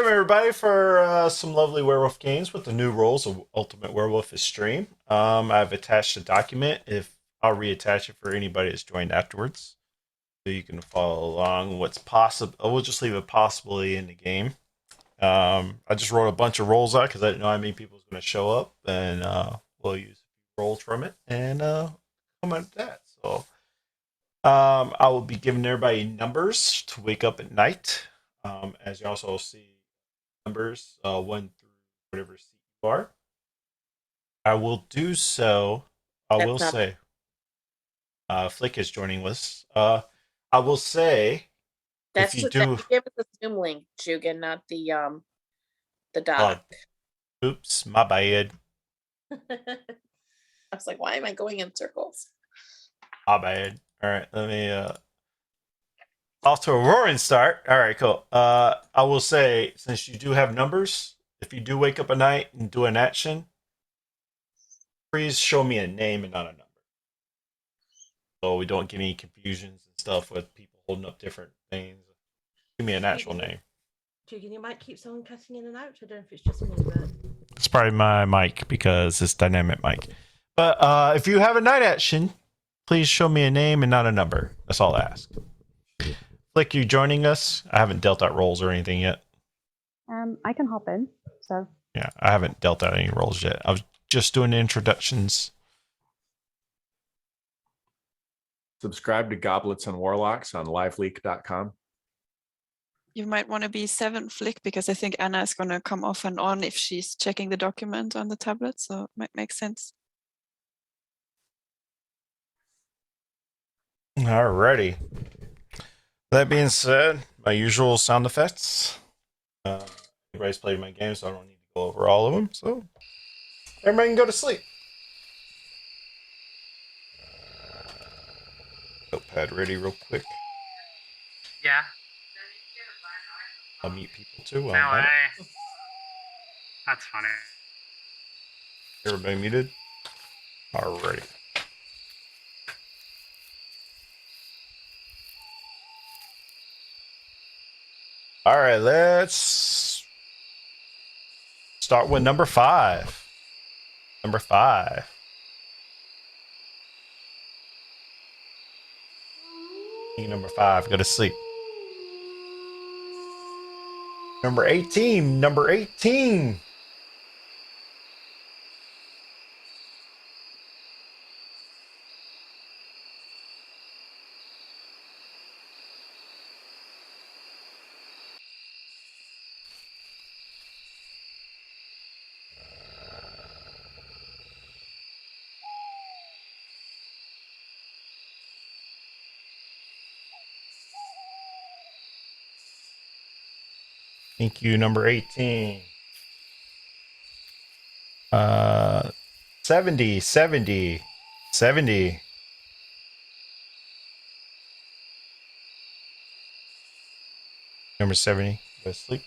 welcome everybody for some lovely werewolf games with the new rules of Ultimate Werewolf Extreme. I've attached a document. If I'll reattach it for anybody that's joined afterwards, so you can follow along. What's possible? We'll just leave it possibly in the game. I just wrote a bunch of rolls out because I didn't know how many people was going to show up, and we'll use rolls from it and come at that. So I will be giving everybody numbers to wake up at night. As you also see numbers, 1 through whatever seat you are. I will do so. I will That's not say, Flick is joining us. I will say, if that's you that do, you gave us the Zoom link, Jugan, not the uh, doc. oops, my bad, I was like, why am I going in circles? my bad. All right, let me off to a roaring start. All right, cool. I will say, since you do have numbers, if you do wake up at night and do an action, please show me a name and not a number, so we don't get any confusions and stuff with people holding up different things. Give me an actual name. Jugan, you might keep someone cutting in and out. I don't know if it's just me, but It's probably my mic because it's dynamic mic. But if you have a night action, please show me a name and not a number. That's all I ask. Flick, you joining us? I haven't dealt out rolls or anything yet. I can hop in. So Yeah, I haven't dealt out any rolls yet. I was just doing the introductions. Subscribe to Goblets and Warlocks on liveleak.com. You might want to be 7 Flick because I think Anna is going to come off and on if she's checking the document on the tablet, so it might make sense. Alrighty. That being said, my usual sound effects. Everybody's played my game, so I don't need to go over all of them. So everybody can go to sleep. Notepad ready real quick. Yeah. I'll mute people too. No way. That's funny. Everybody muted? Alrighty. Alright, let's start with number 5. Number 5. Number 5, go to sleep. Number 18. Number 18. Thank you, number 18. 70, 70, 70. Number 70, go to sleep.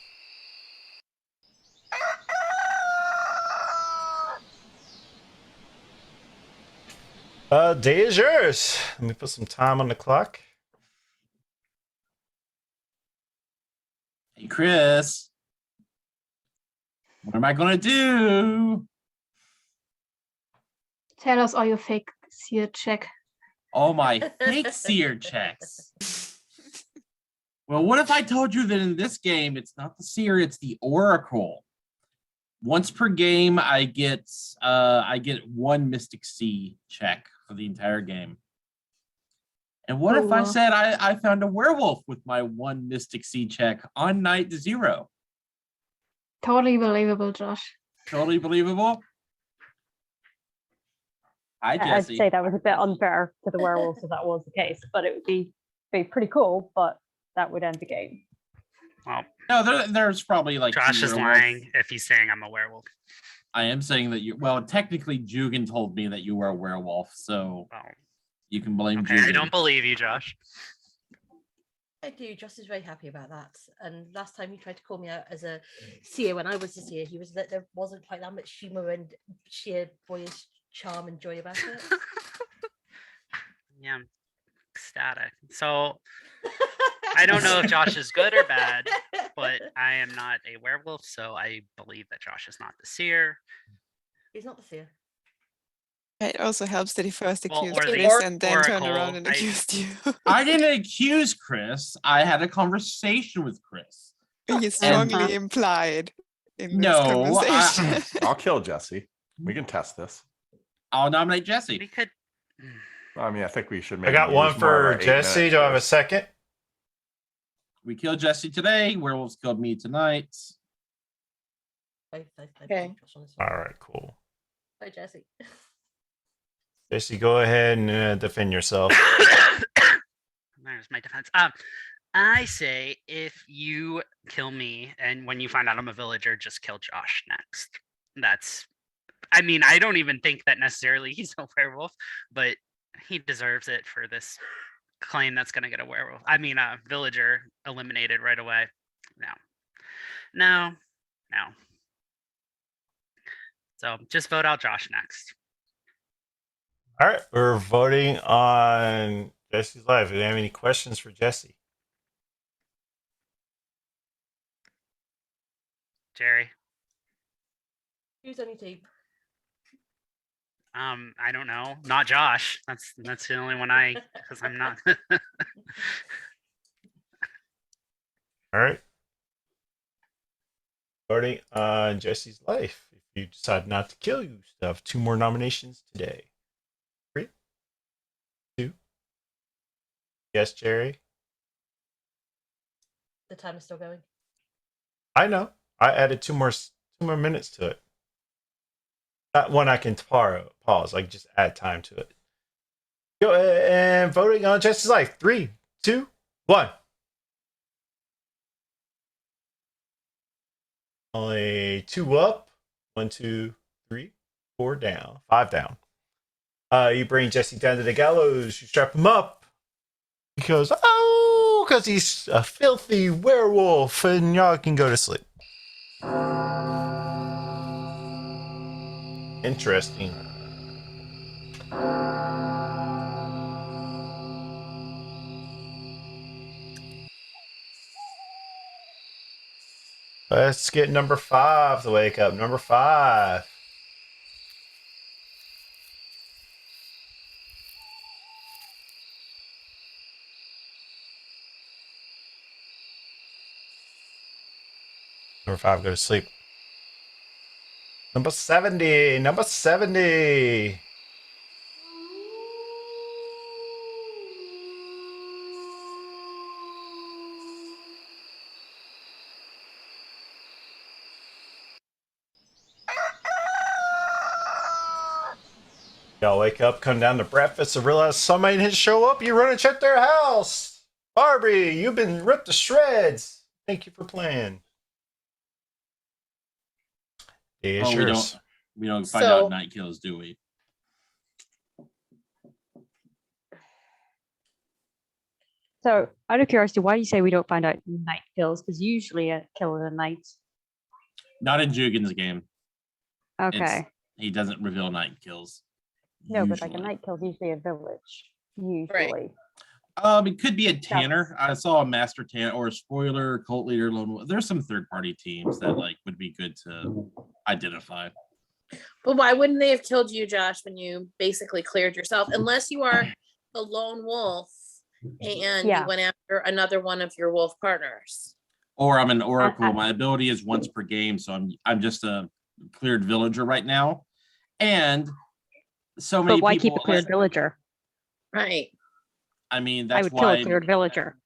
Day is yours. Let me put some time on the clock. Hey, Chris. What am I going to do? tell us all your fake seer check. Oh, my fake seer checks. Well, what if I told you that in this game, it's not the seer, it's the oracle. Once per game, I get 1 Mystic Sea check for the entire game. And what if I said I found a werewolf with my 1 Mystic Sea check on night 0? Totally believable, Josh. Totally believable. Hi, Jesse. I'd say that was a bit unfair to the werewolves if that was the case, but it would be pretty cool, but that would end the game. Well, no, there's probably like Josh is lying if he's saying I'm a werewolf. I am saying that you. Well, technically, Jugan told me that you were a werewolf, so you can blame Jugan. I don't believe you, Josh. I do. Josh is very happy about that. And last time he tried to call me out as a seer when I was a seer, he was that there wasn't quite that much humor and sheer boyish charm and joy about it. Yeah, I'm ecstatic. So I don't know if Josh is good or bad, but I am not a werewolf, so I believe that Josh is not the seer. He's not the seer. It also helps that he first Well, accused or the Chris and then turned oracle. around and I- accused you. I didn't accuse Chris. I had a conversation with Chris. You strongly implied in this No, conversation. I'll kill Jesse. We can test this. I'll nominate Jesse. We could. I mean, I think we should I maybe got one use more of our for 8 Jesse. minutes Do I have a first. second? We killed Jesse today. Werewolves killed me tonight. I Okay. Josh on this one. All right, cool. Hi, Jesse. Jesse, go ahead and defend yourself. There's my defense. I say if you kill me and when you find out I'm a villager, just kill Josh next. That's. I mean, I don't even think that necessarily he's a werewolf, but he deserves it for this claim that's going to get a werewolf. I mean, a villager eliminated right away. No. So just vote out Josh next. All right, we're voting on Jesse's life. Do you have any questions for Jesse? Jerry. Who's on your team? I don't know. Not Josh. That's the only one because I'm not. All right. Voting on Jesse's life. If you decide not to kill, you still have 2 more nominations today. 3, 2. Yes, Jerry. The time is still going. I know. I added 2 more minutes to it. That one I can pause. I can just add time to it. Go and voting on Jesse's life. 3, 2, 1. Only 2 up. 1, 2, 3, 4 down. 5 down. You bring Jesse down to the gallows. You strap him up because he's a filthy werewolf, and y'all can go to sleep. Interesting. Let's get number 5 to wake up. Number 5. Number 5, go to sleep. Number 70. Number 70. Y'all wake up, come down to breakfast, and realize somebody didn't show up. You run and check their house. Barbie, you've been ripped to shreds. Thank you for playing. Day is Oh, yours. we don't find So- out night kills, do we? So, out of curiosity, why do you say we don't find out night kills? Because usually a kill is a night. Not in Jugin's game. Okay. He doesn't reveal night kills. No, but like a usually. night kill is usually a village. Usually. It could be a tanner. I saw a master tanner or a spoiler, cult leader, lone wolf. There's some third-party teams that like would be good to identify. But why wouldn't they have killed you, Josh, when you basically cleared yourself? Unless you are a lone wolf and Yeah. you went after another one of your wolf partners. Or I'm an oracle. My ability is once per game, so I'm just a cleared villager right now. And so many But why people keep a cleared villager? Right. I mean, I that's would kill why a cleared villager.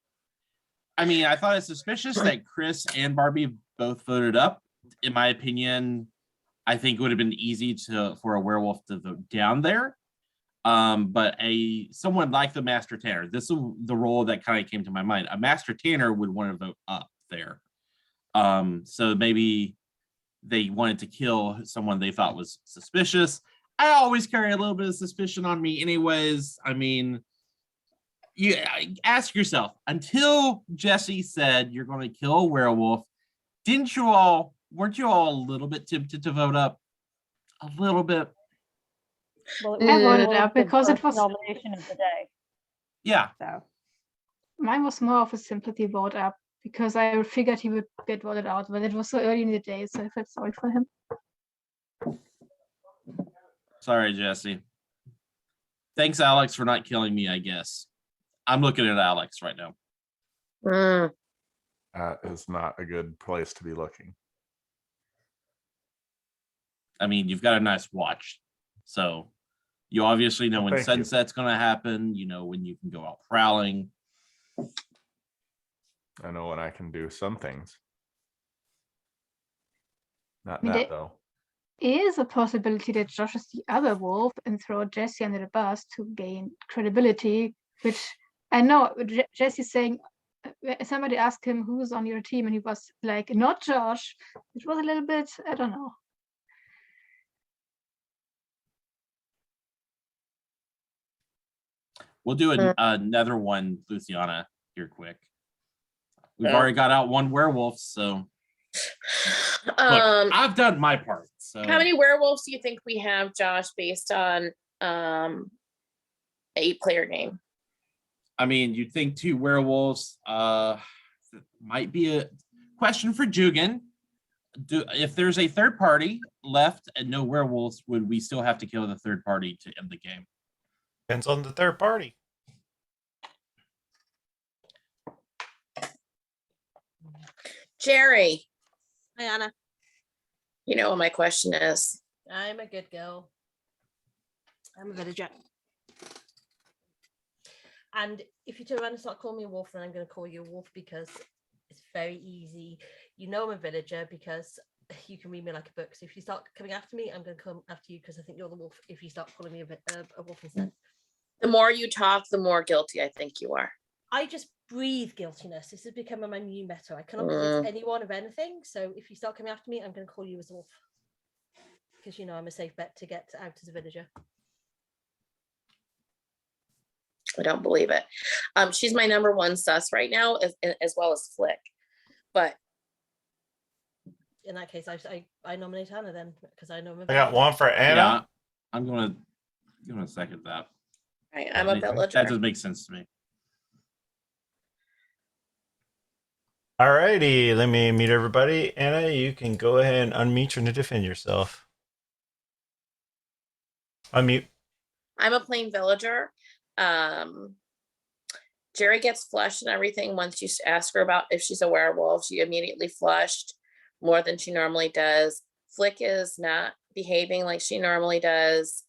I mean, I thought it's suspicious that Chris and Barbie both voted up. In my opinion, I think it would have been easy for a werewolf to vote down there. But someone like the Master Tanner, this is the role that kind of came to my mind. A Master Tanner would want to vote up there. So maybe they wanted to kill someone they thought was suspicious. I always carry a little bit of suspicion on me anyways. I mean, you ask yourself, until Jesse said you're going to kill a werewolf, weren't you all a little bit tempted to vote up? A little bit. Well, I voted was up the because it first was- nomination of the day. Yeah. So Mine was more of a sympathy vote up because I figured he would get voted out, but it was so early in the day, so I felt sorry for him. Sorry, Jesse. Thanks, Alex, for not killing me, I guess. I'm looking at Alex right now. That is not a good place to be looking. I mean, you've got a nice watch. So you obviously know when Thank you. sunset's going to happen. You know when you can go out prowling. I know when I can do some things. Not I mean, that though. Is a possibility that Josh is the other wolf and throw Jesse under the bus to gain credibility, which I know Jesse's saying, somebody asked him who's on your team and he was like, not Josh. It was a little bit, I don't know. We'll do another one, Luciana, here quick. We've Yeah. already got out one werewolf, so look, I've done my part. So How many werewolves do you think we have, Josh, based on an 8-player game? I mean, you'd think 2 werewolves might be a question for Jugan. If there's a third party left and no werewolves, would we still have to kill the third party to end the game? Depends on the third party. Jerry, Hi, Anna. you know what my question is. I'm a good girl. I'm a villager. And if you turn around and start calling me a wolf, then I'm going to call you a wolf because it's very easy. You know I'm a villager because you can read me like a book. So if you start coming after me, I'm going to come after you because I think you're the wolf. If you start calling me a wolf instead. The more you talk, the more guilty I think you are. I just breathe guiltiness. This has become my new motto. I cannot convince anyone of anything. So if you start coming after me, I'm going to call you as a wolf. Because you know I'm a safe bet to get out as a villager. I don't believe it. She's my number 1 sus right now, as well as Flick. But in that case, I nominate Anna then because I know. I got one for Anna. Yeah, I'm gonna second that. I'm a villager. That does make sense to me. Alrighty, let me meet everybody. Anna, you can go ahead and unmute and defend yourself. Unmute. I'm a plain villager. Jerry gets flushed and everything. Once you ask her about if she's a werewolf, she immediately flushed more than she normally does. Flick is not behaving like she normally does.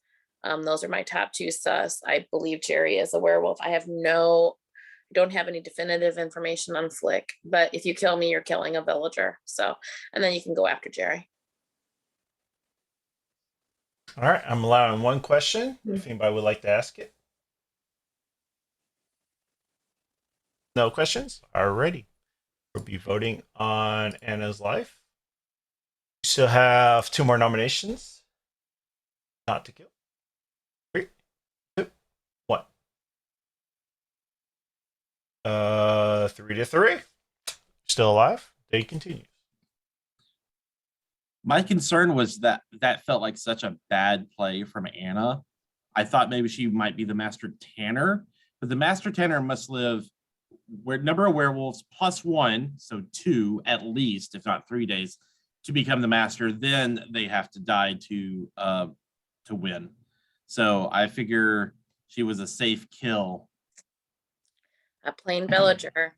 Those are my top 2 sus. I believe Jerry is a werewolf. I don't have any definitive information on Flick, but if you kill me, you're killing a villager. So, and then you can go after Jerry. All right, I'm allowing one question if anybody would like to ask it. No questions? Alrighty. We'll be voting on Anna's life. We still have 2 more nominations. Not to kill. 3, 2, 1. 3-3. Still alive. Day continues. My concern was that felt like such a bad play from Anna. I thought maybe she might be the Master Tanner, but the Master Tanner must live number of werewolves +1, so 2 at least, if not 3 days, to become the master. Then they have to die to win. So I figure she was a safe kill. A plain villager.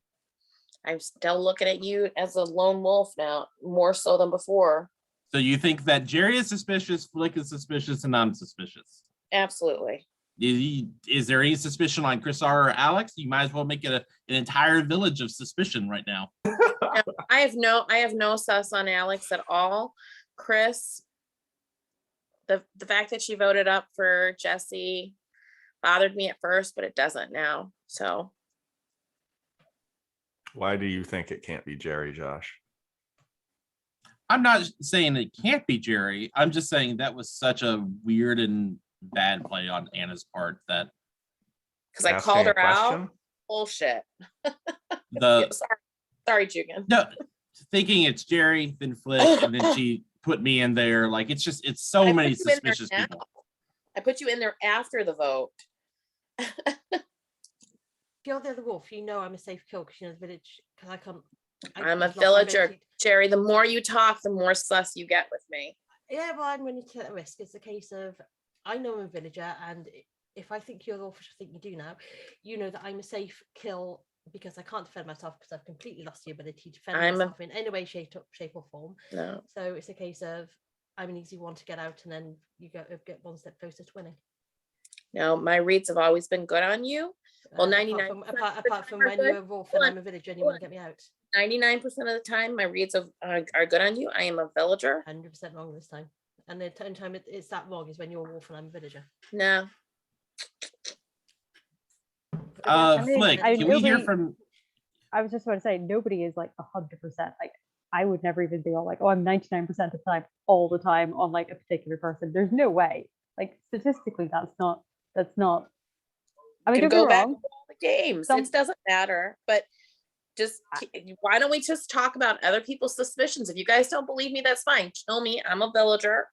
I'm still looking at you as a lone wolf now, more so than before. So you think that Jerry is suspicious, Flick is suspicious, and I'm suspicious? Absolutely. Is there any suspicion on Chris R or Alex? You might as well make it an entire village of suspicion right now. I have no sus on Alex at all. Chris, the fact that she voted up for Jesse bothered me at first, but it doesn't now. So Why do you think it can't be Jerry, Josh? I'm not saying it can't be Jerry. I'm just saying that was such a weird and bad play on Anna's part that because I called her out. Bullshit. Sorry, Jugan. No, thinking it's Jerry, then Flick, and then she put me in there. Like it's so many suspicious people. I put you in there after the vote. kill the other wolf, you know I'm a safe kill because you know the village. Because I can't. I'm a I've lost my villager. ability- Jerry, the more you talk, the more sus you get with me. Yeah, but I'm willing to take that risk. It's a case of I know I'm a villager, and if I think you're the wolf, which I think you do now, you know that I'm a safe kill because I can't defend myself because I've completely lost the ability to defend myself in any way, shape, or form. No. So it's a case of I'm an easy one to get out, and then you get one step closer to winning. No, my reads have always been good on you. Well, 99 apart from when you're a wolf and I'm a villager and you want to get me out. 99% of the time, my reads are good on you. I am a villager. 100% wrong this time. And the time it's that wrong is when you're a wolf and I'm a villager. No. Flick, can we hear from? I was just about to say, nobody is like 100%. Like, I would never even be all like, oh, I'm 99% of the time, all the time on like a particular person. There's no way. Like, statistically, that's not. I mean, Can don't go get me back wrong. to all the games. Some- It doesn't matter. But just why don't we just talk about other people's suspicions? If you guys don't believe me, that's fine. Kill me. I'm a villager,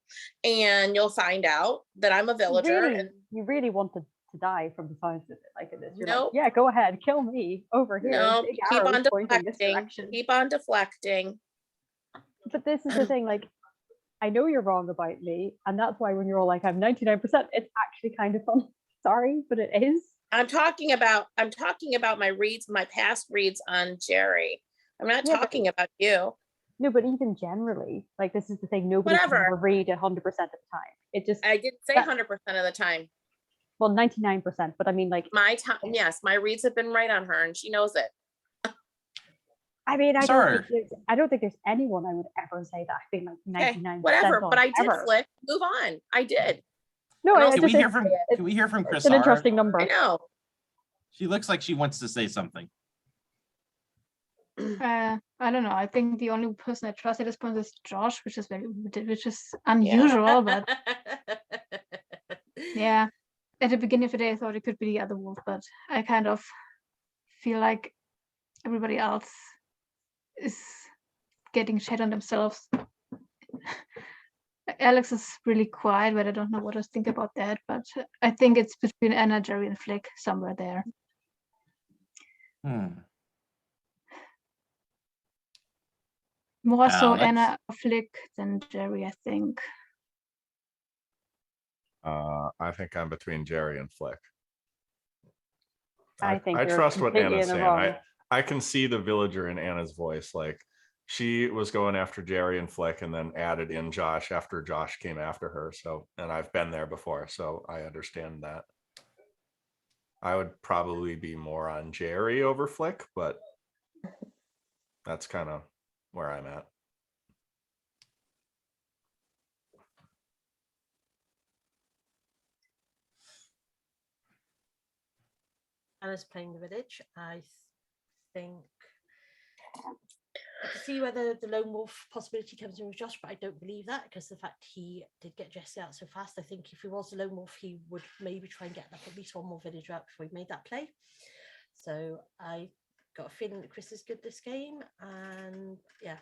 and you'll find out that I'm a villager. You really wanted to die from the sounds of it, like in this. You're Nope. like, yeah, go ahead, kill me over here. No, Big keep arrows on pointing this deflecting. direction. Keep on deflecting. But this is the thing, like, I know you're wrong about me, and that's why when you're all like, I'm 99%, it's actually kind of fun. Sorry, but it is. I'm talking about my reads, my past reads on Jerry. I'm not Yeah, but- talking about you. No, but even generally, like, this is the thing, nobody can Whatever. ever read 100% of the time. It just, I didn't say That- 100% of the time. well, 99%, but I mean, like, My time, yes, my reads have been right on her, and she knows it. I mean, Sir. I don't think there's anyone I would ever say that I've been like Okay, 99% whatever. on But I did ever. Flick. Move on. I did. No, And I also- Can we just, hear from? Can we hear from it's Chris an R? interesting number. I know. She looks like she wants to say something. I don't know. I think the only person I trust at this point is Josh, which is unusual, but yeah. At the beginning of the day, I thought it could be the other wolf, but I kind of feel like everybody else is getting shit on themselves. Alex is really quiet, but I don't know what to think about that. But I think it's between Anna, Jerry, and Flick, somewhere there. More so Alex? Anna or Flick than Jerry, I think. I think I'm between Jerry and Flick. I think I you're trust what completely Anna's in the saying. wrong. I can see the villager in Anna's voice. Like, she was going after Jerry and Flick and then added in Josh after Josh came after her. So, and I've been there before, so I understand that. I would probably be more on Jerry over Flick, but that's kind of where I'm at. Anna's playing the village. I think I can see whether the lone wolf possibility comes in with Josh, but I don't believe that because the fact he did get Jesse out so fast. I think if he was a lone wolf, he would maybe try and get like at least one more villager out before he made that play. So I got a feeling that Chris is good this game, and yeah,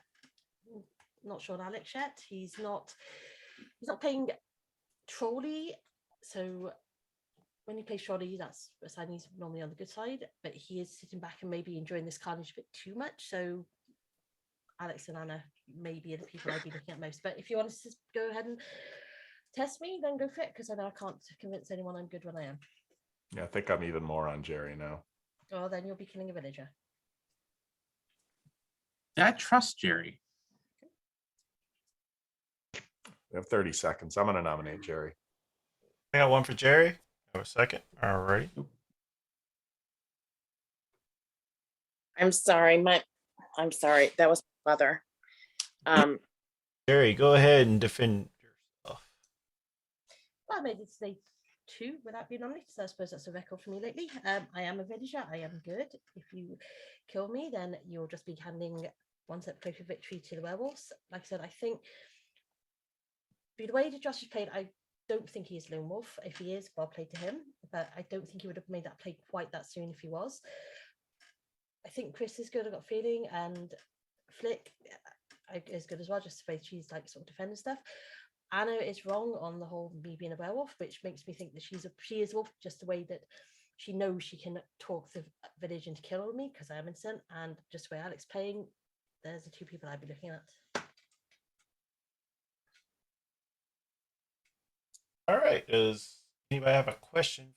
not sure on Alex yet. He's not playing trolley, so when he plays trolley, that's a sign he's normally on the good side, but he is sitting back and maybe enjoying this carnage a bit too much. So Alex and Anna maybe are the people I'd be looking at most. But if you want to just go ahead and test me, then go for it, because I know I can't convince anyone I'm good when I am. Yeah, I think I'm even more on Jerry now. Well, then you'll be killing a villager. I trust Jerry. We have 30 seconds. I'm going to nominate Jerry. I got one for Jerry. Have a second. Alrighty. I'm sorry. I'm sorry. That was my mother. Jerry, go ahead and defend yourself. Well, I made it today 2 without being nominated, so I suppose that's a record for me lately. I am a villager. I am good. If you kill me, then you'll just be handing one step closer victory to the werewolves. Like I said, I think the way that Josh has played, I don't think he is lone wolf. If he is, well played to him, but I don't think he would have made that play quite that soon if he was. I think Chris is good, I've got a feeling, and Flick is good as well, just the way she's like sort of defending stuff. Anna is wrong on the whole me being a werewolf, which makes me think that she is a wolf, just the way that she knows she can talk the village into killing me because I am innocent, and just the way Alex playing, there's the two people I'd be looking at. All right. Does anybody have a question?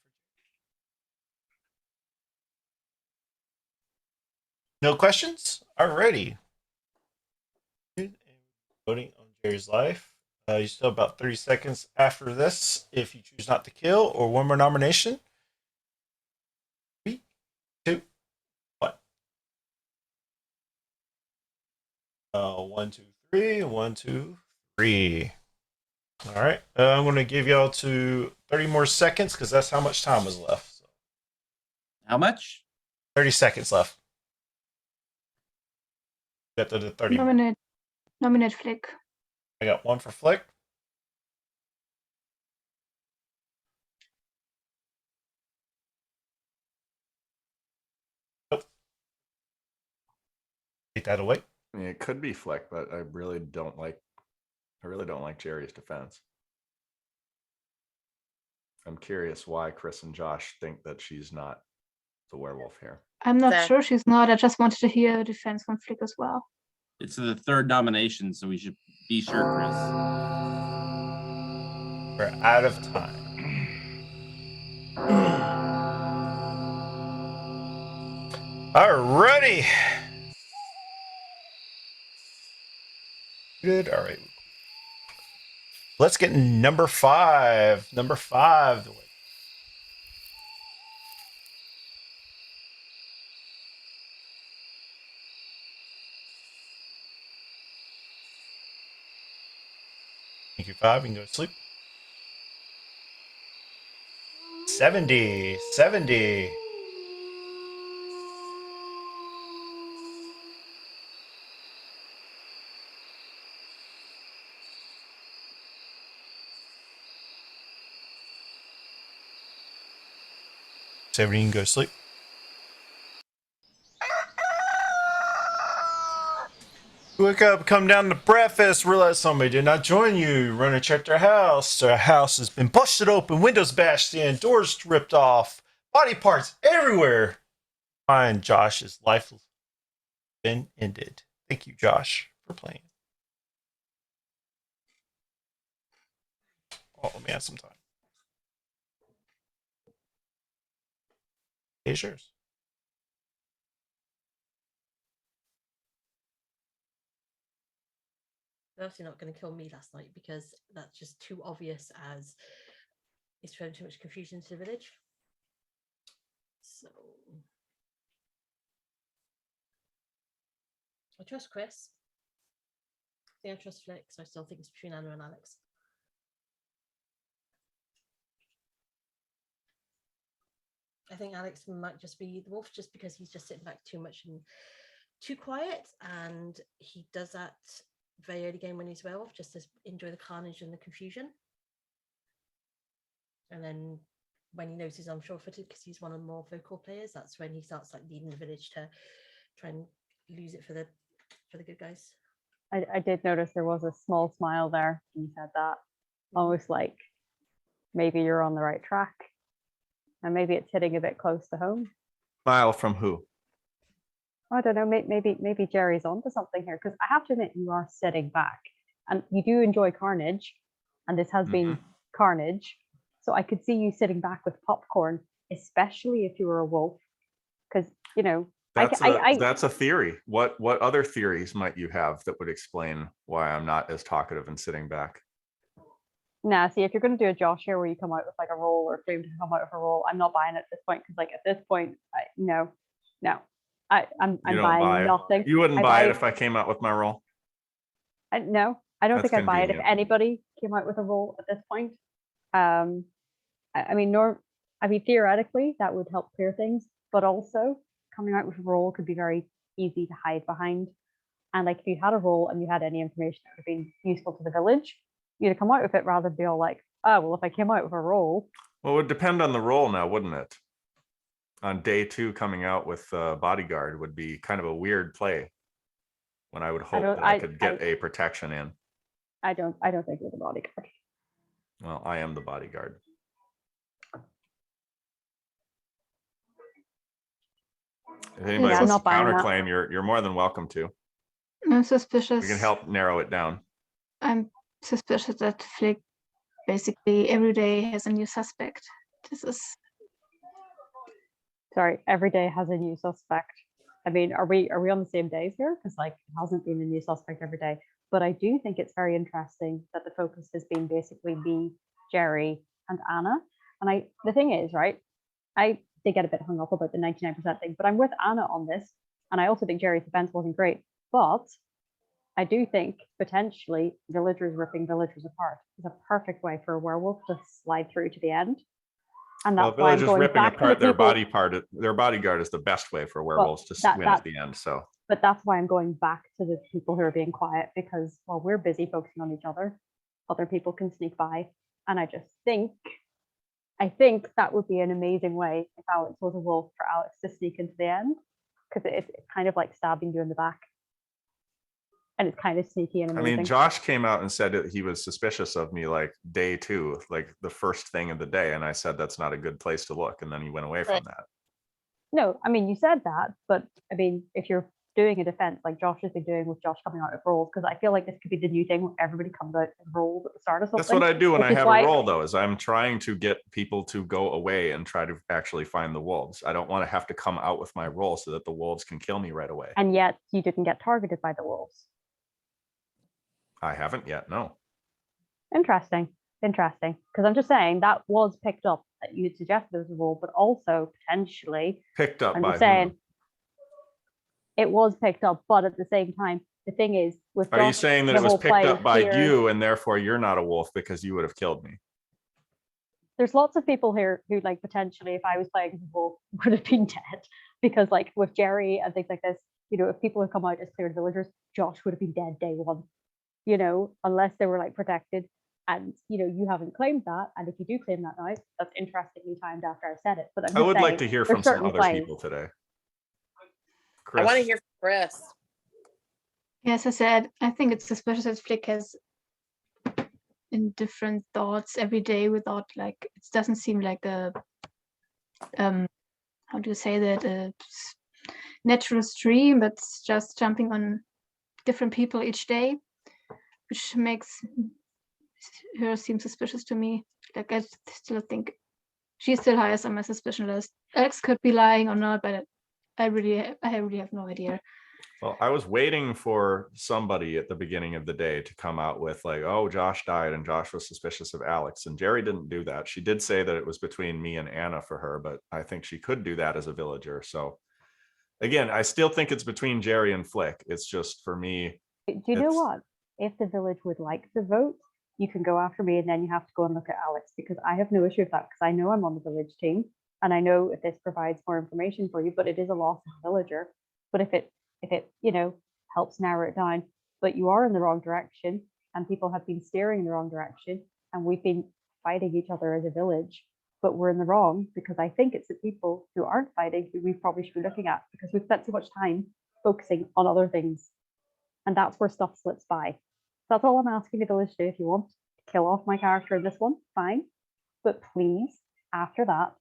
No questions? Alrighty. Voting on Jerry's life. You still have about 30 seconds after this if you choose not to kill or one more nomination. 3, 2, 1. 1, 2, 3. 1, 2, 3. All right. I'm going to give y'all to 30 more seconds because that's how much time was left. So How much? 30 seconds left. Got the 30. Nominate Flick. I got one for Flick. Nope. Take that away. I mean, it could be Flick, but I really don't like Jerry's defense. I'm curious why Chris and Josh think that she's not the werewolf here. I'm not Zach. sure she's not. I just wanted to hear a defense from Flick as well. It's the third nomination, so we should be sure, Chris. We're out of time. Alrighty. Good. All right. Let's get number 5. Number 5. Thank you, 5. You can go to sleep. 70. 70. You can go to sleep. Wake up, come down to breakfast, realize somebody did not join you. Run and check their house. Their house has been busted open, windows bashed in, doors ripped off, body parts everywhere. Find Josh's life has been ended. Thank you, Josh, for playing. Oh, let me have some time. It's yours. They're obviously not going to kill me last night because that's just too obvious as it's thrown too much confusion to the village. So I trust Chris. I think I trust Flick, so I still think it's between Anna and Alex. I think Alex might just be the wolf just because he's just sitting back too much and too quiet, and he does that very early game when he's werewolf just to enjoy the carnage and the confusion. And then when he knows he's on sure-footed because he's one of the more vocal players, that's when he starts like leading the village to try and lose it for the good guys. I did notice there was a small smile there when you said that, almost like maybe you're on the right track, and maybe it's hitting a bit close to home. Smile from who? I don't know. Maybe Jerry's onto something here, because I have to admit you are sitting back, and you do enjoy carnage, and this has been carnage. So I could see you sitting back with popcorn, especially if you were a wolf, because you know. That's a theory. What other theories might you have that would explain why I'm not as talkative and sitting back? Nah, see, if you're going to do a Josh here where you come out with like a roll, or Frame to come out with a roll, I'm not buying it at this point, because like at this point, no. I'm buying nothing. You wouldn't buy it if I came out with my roll? No, I don't That's think I'd buy it if convenient. anybody came out with a roll at this point. I mean, theoretically, that would help clear things, but also coming out with a roll could be very easy to hide behind. And like if you had a roll and you had any information that would have been useful to the village, you'd come out with it rather than be all like, oh, well, if I came out with a roll. Well, it would depend on the roll now, wouldn't it? On day 2, coming out with bodyguard would be kind of a weird play when I would hope that I could get a protection in. I don't think you're the bodyguard. Well, I am the bodyguard. If anybody Yeah, wants I'm to not buying that. counterclaim, you're more than welcome to. I'm suspicious. We can help narrow it down. I'm suspicious that Flick basically every day has a new suspect. This is Sorry, every day has a new suspect. I mean, are we on the same days here? Because like it hasn't been a new suspect every day. But I do think it's very interesting that the focus has been basically me, Jerry, and Anna. And the thing is, right, I did get a bit hung up about the 99% thing, but I'm with Anna on this. And I also think Jerry's defense wasn't great. But I do think potentially villagers ripping villagers apart is a perfect way for a werewolf to slide through to the end. And Well, that's why I'm villagers going ripping back to the apart their people. their bodyguard is the best way for werewolves to win at the end. So, But that's why I'm going back to the people who are being quiet, because while we're busy focusing on each other, other people can sneak by. And I think that would be an amazing way if Alex was a wolf for Alex to sneak into the end, because it's kind of like stabbing you in the back. And it's kind of sneaky and I amazing. mean, Josh came out and said that he was suspicious of me like day 2, like the first thing of the day. And I said, that's not a good place to look. And then he went away from that. No, I mean, you said that, but I mean, if you're doing a defense like Josh has been doing with Josh coming out of roles, because I feel like this could be the new thing where everybody comes out and rolls at the start of something. That's what I do when which I is have why- a role, though, is I'm trying to get people to go away and try to actually find the wolves. I don't want to have to come out with my role so that the wolves can kill me right away. And yet you didn't get targeted by the wolves. I haven't yet, no. Interesting. Because I'm just saying that was picked up, that you had suggested there was a role, but also potentially Picked up I'm by just saying whom? it was picked up, but at the same time, the thing is with Are you Josh, saying that the it was whole picked play up by here- you and therefore you're not a wolf because you would have killed me? There's lots of people here who like potentially, if I was playing as a wolf, would have been dead, because like with Jerry and things like this, you know, if people had come out as cleared villagers, Josh would have been dead day one, you know, unless they were like protected. And you know, you haven't claimed that, and if you do claim that now, that's interestingly timed after I said it. But I'm I just would like saying, to hear there's from some certain other plays- people today. I want to Chris? hear from Chris. Yes, I said, I think it's suspicious that Flick has in different thoughts every day without like, it doesn't seem like a, how do you say that, a natural stream, but it's just jumping on different people each day, which makes her seem suspicious to me. Like I still think she's still highest on my suspicion list. Alex could be lying or not, but I really have no idea. Well, I was waiting for somebody at the beginning of the day to come out with like, oh, Josh died and Josh was suspicious of Alex. And Jerry didn't do that. She did say that it was between me and Anna for her, but I think she could do that as a villager. So again, I still think it's between Jerry and Flick. It's just for me. Do you know what? If the village would like the vote, you can go after me and then you have to go and look at Alex, because I have no issue with that, because I know I'm on the village team and I know if this provides more information for you, but it is a loss of a villager. But if it you know helps narrow it down, but you are in the wrong direction and people have been steering in the wrong direction and we've been fighting each other as a village, but we're in the wrong, because I think it's the people who aren't fighting who we probably should be looking at, because we've spent so much time focusing on other things. And that's where stuff slips by. That's all I'm asking the village to do. If you want to kill off my character in this one, fine. But please, after that,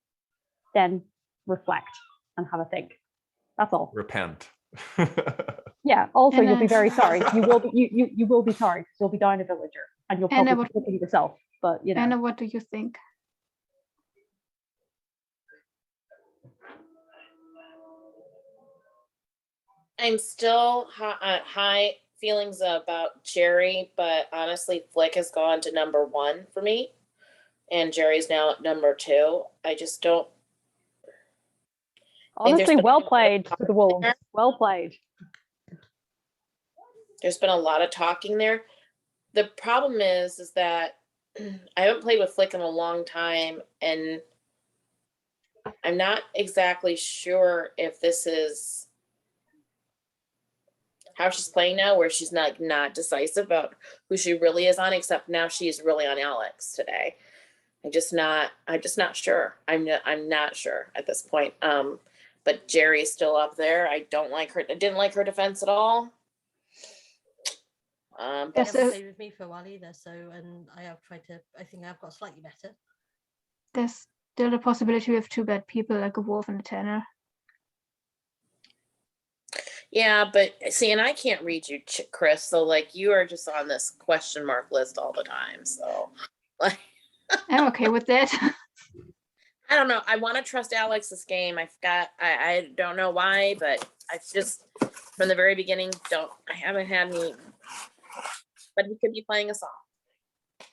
then reflect and have a think. That's all. Repent. Yeah. Also, And you'll be then- very sorry. You will be you will be sorry, because you'll be down a villager and you'll And I probably be cooking yourself. But you know. Anna, what do you think? I'm still high feelings about Jerry, but honestly, Flick has gone to number 1 for me, and Jerry's now at number 2. I just don't. Honestly, been well a lot of played talk for the Wolves. there. Well played. There's been a lot of talking there. The problem is that I haven't played with Flick in a long time, and I'm not exactly sure if this is how she's playing now, where she's not decisive about who she really is on, except now she's really on Alex today. I'm just not sure. I'm not sure at this point. But Jerry's still up there. I didn't like her defense at all. You Yes, haven't so- played with me for a while either, so and I think I've got slightly better. There's still the possibility of 2 bad people, like a wolf and a tanner. Yeah, but see, and I can't read you, Chris. So like, you are just on this question mark list all the time. So, like, I'm okay with that. I don't know. I want to trust Alex this game. I don't know why, but I just from the very beginning I haven't had any. But he could be playing us off.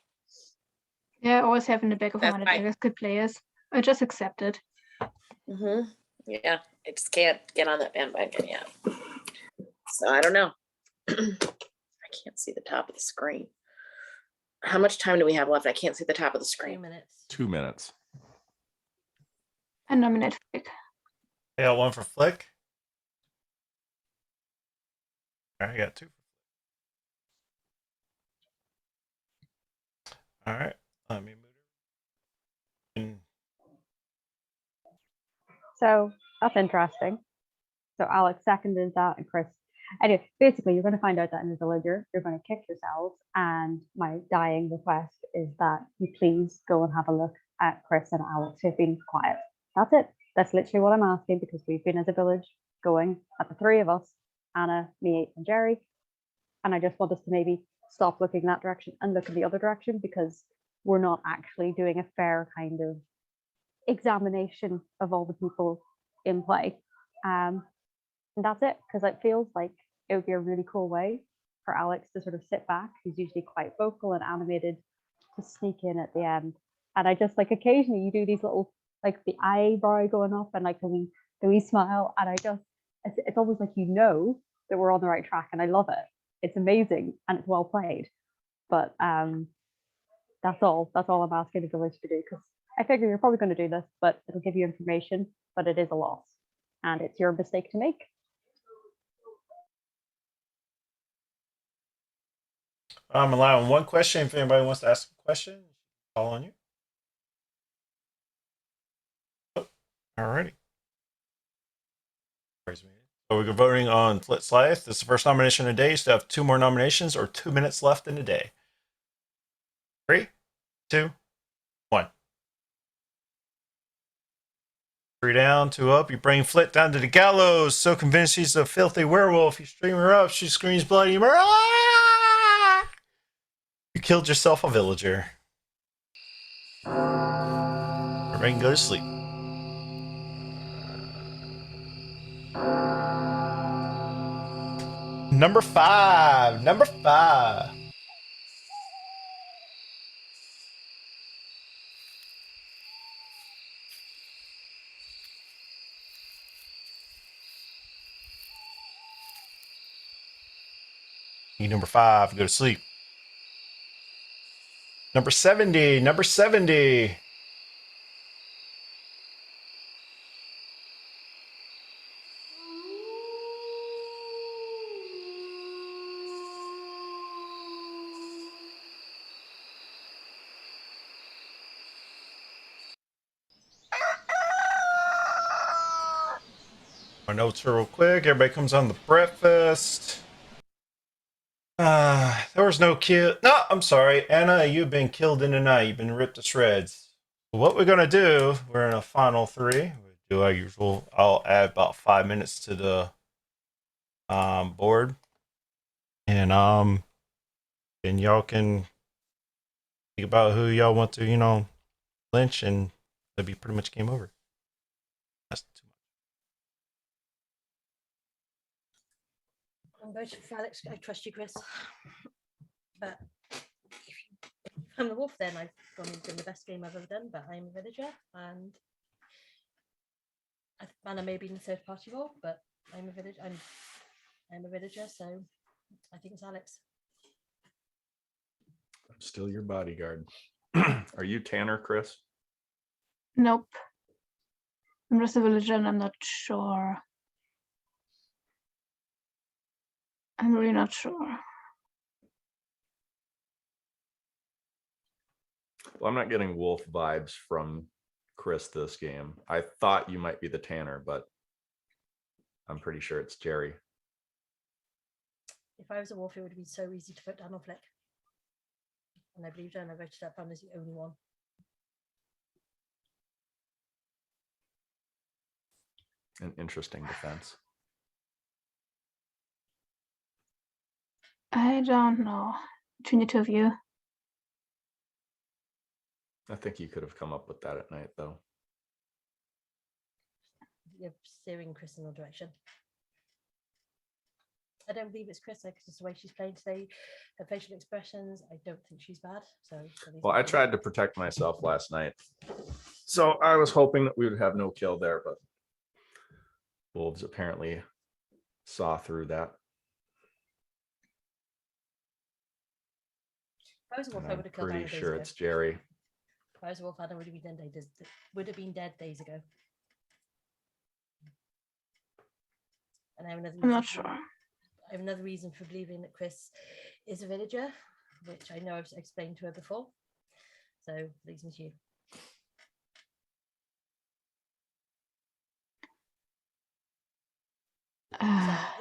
Yeah, I always have in the back of my That's mind that fine. Alex could play us. I just accept it. Yeah, I just can't get on that bandwagon yet. So I don't know. I can't see the top of the screen. How much time do we have left? I can't see the top of the 2 screen. minutes. 2 minutes. I nominate Flick. I got one for Flick. I got two. All right. Let me move it. So that's interesting. So Alex seconded that, and Chris. Anyway, basically, you're going to find out that in the villager, you're going to kick yourselves. And my dying request is that you please go and have a look at Chris and Alex who've been quiet. That's it. That's literally what I'm asking, because we've been as a village going at the three of us, Anna, me, and Jerry. And I just want us to maybe stop looking that direction and look in the other direction, because we're not actually doing a fair kind of examination of all the people in play. And that's it, because it feels like it would be a really cool way for Alex to sort of sit back, who's usually quite vocal and animated, to sneak in at the end. And I just like occasionally you do these little, like the eyebrow going up and like the wee smile, and it's almost like that we're on the right track, and I love it. It's amazing and it's well played. But that's all I'm asking the village to do, because I figure you're probably going to do this, but it'll give you information, but it is a loss, and it's your mistake to make. I'm allowing one question. If anybody wants to ask a question, call on you. Oh, alrighty. So we're voting on Flit Slythe. This is the first nomination of the day. You still have two more nominations or 2 minutes left in the day. 3, 2, 1. 3 down, 2 up. You bring Flit down to the gallows. So convinced she's a filthy werewolf, you string her up. She screams bloody murder. Ah! You killed yourself a villager. Everybody can go to sleep. Number 5. Number 5. You number 5, go to sleep. Number 70. Number 70. My notes are real quick. Everybody comes on the breakfast. There was no kill. No, I'm sorry. Anna, you've been killed in the night. You've been ripped to shreds. What we're going to do, we're in a final 3. We do our usual. I'll add about 5 minutes to the board. And then y'all can think about who y'all want to, lynch, and that'll be pretty much game over. That's too much. I'm voting for Alex. I trust you, Chris. But if I'm the wolf, then I've gone and done the best game I've ever done. But I'm a villager, and Anna may be in the third party role, but I'm a villager. I'm a villager, so I think it's Alex. I'm still your bodyguard. Are you Tanner, Chris? Nope. I'm just a villager and I'm not sure. I'm really not sure. Well, I'm not getting wolf vibes from Chris this game. I thought you might be the Tanner, but I'm pretty sure it's Jerry. If I was a wolf, it would have been so easy to put down on Flick. And I believed her, and I voted that Pan as the only one. An interesting defense. I don't know. Between the two of you. I think you could have come up with that at night, though. You're steering Chris in the direction. I don't believe it's Chris, because just the way she's playing today, her facial expressions, I don't think she's bad. So Well, I tried to protect myself last night, so I was hoping that we would have no kill there, but wolves apparently saw through that. If I was a wolf, And I I'm would have killed pretty Anna days sure ago. it's Jerry. If I was a wolf, Anna would have been dead days ago. And I have another I'm reason not for- sure. I have another reason for believing that Chris is a villager, which I know I've explained to her before. So leaves me to you.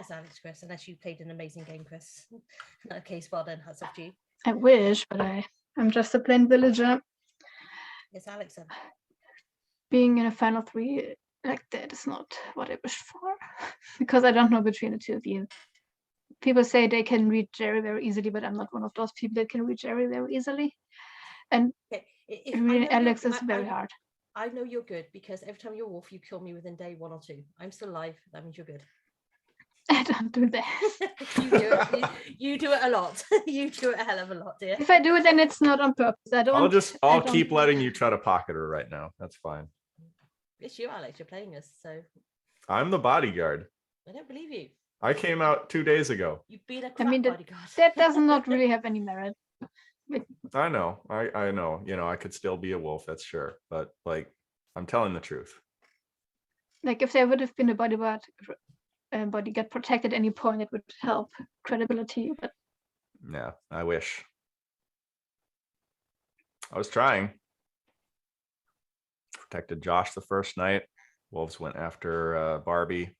It's Alex, Chris, unless you played an amazing game, Chris. In that case, well then, hats off to you. I wish, but I'm just a plain villager. It's Alex then. Being in a final 3 like that is not what I wish for. Because I don't know between the two of you. People say they can read Jerry very easily, but I'm not one of those people that can read Jerry very easily. And Okay, reading Alex is very hard. I know you're good because every time you're a wolf, you kill me within day 1 or 2. I'm still alive. That means you're good. I don't do that. you do it a lot. You do it a hell of a lot, dear. If I do it, then it's not on purpose. I don't. I'll don't- keep letting you try to pocket her right now. That's fine. It's you, Alex. You're playing us, so I'm the bodyguard. I don't believe you. I came out 2 days ago. You've been a I crap mean, bodyguard. that does not really have any merit. I know. I know. You know, I could still be a wolf, that's sure. But like, I'm telling the truth. Like if there would have been a bodyguard protected at any point, it would help credibility. But Yeah, I wish. I was trying. Protected Josh the first night. Wolves went after Barbie.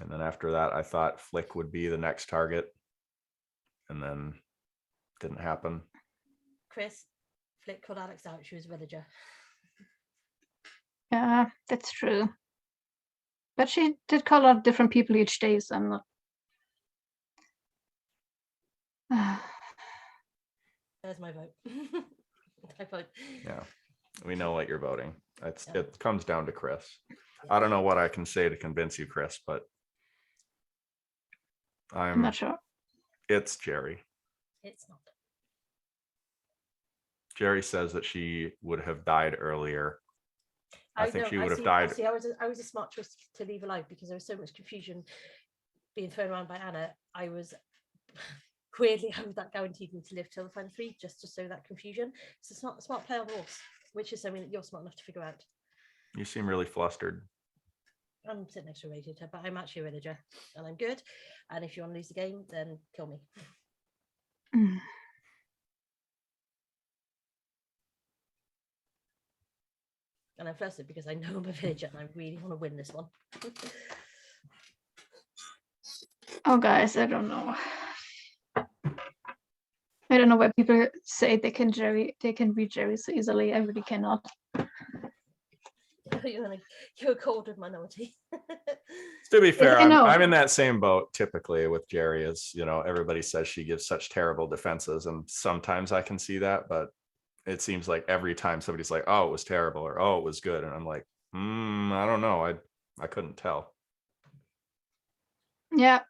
And then after that, I thought Flick would be the next target. And then didn't happen. Chris, Flick called Alex out. She was a villager. yeah, that's true. But she did call out different people each day, so I'm not. There's my vote. I vote. Yeah, we know what you're voting. Yeah. It comes down to Chris. I don't know what I can say to convince you, Chris, but I'm not sure. It's Jerry. It's not. Jerry says that she would have died earlier. I think know, she would have see- died. See, I was a smart choice to leave alive because there was so much confusion being thrown around by Anna. I was weirdly, I was that guaranteed me to live till the final 3 just to sow that confusion. It's a smart play on the horse, which is something that you're smart enough to figure out. You seem really flustered. I'm sitting next to a radiator, but I'm actually a villager and I'm good. And if you want to lose the game, then kill me. Mm. And I'm flustered because I know I'm a villager and I really want to win this one. Oh, guys, I don't know. I don't know why people say they can read Jerry so easily. I really cannot. You're a cold minority. To be fair, I know. I'm in that same boat typically with Jerry. As you know, everybody says she gives such terrible defenses, and sometimes I can see that, but it seems like every time somebody's like, "Oh, it was terrible," or "Oh, it was good," and I'm like, I don't know. I couldn't tell. Yeah,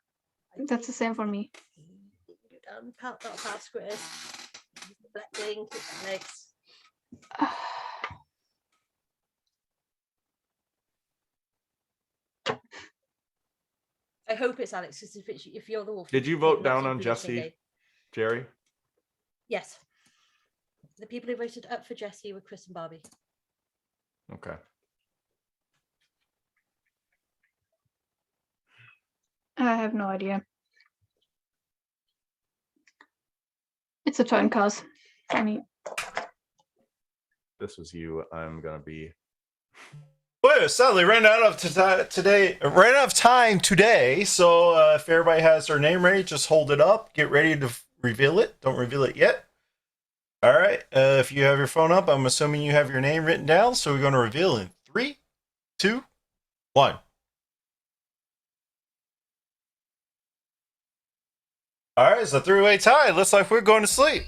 that's the same for me. Pass Chris. Black thing, kick that legs. I hope it's Alex, because if you're the wolf. Did you vote down on Jesse, Jerry? Yes. The people who voted up for Jesse were Chris and Barbie. Okay. I have no idea. It's a turn cause for me. This was you. I'm gonna be. Well, sadly, ran out of time today. So if everybody has their name ready, just hold it up. Get ready to reveal it. Don't reveal it yet. All right. If you have your phone up, I'm assuming you have your name written down. So we're going to reveal in 3, 2, 1. All right, it's a three-way tie. Looks like we're going to sleep.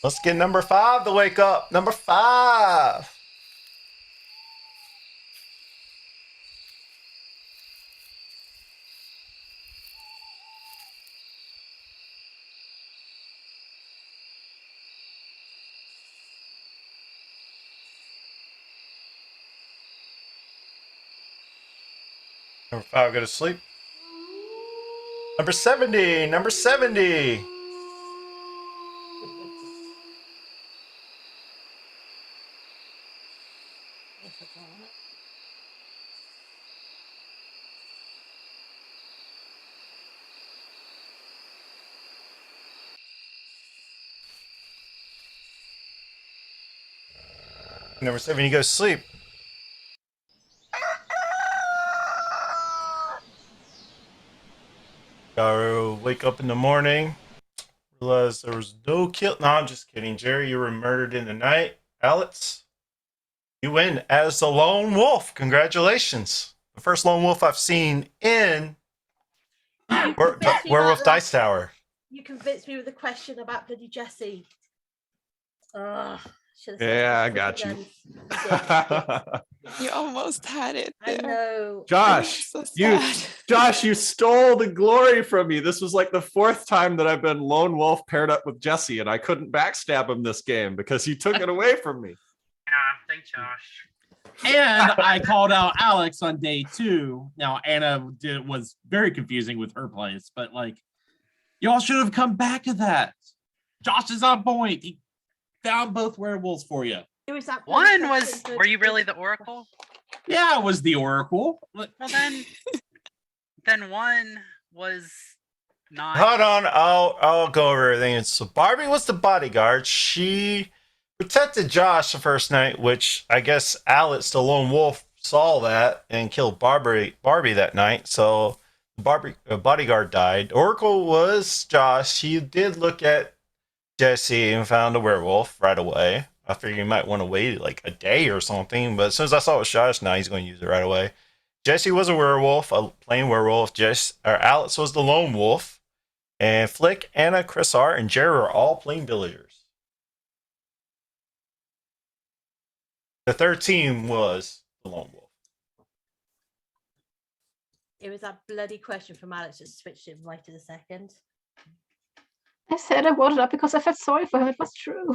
Let's get number 5 to wake up. Number 5. Number 5, go to sleep. Number 70. Number 70. I forgot. Number 70, go to sleep. Gotta wake up in the morning. Realize there was no kill. No, I'm just kidding. Jerry, you were murdered in the night. Alex, you win as the lone wolf. Congratulations. The first lone wolf I've seen in Werewolf Dice Tower. You convinced me with a question about bloody Jesse. Oh, Yeah, I got you. You almost had it. I there. know. Josh, So you sad. Josh, you stole the glory from me. This was like the 4th time that I've been lone wolf paired up with Jesse, and I couldn't backstab him this game because he took it away from me. Yeah, thanks, Josh. And I called out Alex on day 2. Now Anna was very confusing with her plays, but like, y'all should have come back to that. Josh is on point. He found both werewolves for you. Who was that One bloody was. question? Were you really the Oracle? Yeah, it was the Oracle. Well, then one was not. Hold on, I'll go over everything. So Barbie was the bodyguard. She protected Josh the first night, which I guess Alex, the lone wolf, saw that and killed Barbie that night. So bodyguard died. Oracle was Josh. He did look at Jesse and found a werewolf right away. I figured you might want to wait like a day or something, but as soon as I saw it was Josh, now he's going to use it right away. Jesse was a werewolf, a plain werewolf. Alex was the lone wolf. And Flick, Anna, Chris R, and Jerry are all plain villagers. The third team was the lone wolf. It was that bloody question from Alex that switched it right to the second. I said I voted up because I felt sorry for him. It was true.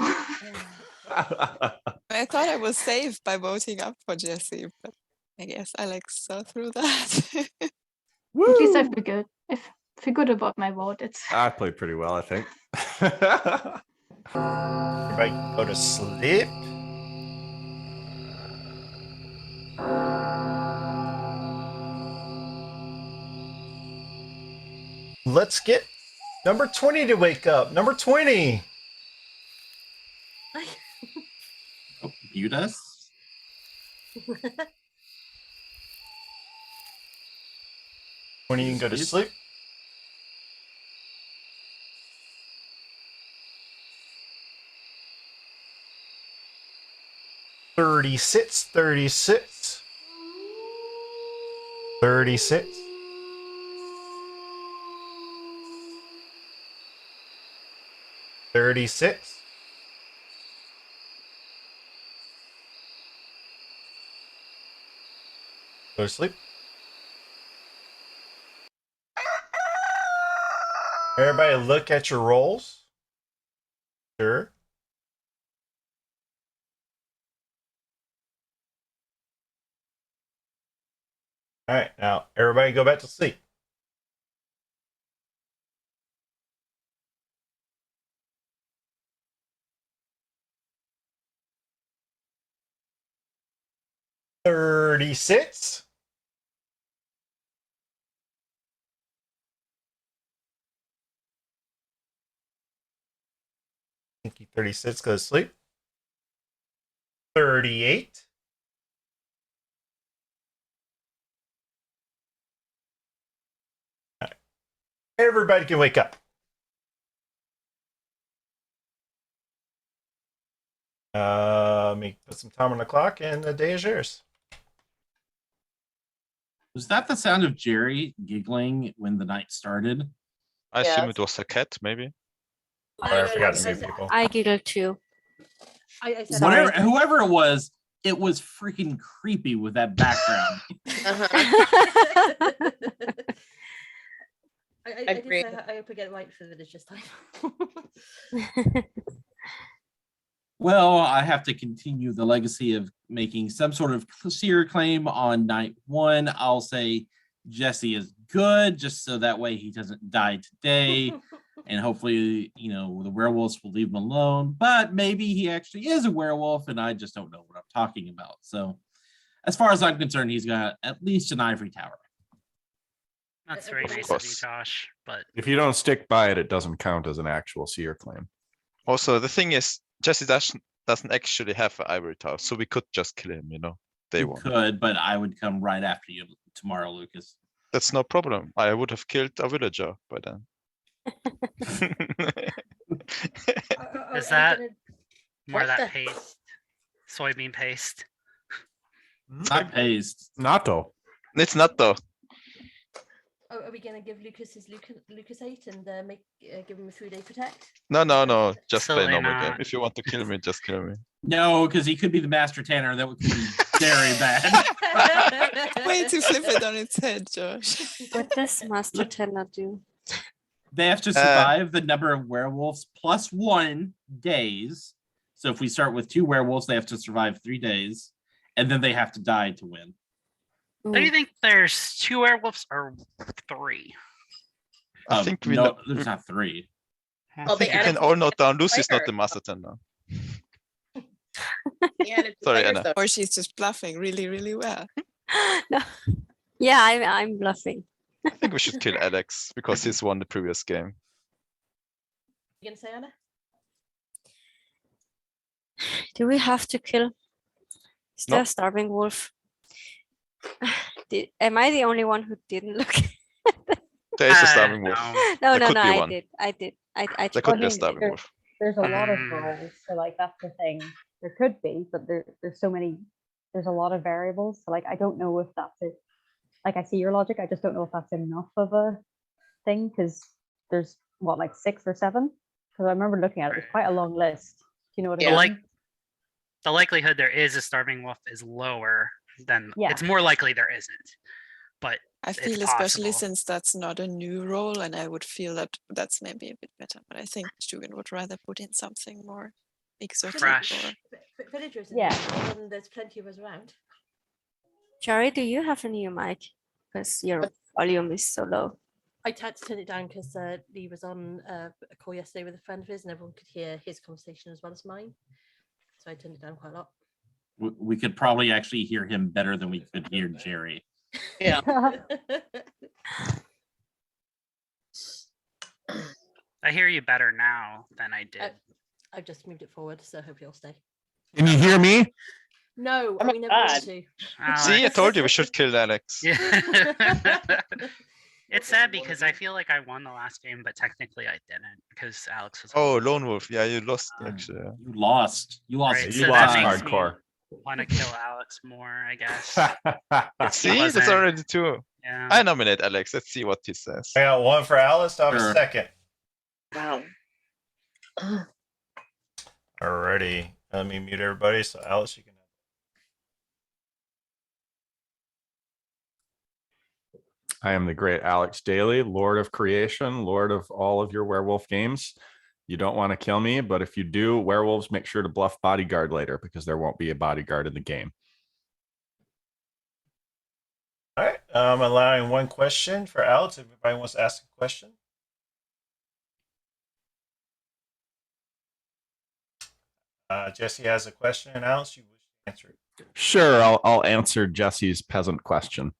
I thought I was safe by voting up for Jesse, but I guess Alex saw through that. At least I feel good. I feel good about my vote. It's I played pretty well, I think. Everybody go to sleep. Let's get number 20 to wake up. Number 20. Oh, mute us. 20, you can go to sleep. $36, 36. 36. 36. Go to sleep. Everybody look at your rolls. Sure. All right, now everybody go back to sleep. $36. Thank you. 36. Go to sleep. 38. All right. Everybody can wake up. Let me put some time on the clock, and the day is yours. Was that the sound of Jerry giggling when the night started? I assume Yes. it was a cat, maybe. Sorry, I forgot to I mute said- people. I giggled too. I said Sorry. Whoever it was freaking creepy with that background. Uh-huh. I did Agreed. say I hope I get it right for the village this time. Well, I have to continue the legacy of making some sort of seer claim on night one. I'll say Jesse is good, just so that way he doesn't die today. And hopefully, the werewolves will leave him alone. But maybe he actually is a werewolf, and I just don't know what I'm talking about. So, as far as I'm concerned, he's got at least an ivory tower. That's very Of nice of you, course. Josh. But If you don't stick by it, it doesn't count as an actual seer claim. Also, the thing is, Jesse doesn't actually have an ivory tower, so we could just kill him, Day You one. could, but I would come right after you tomorrow, Lucas. That's no problem. I would have killed a villager by then. Is that more What of that the- paste, soybean paste? Not paste. Not though. It's not though. Are we going to give Lucas his Lucas 8 and give him a 3-day protect? No. Just play Absolutely normal game. not. If you want to kill me, just kill me. No, because he could be the master tanner. That would be very bad. Way to flip it on its head, Josh. What does Master Tenor do? They have to survive the number of werewolves plus 1 days. So if we start with 2 werewolves, they have to survive 3 days, and then they have to die to win. Do you think there's 2 werewolves or 3? I think we no, know. there's not 3. I Well, think they we can added all note down Lucy's not player. the master now. Yeah, it's Sorry, players, Anna. though. Or she's just bluffing really, really well. No. Yeah, I'm bluffing. I think we should kill Alex because he's won the previous game. You going to say, Anna? Do we have to kill? Is there a Nope. starving wolf? Am I the only one who didn't look? There is a starving wolf. No, There could be I one. did. I There tried. could be a to- starving wolf. There's a lot of Mm. roles, so like that's the thing. There could be, but there's so many. There's a lot of variables, so like I don't know if that's it. Like I see your logic, I just don't know if that's enough of a thing because there's what like 6 or 7. Because I remember looking at it, it's quite a long list. Do you know what I Yeah. mean? The likelihood there is a starving wolf is lower than Yeah. it's more likely there isn't. But I It's feel especially possible. since that's not a new role, and I would feel that that's maybe a bit better. But I think Stugan would rather put in something more exotic. Fresh. Or Villagers in Yeah. the and there's plenty of us around. Jerry, do you have a new mic? Because your volume is so low. I had to turn it down because Lee was on a call yesterday with a friend of his, and everyone could hear his conversation as well as mine. So I turned it down quite a lot. We could probably actually hear him better than we could hear Jerry. Yeah. I hear you better now than I did. I've just moved it forward, so hopefully I'll stay. Can you hear me? No, Oh my we never want God. to. See, I told you we should kill Alex. Yeah. It's sad because I feel like I won the last game, but technically I didn't because Alex was. Oh, lone wolf. Yeah, you lost Mm. actually. yeah. You lost. You lost. Right, You so lost that makes me hardcore. want to kill Alex more, I guess. See, that's wasn't- already 2. Yeah. I nominate Alex. Let's see what he says. I got 1 for Alice. I have Sure. a second. Wow. Alrighty. Let me mute everybody. So Alice, you can. I am the great Alex Daly, Lord of Creation, Lord of all of your werewolf games. You don't want to kill me, but if you do, werewolves, make sure to bluff bodyguard later because there won't be a bodyguard in the game. All right. I'm allowing 1 question for Alex. If anybody wants to ask a question. Jesse has a question, and Alex, you wish to answer it. Sure, I'll answer Jesse's peasant question.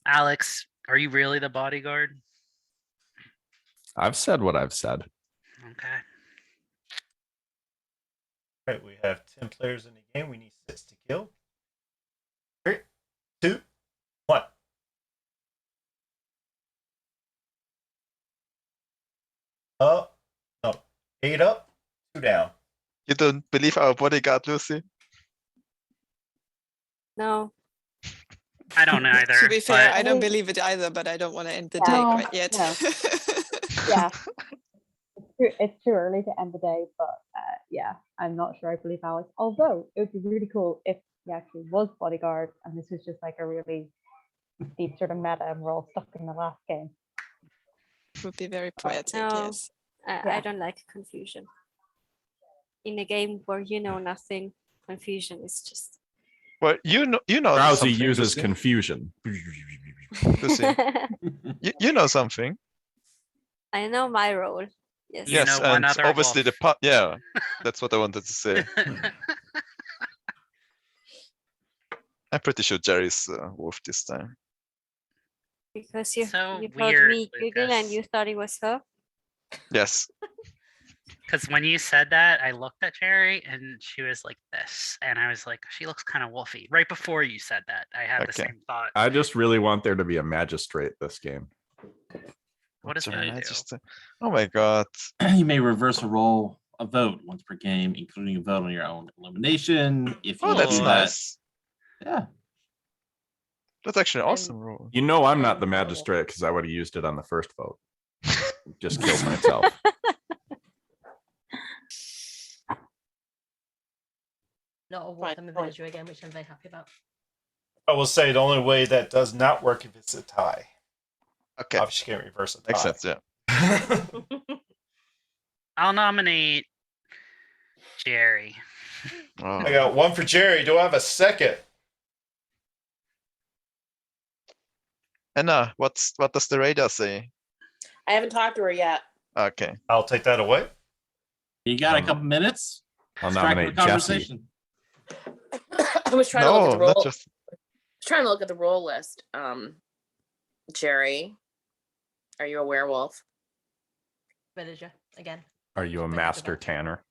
Alex, are you really the bodyguard? I've said what I've said. Okay. All right. We have 10 players in the game. We need 6 to kill. 3, 2, 1. Up. No. 8 up. 2 down. You don't believe our bodyguard, Lucy? No. I don't either. To be fair, but I don't think- believe it either, but I don't want to end the Yeah. day No. quite yet. No. Yeah. It's too early to end the day, but yeah, I'm not sure I believe Alex. Although it would be really cool if he actually was bodyguard and this was just like a really deep sort of meta and we're all stuck in the last game. Would be very poetic, No. yes. Yeah. I don't like confusion. In a game where you know nothing, confusion is just. Well, you know Rousey something, uses Lucy. confusion. Lucy, you know something. I know my role. Yes. You Yes, know one and other obviously wolf. yeah, that's what I wanted to say. I'm pretty sure Jerry's wolf this time. Because you So told weird, me Google and Lucas. you thought it was her. Yes. Because when you said that, I looked at Jerry and she was like this, and I was like, she looks kind of wolfy. Right before you said that, I had the Okay. same thought. I just really want there to be a magistrate this game. What is Sorry, that I do? just, oh my god. You may reverse a vote once per game, including a vote on your own elimination. If you Oh, that's do that, nice. yeah. That's actually an awesome rule. You know I'm not the magistrate because I would have used it on the first vote. Just killed myself. Not a wolf, I'm a villager again, which I'm very happy about. I will say the only way that does not work if it's a tie. Okay, Obviously, you can't reverse a tie. makes sense. Yeah. I'll nominate Jerry. Oh. I got one for Jerry. Do I have a second? Anna, what does the radar say? I haven't talked to her yet. Okay. I'll take that away. You got a couple minutes? I'll Distract the nominate Jesse. conversation. I was trying to look at No, the role. not just. I was trying to look at the role list. Jerry, are you a werewolf? Villager again. Are you a master tanner?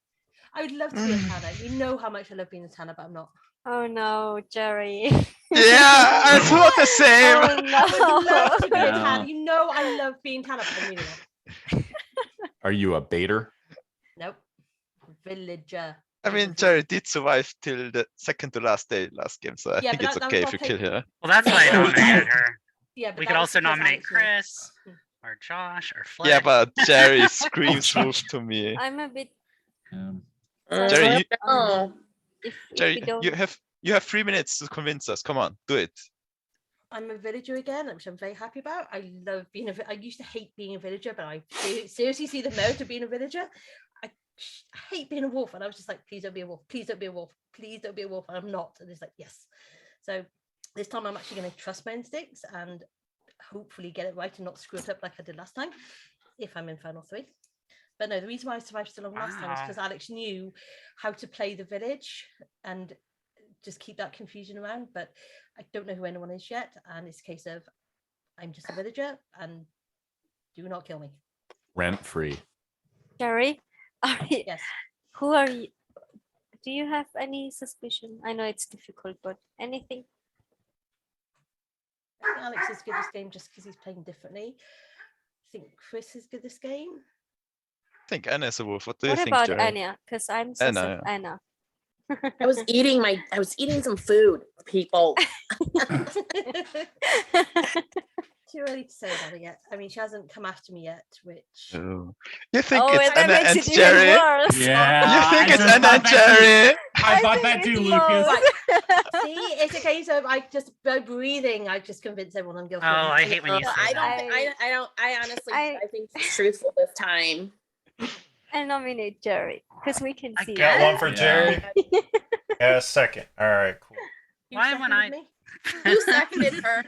I would love to be a tanner. You know how much I love being a tanner, but I'm not. Oh no, Jerry. Yeah, I thought the same. Oh I would love to be a No. tanner. You know I love being tanner, but I'm really not. Are you a baiter? Nope. Villager. I mean, Jerry did survive till the second to last day last game, so I Yeah, think but it's that was okay not if you kill taken- her. Well, that's why I nominated her. Yeah, but We that could was also because nominate Alex knew. Chris or Josh or Flick. Yeah, but Jerry screams Josh. wolf to me. I'm a bit. Jerry, you, Oh, If Jerry, we don't. you have 3 minutes to convince us. Come on, do it. I'm a villager again, which I'm very happy about. I love being I used to hate being a villager, but I seriously see the merit of being a villager. I hate being a wolf, and I was just like, please don't be a wolf, please don't be a wolf, please don't be a wolf. And I'm not, and it's like, yes. So this time I'm actually going to trust my instincts and hopefully get it right and not screw it up like I did last time, if I'm in final 3. But no, the reason why I survived so long last time is because Alex knew how to play the village and just keep that confusion around. But I don't know who anyone is yet, and it's a case of I'm just a villager and do not kill me. Rent free. Jerry, Yes. who are you? Do you have any suspicion? I know it's difficult, but anything? I think Alex is good this game just because he's playing differently. I think Chris is good this game. I think Anna is a wolf. What do you What think, about Jerry? Anya? Because I'm sus Anna, of Anna. I was eating some food, people. Too early to say about it yet. I mean, she hasn't come after me yet, which Oh. You think Oh, it's and that Anna makes and it even Jerry? worse. Yeah. You think I it's just Anna thought and that too. Jerry? I thought think that too, it's Lucas. both. see, it's a case of I just by breathing, I just convince everyone I'm guilty. Oh, I hate when you say I that. don't. I honestly, I- I think she's truthful this time. I nominate Jerry because we can I see. Got Yeah. one for Yeah. Jerry. Yeah, second. All right, cool. You Why when seconded I- me? Who seconded her?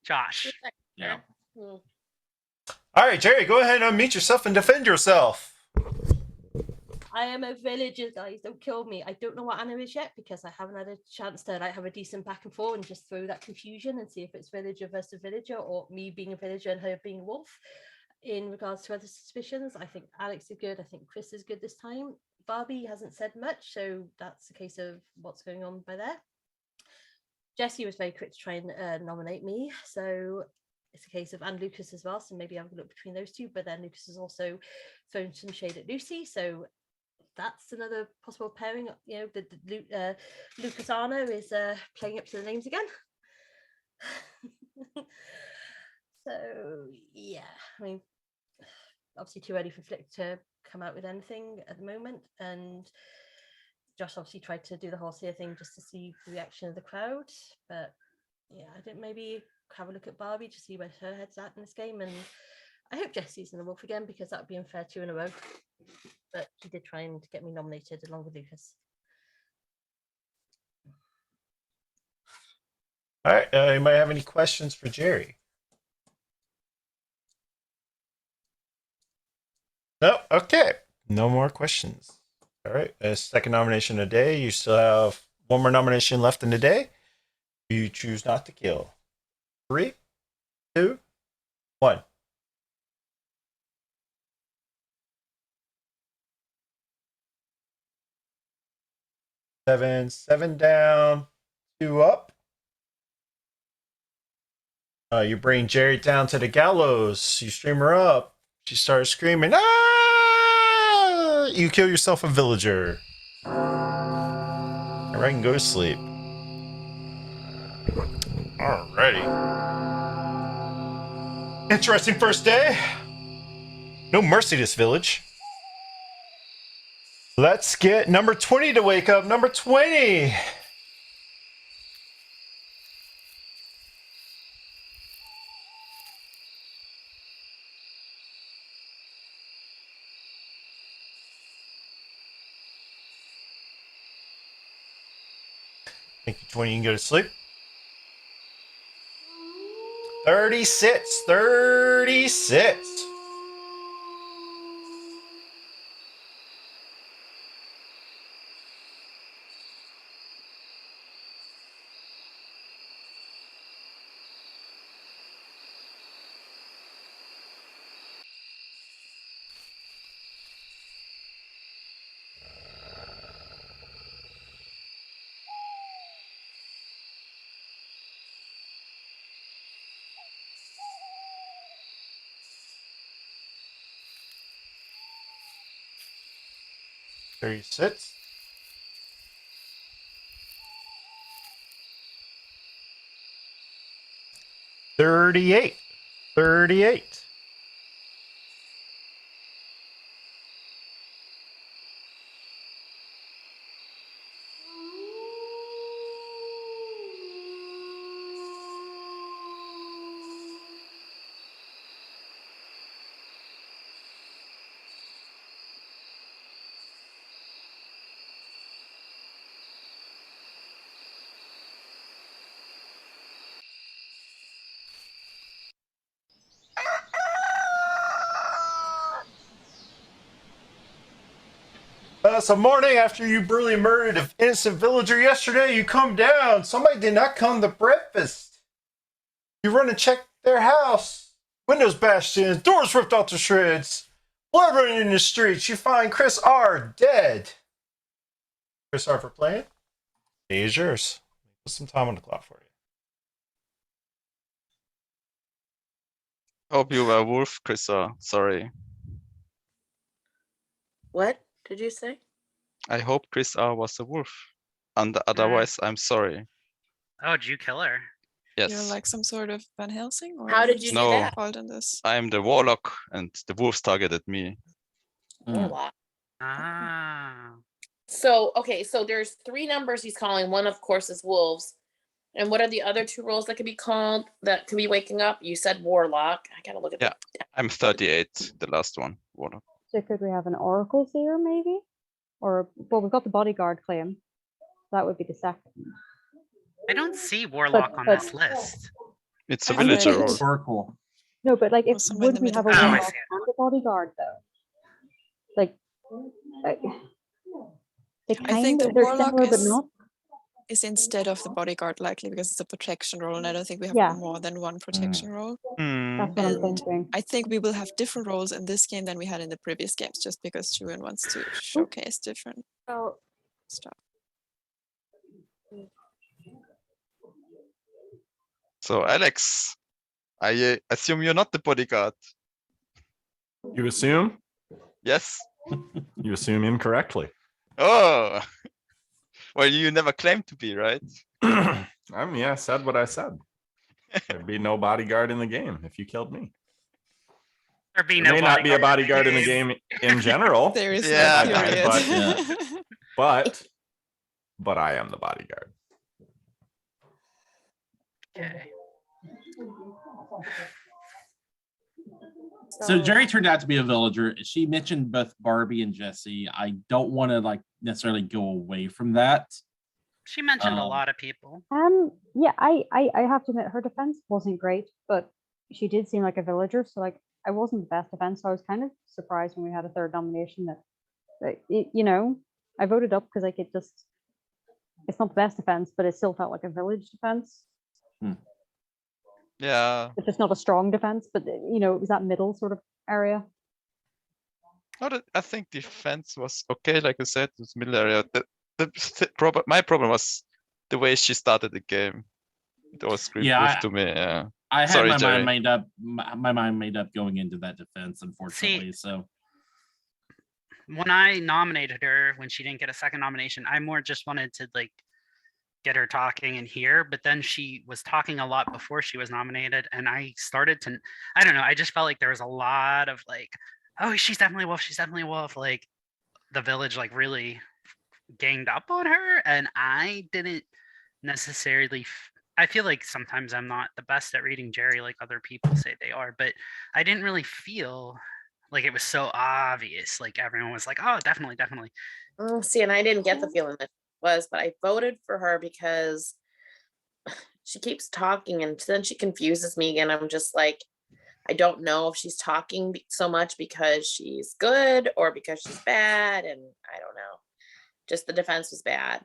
Josh. Yeah. Hmm. All right, Jerry, go ahead and unmute yourself and defend yourself. I am a villager, guys. Don't kill me. I don't know what Anna is yet because I haven't had a chance to like have a decent back and forth and just throw that confusion and see if it's villager versus villager or me being a villager and her being a wolf. In regards to other suspicions, I think Alex is good. I think Chris is good this time. Barbie hasn't said much, so that's a case of what's going on by there. Jesse was very quick to try and nominate me, so it's a case of, and Lucas as well, so maybe I'll look between those two, but then Lucas has also thrown some shade at Lucy, so that's another possible pairing. You know, Lucas Arno is playing up to the names again. So yeah, I mean, obviously too early for Flick to come out with anything at the moment, and Josh obviously tried to do the horsehair thing just to see the reaction of the crowd. But yeah, I think maybe have a look at Barbie to see where her head's at in this game, and I hope Jesse's in the wolf again because that would be unfair 2 in a row. But he did try and get me nominated along with Lucas. All right. Anybody have any questions for Jerry? No. Okay. No more questions. All right. Second nomination of the day. You still have one more nomination left in the day. You choose not to kill. 3, 2, 1. Seven down, 2 up. You bring Jerry down to the gallows. You stream her up. She starts screaming, ah! You kill yourself a villager. All right, and go to sleep. Alrighty. Interesting first day. No mercy this village. Let's get number 20 to wake up. Number 20. Thank you, 20. You can go to sleep. 36. 36. There he sits. $38. So morning after you brutally murdered an innocent villager yesterday, you come down. Somebody did not come to breakfast. You run and check their house. Windows bashed in, doors ripped out to shreds, blood running in the streets. You find Chris R. dead. Chris R. for playing. Day is yours. Put some time on the clock for you. Hope you were wolf, Chris. Sorry. What did you say? I hope Chris R was a wolf. And otherwise, I'm sorry. Oh, did you kill her? Yes. You're like some sort of Van Helsing, or How did you do No. that? involved in this? I'm the warlock, and the wolves targeted me. Warlock. Ah. So, okay, so there's 3 numbers he's calling. One, of course, is wolves. And what are the other 2 roles that could be called that could be waking up? You said warlock. I gotta look at Yeah. I'm 38, the last one. Warlock. So could we have an oracle seer maybe? Or well, we've got the bodyguard claim. That would be the second. I don't see warlock on but- this list. It's a I villager think- role. Oracle. No, but like, if Or somewhere in would the we have a middle. Oh, I warlock see it. and a bodyguard though? Like, they I think the they're warlock similar, but is- not. Is instead of the bodyguard likely because it's a protection role, and I don't think we have Yeah. more than one protection role. Hmm. That's what I'm And thinking. I think we will have different roles in this game than we had in the previous games, just because Julian wants to showcase different So stuff. So, Alex, I assume you're not the bodyguard. You assume? Yes. You assume incorrectly. Oh, well, you never claimed to be, right? I mean, I said what I said. There'd be no bodyguard in the game if you killed me. There be There no may not be a bodyguard in the game. game in general. There is Yeah, no period. But I am the bodyguard. Okay. So Jerry turned out to be a villager. She mentioned both Barbie and Jesse. I don't want to like necessarily go away from that. She mentioned a Um, lot of people. Yeah, I have to admit her defense wasn't great, but she did seem like a villager, so like I wasn't the best defense, so I was kind of surprised when we had a third nomination that you know, I voted up because like it's not the best defense, but it still felt like a village defense. Yeah. It's just not a strong defense, but you know, it was that middle sort of area. I think defense was okay, like I said, this middle area. My problem was the way she started the game. It was creepy to me. Yeah. I had Sorry, my Jerry. mind made up going into that defense, unfortunately. So When I nominated her, when she didn't get a second nomination, I more just wanted to like get her talking in here, but then she was talking a lot before she was nominated, and I started to, I don't know, I just felt like there was a lot of like, oh, she's definitely Wolf, she's definitely Wolf, like the village like really ganged up on her, and I didn't necessarily I feel like sometimes I'm not the best at reading Jerry like other people say they are, but I didn't really feel like it was so obvious, like everyone was like, oh, definitely. See, and I didn't get the feeling that it was, but I voted for her because she keeps talking and then she confuses me again. I'm just like, I don't know if she's talking so much because she's good or because she's bad, and I don't know. Just the defense was bad.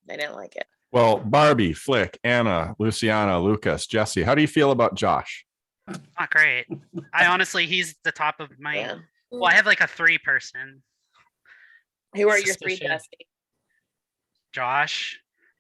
I didn't like it. Well, Barbie, Flick, Anna, Luciana, Lucas, Jesse, how do you feel about Josh? Not great. I honestly, he's the top of my. Yeah. Well, I have like a 3-person. Who are your three suspicion. Jesse? Josh,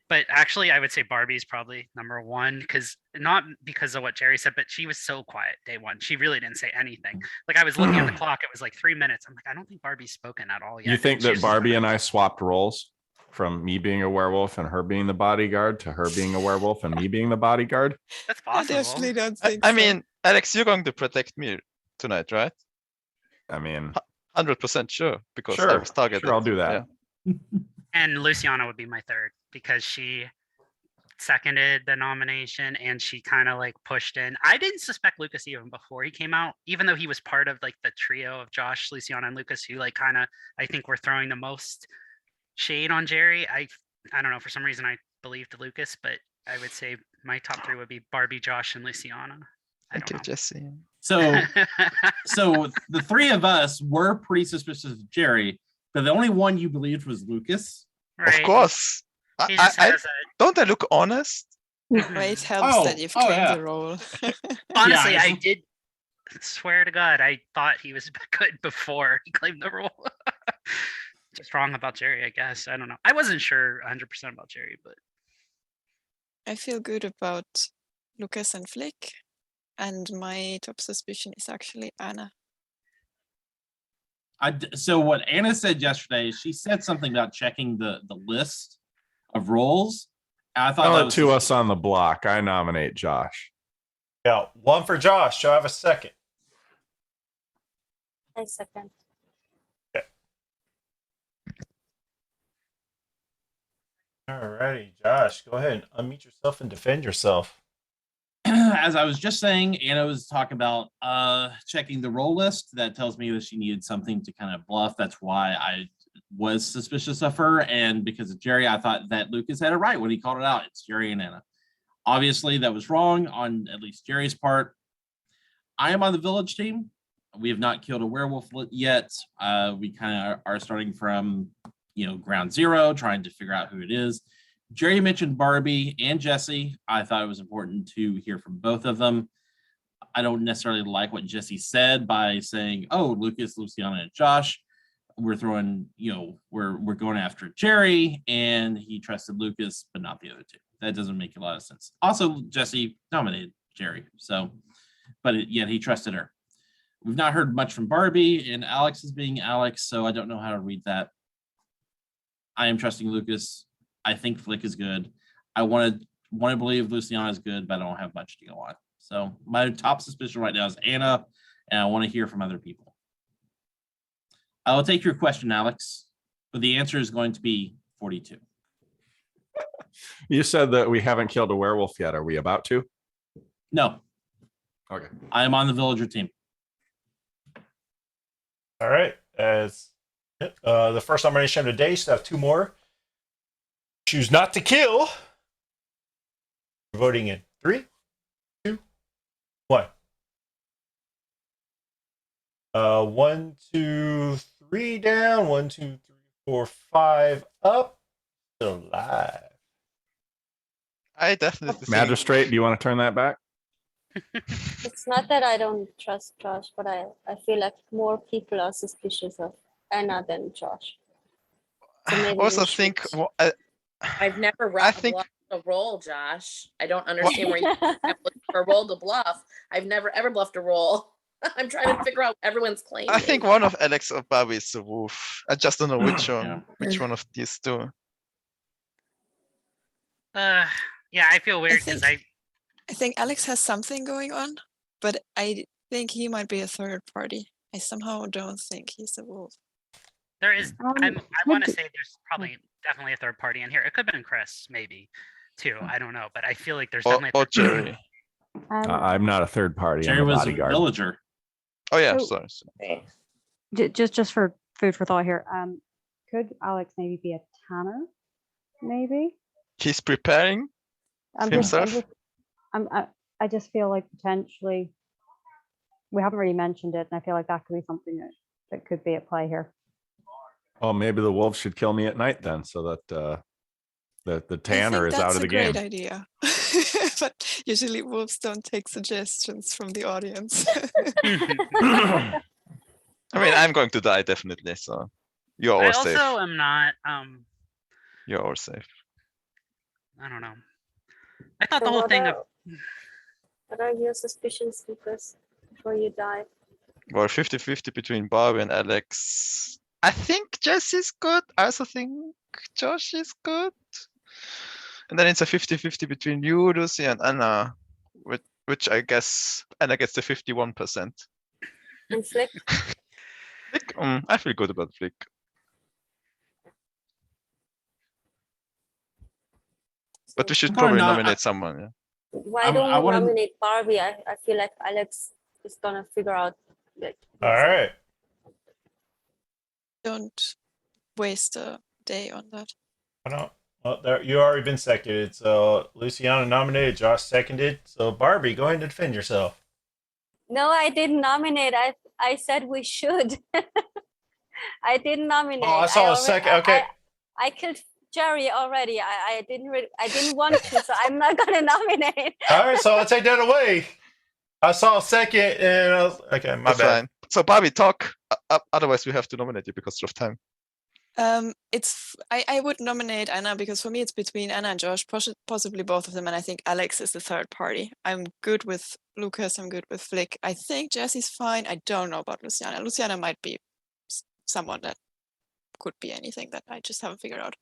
but actually, I would say Barbie's probably number 1 because not because of what Jerry said, but she was so quiet day one. She really didn't say anything. Like I was looking at the clock, it was like 3 minutes. I'm like, I don't think Barbie's spoken at all yet. You think And that she's- Barbie and I swapped roles from me being a werewolf and her being the bodyguard to her being a werewolf and me being the bodyguard? That's I possible. definitely don't think I so. mean, Alex, you're going to protect me tonight, right? I mean, 100% sure, because I sure, was targeted. I'll do that. Yeah. And Luciana would be my 3rd because she seconded the nomination and she kind of like pushed in. I didn't suspect Lucas even before he came out, even though he was part of like the trio of Josh, Luciana, and Lucas, who like kind of I think were throwing the most shade on Jerry. I don't know, for some reason I believed Lucas, but I would say my top 3 would be Barbie, Josh, and Luciana. Thank you, Jesse. so the 3 of us were pretty suspicious of Jerry, but the only one you believed was Lucas. Right. Of course. He just has Don't I look honest? It helps Oh, that you've oh, claimed yeah. the role. honestly, Yeah, I did swear to God, I thought he was good before he claimed the role. Just wrong about Jerry, I guess. I don't know. I wasn't sure 100% about Jerry, but I feel good about Lucas and Flick, and my top suspicion is actually Anna. So what Anna said yesterday, she said something about checking the list of roles. I thought that was 2 us on the block. I nominate Josh. Yeah, 1 for Josh. Do I have a second? I second. Alrighty, Josh, go ahead and unmute yourself and defend yourself. as I was just saying, Anna was talking about checking the role list. That tells me that she needed something to kind of bluff. That's why I was suspicious of her. And because of Jerry, I thought that Lucas had it right when he called it out. It's Jerry and Anna. Obviously, that was wrong on at least Jerry's part. I am on the village team. We have not killed a werewolf yet. We kind of are starting from, ground zero, trying to figure out who it is. Jerry mentioned Barbie and Jesse. I thought it was important to hear from both of them. I don't necessarily like what Jesse said by saying, oh, Lucas, Luciana, and Josh, we're throwing, we're going after Jerry, and he trusted Lucas, but not the other 2. That doesn't make a lot of sense. Also, Jesse nominated Jerry, so, but yet he trusted her. We've not heard much from Barbie, and Alex is being Alex, so I don't know how to read that. I am trusting Lucas. I think Flick is good. I want to believe Luciana is good, but I don't have much to go on. So my top suspicion right now is Anna, and I want to hear from other people. I will take your question, Alex, but the answer is going to be 42. You said that we haven't killed a werewolf yet. Are we about to? No. Okay. I am on the villager team. All right. As the first nomination of the day, so I have 2 more. Choose not to kill. We're voting in 3, 2, 1. 1, 2, 3 down. 1, 2, 3, 4, 5 up. Still alive. I definitely think Magistrate, do you want to turn that back? It's not that I don't trust Josh, but I feel like more people are suspicious of Anna than Josh. So I maybe we also should- think I've never I think- bluffed a roll, Josh. I don't understand where you have a roll to bluff. I've never ever bluffed a roll. I'm trying to figure out everyone's claim. I think one of Alex or Barbie is the wolf. I just don't know which one. Yeah. Which one of these two? Yeah, I feel weird because I think Alex has something going on, but I think he might be a third party. I somehow don't think he's a wolf. there is. I want to could- say there's probably definitely a third party in here. It could have been Chris, maybe, too. I don't know, but I feel like there's Or definitely. Jerry. I'm not a third party. Jerry I'm a was a bodyguard. villager. Oh yeah, So- sorry. Okay. Just for food for thought here. Could Alex maybe be a tanner? Maybe. He's preparing himself. I just feel like potentially we haven't really mentioned it, and I feel like that could be something that could be at play here. Well, maybe the wolves should kill me at night then, so that the tanner is out of the game. That's a great idea. But usually wolves don't take suggestions from the audience. I mean, I'm going to die definitely, so you're I all also safe. am not. You're all safe. I don't know. I thought So the whole what thing of. What are your suspicions, Lucas, before you die? Well, 50-50 between Barbie and Alex. I think Jess is good. I also think Josh is good. And then it's a 50-50 between you, Lucy, and Anna, which I guess Anna gets the 51%. And Flick? Flick, I feel good about Flick. But we should I'm probably probably not- nominate someone. Yeah. Why I don't we wanna- nominate Barbie? I feel like Alex is gonna figure out. Like, All right. Don't waste a day on that. I don't. Well, there you already been seconded. So Luciana nominated, Josh seconded. So Barbie, go ahead and defend yourself. No, I didn't nominate. I said we should. I didn't nominate. Oh, I saw a second. Okay. I killed Jerry already. I didn't want to, so I'm not gonna nominate. All right. So I'll take that away. I saw a second, and I was okay. My That's bad. fine. So Barbie, talk. Otherwise, we have to nominate you because of time. I would nominate Anna because for me it's between Anna and Josh, possibly both of them, and I think Alex is the third party. I'm good with Lucas. I'm good with Flick. I think Jesse's fine. I don't know about Luciana. Luciana might be someone that could be anything that I just haven't figured out.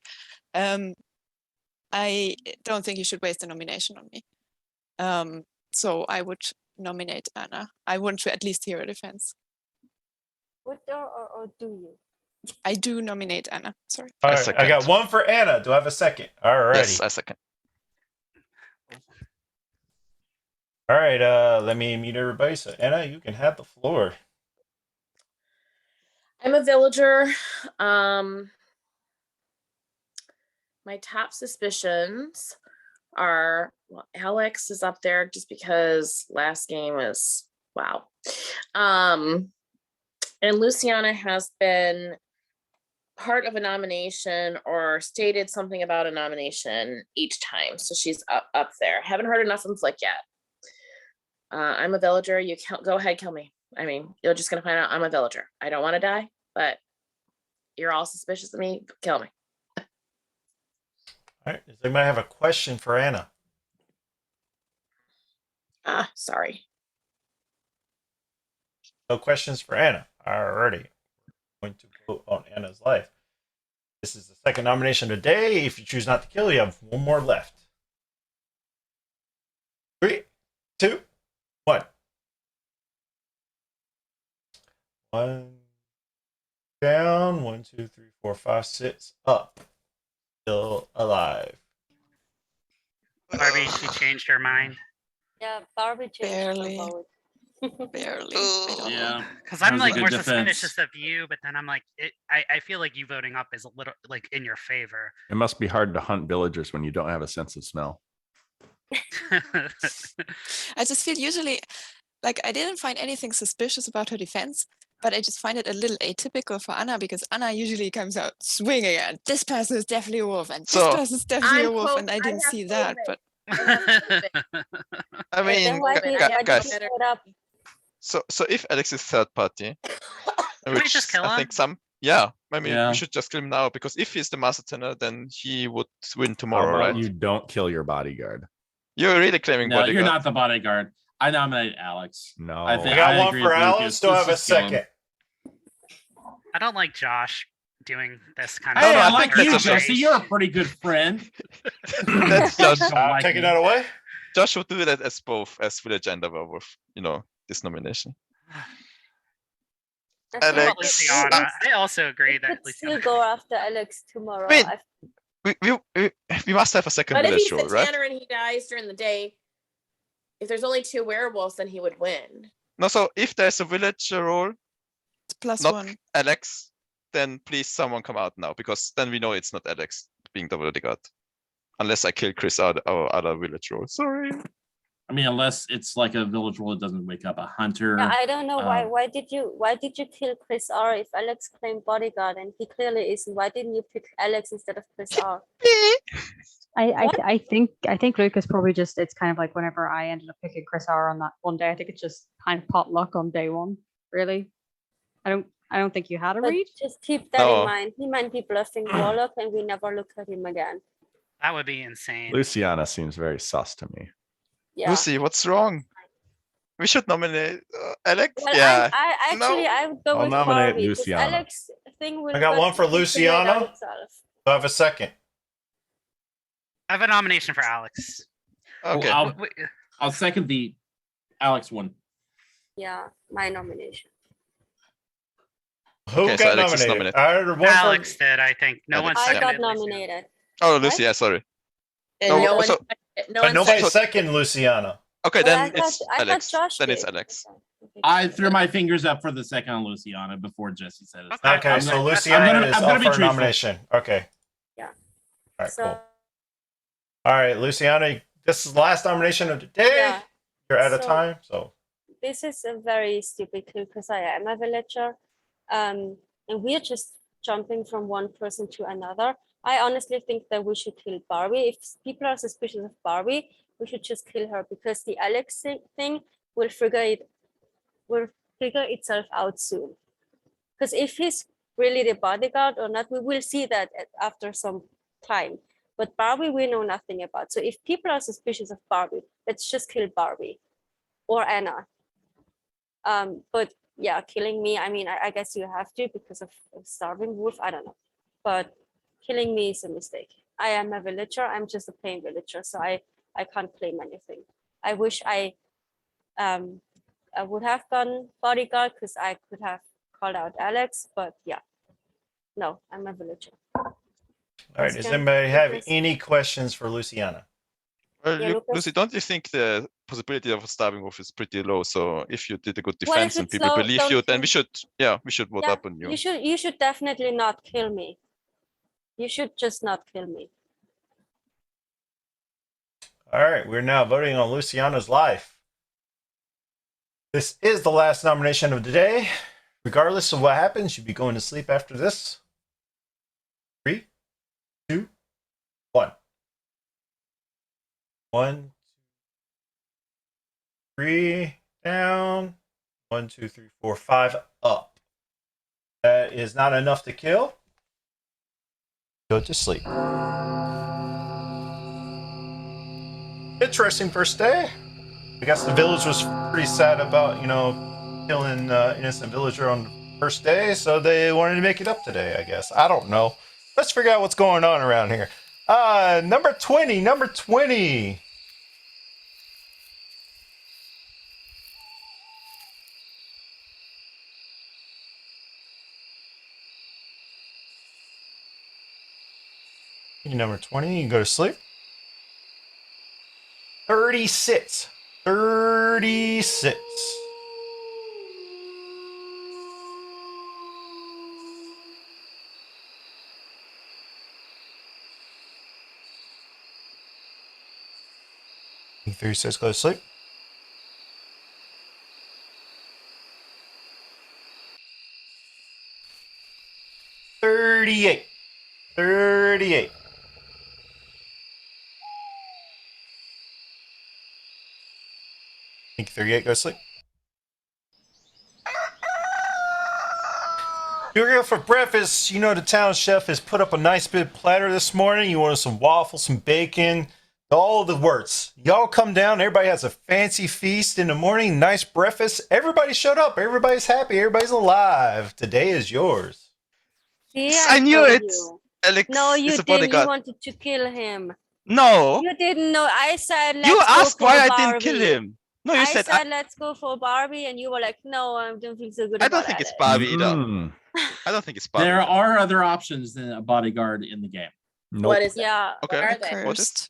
I don't think you should waste a nomination on me. So I would nominate Anna. I want to at least hear a defense. Would or do you? I do nominate Anna. Sorry. All I right. I got second. one for Anna. Do I have a second? All righty. Yes, I second. All right. Let me mute everybody. So Anna, you can have the floor. I'm a villager. My top suspicions are, well, Alex is up there just because last game was wow. And Luciana has been part of a nomination or stated something about a nomination each time. So she's up there. Haven't heard enough from Flick yet. I'm a villager. You can't go ahead, kill me. I mean, you're just gonna find out I'm a villager. I don't want to die, but you're all suspicious of me. Kill me. All right. Does anybody have a question for Anna? Sorry. No questions for Anna. Alrighty. Going to vote on Anna's life. This is the second nomination today. If you choose not to kill, you have one more left. 3, 2, 1. 1 down. 1, 2, 3, 4, 5, 6 up. Still alive. Barbie, she changed her mind. Yeah, Barbie changed her Barely. vote. Barely. I don't know. Yeah. Because That I'm was a like good more defense. suspicious of you, but then I'm like, I feel like you voting up is a little like in your favor. It must be hard to hunt villagers when you don't have a sense of smell. I just feel usually like I didn't find anything suspicious about her defense, but I just find it a little atypical for Anna because Anna usually comes out swinging and this person is definitely a wolf and this So- person is definitely a I'm wolf, quote- and I I didn't have see that. COVID. But I mean, Then why COVID, did, I gu- had guys, you put up? so if Alex is third party, we which just kill I him? think I mean, Yeah. we should just kill him now because if he's the master tenor, then he would win How tomorrow, about right? you don't kill your bodyguard? You're really claiming No, bodyguard. you're not the bodyguard. I nominate Alex. No. I I think- got one agree for with Alice. Lucas. Still Let's have a just kill him. second. I don't like Josh doing this kind Hey, of. no, I I like think you, that's a- Jesse. You're a pretty good friend. That's Josh. Don't like Taking me. that away. Josh would do that as both as village and a werewolf. This nomination. I think Alex. we- Luciana. I also agree we that could still Luciana. go after Alex tomorrow. Wait. I- We must have a second But if village he's role, the right? tanner and he dies during the day, if there's only 2 werewolves, then he would win. No, so if there's a village role, it's plus not one. Alex, then please someone come out now because then we know it's not Alex being the bodyguard. Unless I kill Chris out our other village role. Sorry. I mean, unless it's like a village rule that doesn't wake up a hunter. Yeah, I don't know why. um, Why did you kill Chris R if Alex claimed bodyguard and he clearly isn't? Why didn't you pick Alex instead of Chris R? I think Lucas probably just, it's kind of like whenever I ended up picking Chris R on that one day, I think it's just kind of pot luck on day one. Really, I don't think you had a But read. just keep that No. in mind. He might be bluffing Warlock and we never look at him again. That would be insane. Luciana seems very sus to me. Yeah. Lucy, what's wrong? We should nominate Alex. Well, Yeah. I would go I'll with nominate Barbie, 'cause Luciana. Alex thing will I got but one for he figured it out Luciana. himself. Do I have a second? I have a nomination for Alex. Okay. I'll, Wait, I'll second the Alex one. Yeah, my nomination. Who Okay, so got Alex is nominated? nominated. I heard one Alex for. did, I think. No one Alex. I seconded got Luciana. nominated. Oh, Lucy. Yeah, sorry. And No, no one, so- no But one nobody said- second Luciana. Okay, Well, then it's Alex. Josh Then it's did. Alex. Okay. I threw my fingers up for the second on Luciana before Jesse said it. Okay. Okay, I'm so gonna- Luciana I'm gonna- is I'm gonna up be for a truthful. nomination. Okay. Yeah. All right, So cool. All right, Luciana, this is the last nomination of the day. yeah, You're out of so- time, so this is a very stupid clue because I am a villager. And we're just jumping from one person to another. I honestly think that we should kill Barbie. If people are suspicious of Barbie, we should just kill her because the Alex thing will figure itself out soon. Because if he's really the bodyguard or not, we will see that after some time. But Barbie, we know nothing about. So if people are suspicious of Barbie, let's just kill Barbie or Anna. But yeah, killing me, I mean, I guess you have to because of starving wolf, I don't know. But killing me is a mistake. I am a villager, I'm just a plain villager, so I can't claim anything. I wish I would have gone bodyguard because I could have called out Alex, but yeah. No, I'm a villager. all right. Does Christian, anybody have Lucas? any questions for Luciana? Well, Yeah, Lucas? Lucy, don't you think the possibility of a starving wolf is pretty low? So if you did a good Well, if defense and it's people low, believe don't you, then kill- we should vote Yeah, up on you. You should definitely not kill me. You should just not kill me. All right, we're now voting on Luciana's life. This is the last nomination of the day. Regardless of what happens, you'll be going to sleep after this. 3, 2, 1. 1, 3 down. 1, 2, 3, 4, 5 up. That is not enough to kill. Go to sleep. Interesting first day. I guess the village was pretty sad about, killing innocent villager on the first day, so they wanted to make it up today, I guess. I don't know. Let's figure out what's going on around here. Number 20, number 20. Number 20, you can go to sleep. 36. 36. E36, go to sleep. 38. 38. Think 38, go to sleep. You're here for breakfast. You know the town chef has put up a nice big platter this morning. You wanted some waffles, some bacon, all the works. Y'all come down. Everybody has a fancy feast in the morning. Nice breakfast. Everybody showed up. Everybody's happy. Everybody's alive. Today is yours. See, I knew told it. you. Alex No, you is a didn't. You bodyguard. wanted to kill him. No, You didn't know. I said, let's you go asked for why I Barbie. didn't kill him. No, you I said said, let's go for Barbie, and you were like, no, I don't feel so good I about don't think it's Alex. Barbie either. Mm, I don't think it's Barbie. There either. are other options than a bodyguard in the game. nope. What is it? Yeah. Okay. What are they? What is- Cursed.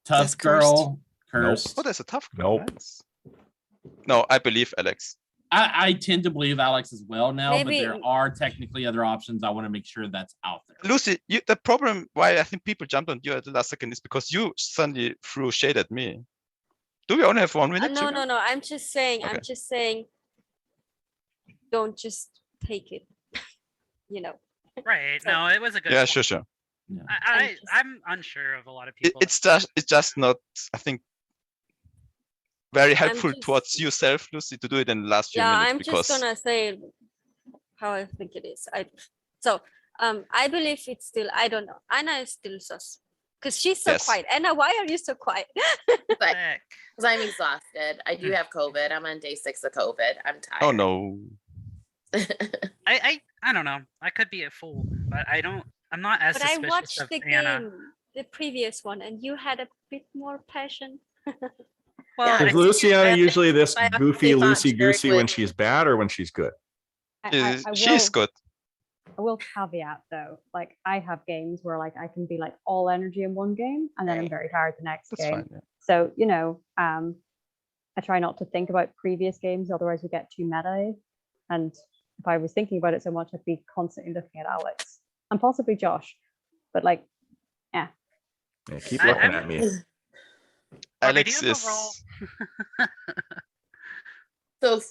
Tough That's cursed. girl, cursed. Oh, there's a tough girl. Nope. Nice. No, I believe Alex. I tend to believe Alex as well now, Maybe- but there are technically other options. I want to make sure that's out there. Lucy, the problem why I think people jumped on you at the last second is because you suddenly threw shade at me. Do we only have 1 minute? No, Chica? no, no. I'm just saying. Okay. I'm just saying. Don't just take it. You know. Right. No, it was a good Yeah, point. sure, sure. Yeah. I'm unsure of a lot of It, people. it's just not, I think, very helpful just- towards yourself, Lucy, to do it in the last few Yeah, minutes I'm because just gonna say how I think it is. I believe it's still. I don't know. Anna is still sus. Because she's so Yes. quiet. Anna, why are you so quiet? But Sick. because I'm exhausted. I do have COVID. I'm on day 6 of COVID. I'm tired. oh no. I don't know. I could be a fool, but I'm not as But I suspicious watched of the Anna. game, the previous one, and you had a bit more passion. Well, Yeah, I Is I think- Luciana I- usually this I actually goofy, thought loosey Jerry goosey when would- she's bad or when she's good? She's good. I will caveat though, like I have games where like I can be like all energy in one game and then I'm Right. very tired the next That's game. fine. Yeah. So, I try not to think about previous games, otherwise we get too meta. And if I was thinking about it so much, I'd be constantly looking at Alex and possibly Josh. But like, Yeah, keep I- looking I'm- at me. Barbie, do Alex you have is. a role? So,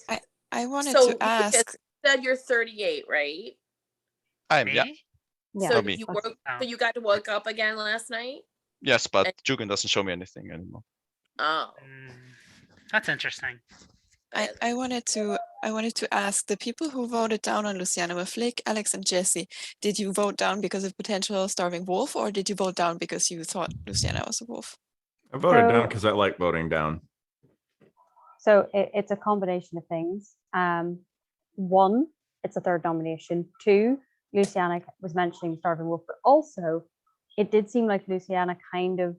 I wanted so to ask. Lucas said you're 38, right? I'm yeah. Me? yeah. So Not me. you That's- woke, Oh. so you got to wake up again last night? Yes, but And- Jugen doesn't show me anything anymore. Oh, That's interesting. I wanted to ask the people who voted down on Luciana were Flick, Alex, and Jesse. Did you vote down because of potential starving wolf, or did you vote down because you thought Luciana was a wolf? I voted down So- because I like voting down. So it's a combination of things. One, it's a third nomination. Two, Luciana was mentioning Starving Wolf, but also it did seem like Luciana kind of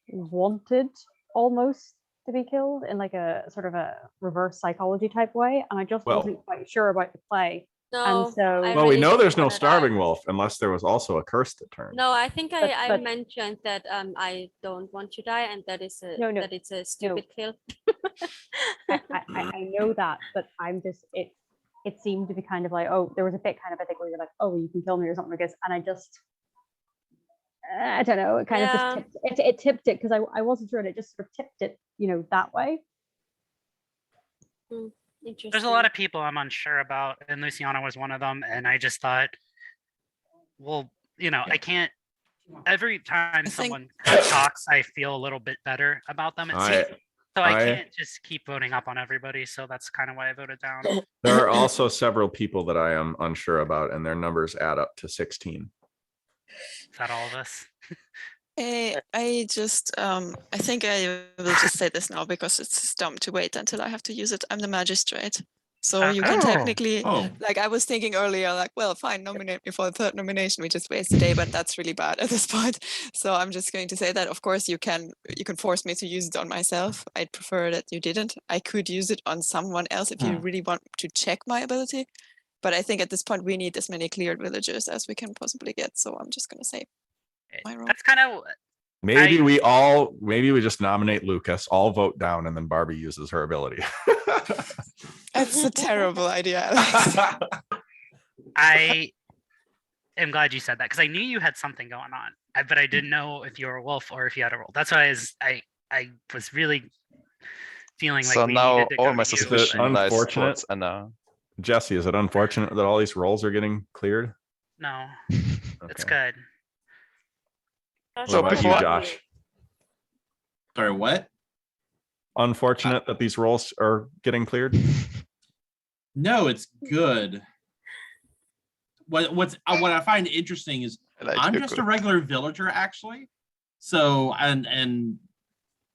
wanted almost to be killed in like a sort of a reverse psychology type way, and I just Well- wasn't quite sure about the play. No. And so- I Well, we really know there's don't no wanna starving die. wolf unless there was also a curse that turned. No, I think I But- mentioned that I don't want to die, and that is a No, no, that it's a stupid kill. I know that, but I'm just it seemed to be kind of like, oh, there was a bit kind of I think where you're like, oh, you can kill me or something like this, and I just I don't know, it kind of Yeah. just tipped, it tipped it because I wasn't sure, and it just sort of tipped it, that way. Interesting. There's a lot of people I'm unsure about, and Luciana was one of them. And I just thought, well, I can't. Every time think- someone talks, I feel a little bit better about them. It seems. So I I- can't just keep voting up on everybody. So that's kind of why I voted down. There are also several people that I am unsure about, and their numbers add up to 16. Is that all of us? I just I think I will just say this now because it's dumb to wait until I have to use it. I'm the magistrate. So you can Okay. technically, Oh, like I was thinking earlier, like, well, fine, nominate me for the third nomination. We just waste a day, but that's really bad at this point. So I'm just going to say that, of course, you can force me to use it on myself. I'd prefer that you didn't. I could use it on someone else if you really want to check my ability. But I think at this point we need as many cleared villagers as we can possibly get. So I'm just going to say my role. That's kind of Maybe we just nominate Lucas, all vote down, and then Barbie uses her ability. That's a terrible idea, Alex. I am glad you said that because I knew you had something going on, but I didn't know if you were a wolf or if you had a role. That's why I was really feeling like So we now needed to all go my to you. suspicion lies unfortunate? towards Anna. Jesse, is it unfortunate that all these roles are getting cleared? No, it's Okay. good. What So about you, before- Josh? sorry, what? Unfortunate that these roles are getting cleared? No, it's good. What I find interesting is I like I'm you just good. a regular villager, actually. So and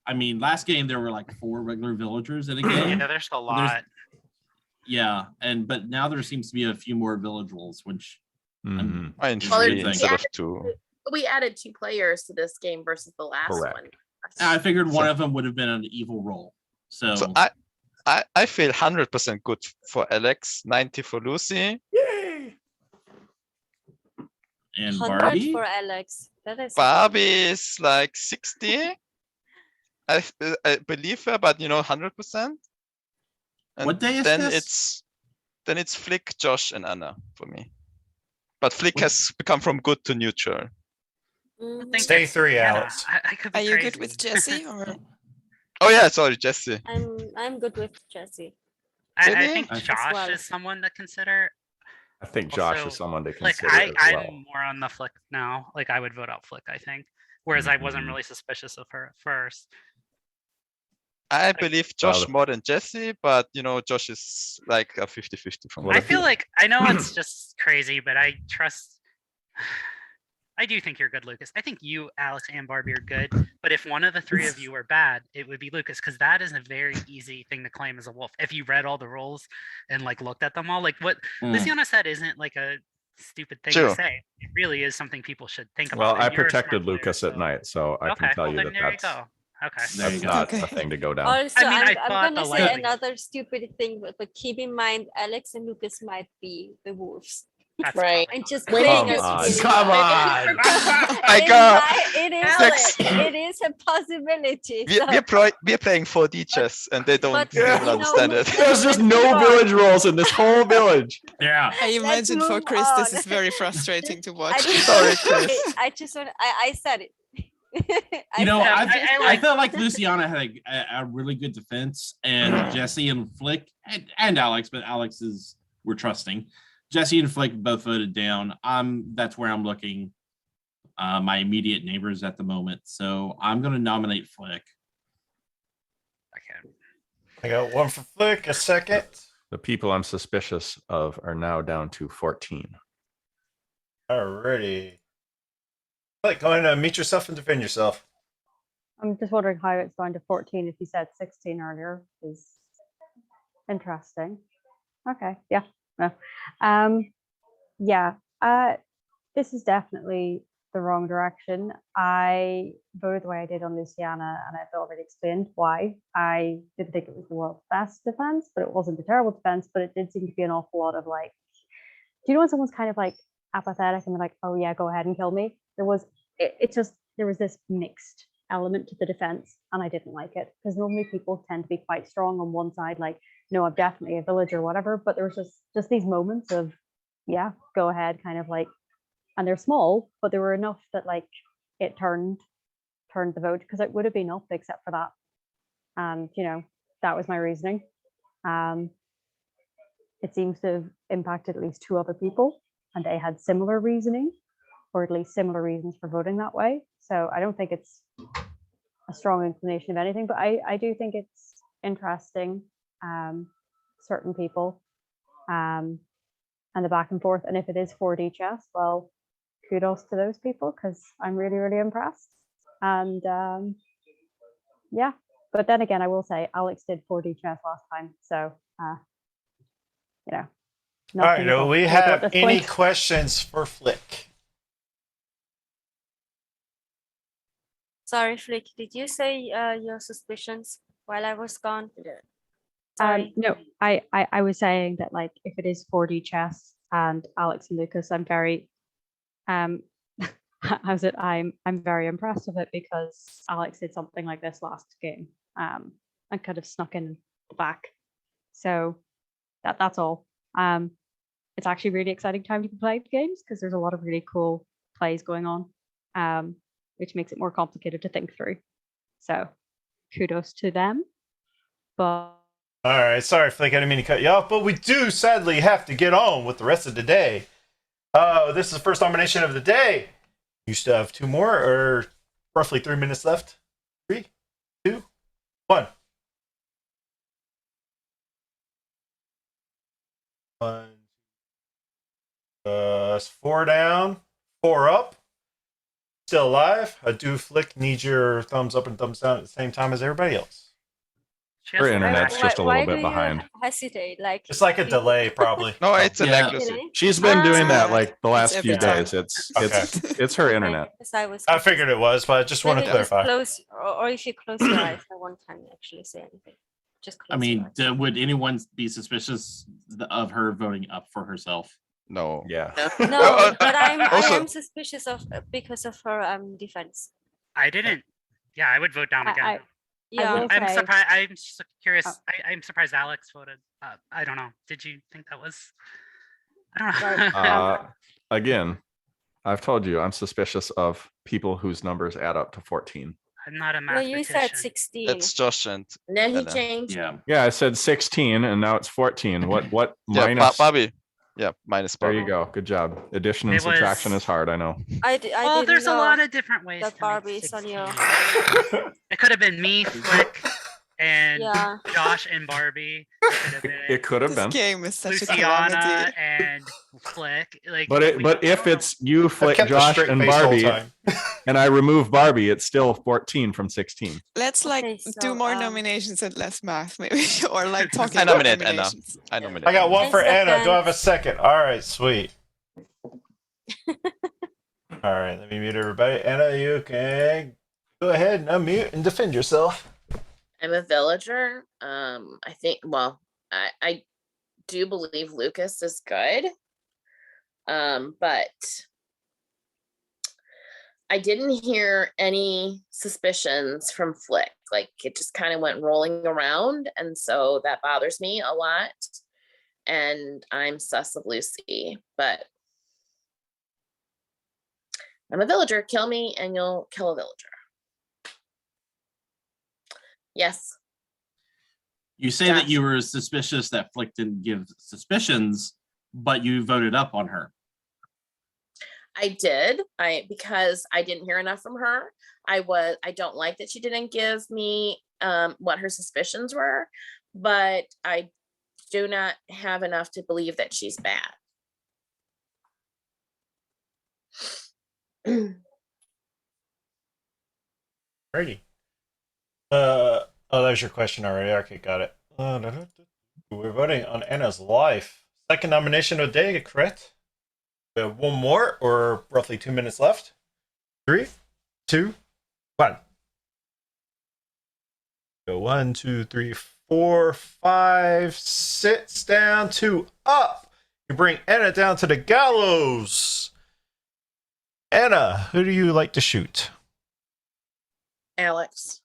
I mean, last game there were like 4 regular villagers in a game. Yeah, there's a But there's- lot. Yeah, but now there seems to be a few more village roles, which Mhm. Mine Well, 3 it's- instead yeah. of 2. We added 2 players to this game versus the last Correct. one. I figured one of them would have been an evil role. So, So I feel 100% good for Alex, 90 for Lucy. Yay! and 100 Barbie. for Alex. That is Barbie is like 60. I believe her, but 100%. And What day is then this? it's Flick, Josh, and Anna for me. But Flick What- has become from good to neutral. Mhm. think Stay it's- 3, yeah, Alex. I could be Are you crazy. good with Jesse or? Oh yeah, sorry, Jesse. I'm good with Jesse. I Really? think As Josh well. is someone to consider. I think Josh Also, is someone to Flick, consider as well. I'm more on the Flick now. Like I would vote out Flick, I think. Whereas I wasn't Mhm. really suspicious of her at first. I believe Josh Well- more than Jesse, but Josh is like a 50-50 from What I me. if feel you- like I know it's just crazy, but I trust. I do think you're good, Lucas. I think you, Alex, and Barbie are good. But if one of the 3 of you were bad, it would be Lucas, because that is a very easy thing to claim as a wolf. If you read all the roles and like looked at them all, like what Luciana said isn't like a stupid thing True. to say. It really is something people should think about. Well, and I you're a smart protected player, Lucas at so- night, so I Okay, can tell well you then that there you that's, go. Okay. There you that's go. not Okay. a thing to go down. Also, I mean, I I'm thought gonna the say lightning- another stupid thing, but keep in mind, Alex and Lucas might be the wolves. That's Right. probably And just Wait, playing come us on, really come well. on. I It got- might- it is a possibility. so- We're playing 4D chess, and they don't But, even you know, understand it. There's just let's no move on. village roles in this whole village. Yeah. I Let's imagine for move Chris this on. is very frustrating to I watch. just Sorry, want to Chris. say- I just want. I said it. You know, Yeah, I like- felt like Luciana had a really good defense, and Jesse and Flick and Alex, but we're trusting. Jesse and Flick both voted down. That's where I'm looking. My immediate neighbors at the moment, so I'm going to nominate Flick. Okay. I got 1 for Flick, a second. The people I'm suspicious of are now down to 14. Alrighty. Flick, go ahead and meet yourself and defend yourself. I'm just wondering how it's down to 14 if you said 16 earlier. Is interesting. Okay, yeah. No. Yeah. This is definitely the wrong direction. I voted the way I did on Luciana, and I've already explained why. I didn't think it was the world's best defense, but it wasn't a terrible defense, but it did seem to be an awful lot of like, do you know when someone's kind of like apathetic and they're like, oh yeah, go ahead and kill me? There was this mixed element to the defense, and I didn't like it, because normally people tend to be quite strong on one side, like, no, I'm definitely a villager or whatever, but there was just these moments of, yeah, go ahead, kind of like, and they're small, but they were enough that like it turned the vote, because it would have been up except for that. And that was my reasoning. It seems to have impacted at least 2 other people, and they had similar reasoning, or at least similar reasons for voting that way. So I don't think it's a strong inclination of anything, but I do think it's interesting, certain people, and the back and forth. And if it is 4D chess, well, kudos to those people, because I'm really, really impressed. And yeah, but then again, I will say Alex did 4D chess last time, so you know, All not right, too do we complicated have at this any point. questions for Flick? Sorry, Flick, did you say your suspicions while I was gone? Sorry. No, I was saying that like if it is 4D chess and Alex and Lucas, I'm very how's it? I'm very impressed with it because Alex did something like this last game, and kind of snuck in the back. So that's all. It's actually really exciting time to be playing games because there's a lot of really cool plays going on, which makes it more complicated to think through. So kudos to them. But All right, sorry, Flick, I didn't mean to cut you off, but we do sadly have to get on with the rest of the day. This is the first nomination of the day. You still have 2 more, or roughly 3 minutes left. 3, 2, 1. 1. 4 down, 4 up. Still alive. I do Flick need your thumbs up and thumbs down at the same time as everybody else. Her internet's just a little bit behind. Hesitate? Like It's like a delay, probably. No, it's an Yeah. accuracy. She's been doing that Ah. like the last It's few every time. days. Okay. It's her internet. I figured it was, but I just want to Maybe just clarify. close, or if you close your eyes, I won't time actually say anything. Just close I mean, your eyes. would anyone be suspicious of her voting up for herself? No. Yeah. No, but I Also- am suspicious of because of her defense. I didn't. Yeah, I would vote down again. Yeah, will I'm say- surprised. I'm curious. Oh. I'm surprised Alex voted. I don't know. Did you think that was? I don't know. Right. Again, I've told you I'm suspicious of people whose numbers add up to 14. I'm not a no, mathematician. you said 16. It's Josh and And then he Anna. changed. Yeah. Yeah, I said 16 and now it's 14. What yeah, minus? Barbie. Yeah, minus There Barbie. you go. Good job. Addition and It was- subtraction is hard, I know. I Well, didn't there's a know lot of different ways that to Barbie make is on your. 16. It could have been me, Flick, and Yeah. Josh and Barbie. It could have This been. game is such a Luciana calamity. and Flick. Like, But if it's you, I've Flick, kept a Josh, straight and face the whole Barbie, time. and I remove Barbie, it's still 14 from 16. Let's like Okay, do so, more nominations and less math, maybe, or like talking I about nominate Anna. nominations. I nominate. I got one for Second. Anna. Do I have a second? All right, sweet. All right, let me mute everybody. Anna, you can go ahead and unmute and defend yourself. I'm a villager. I think. Well, I do believe Lucas is good. But I didn't hear any suspicions from Flick. Like it just kind of went rolling around, and so that bothers me a lot. And I'm sus of Lucy, but I'm a villager. Kill me, and you'll kill a villager. Yes. You say Josh. that you were suspicious that Flick didn't give suspicions, but you voted up on her. I did. Because I didn't hear enough from her. I don't like that she didn't give me what her suspicions were, but I do not have enough to believe that she's bad. Alrighty. Oh, that was your question already. Okay, got it. We're voting on Anna's life. Second nomination of the day, correct? We have one more, or roughly 2 minutes left. 3, 2, 1. Go 1, 2, 3, 4, 5. Sits down, 2 up. You bring Anna down to the gallows. Anna, who do you like to shoot? Alex.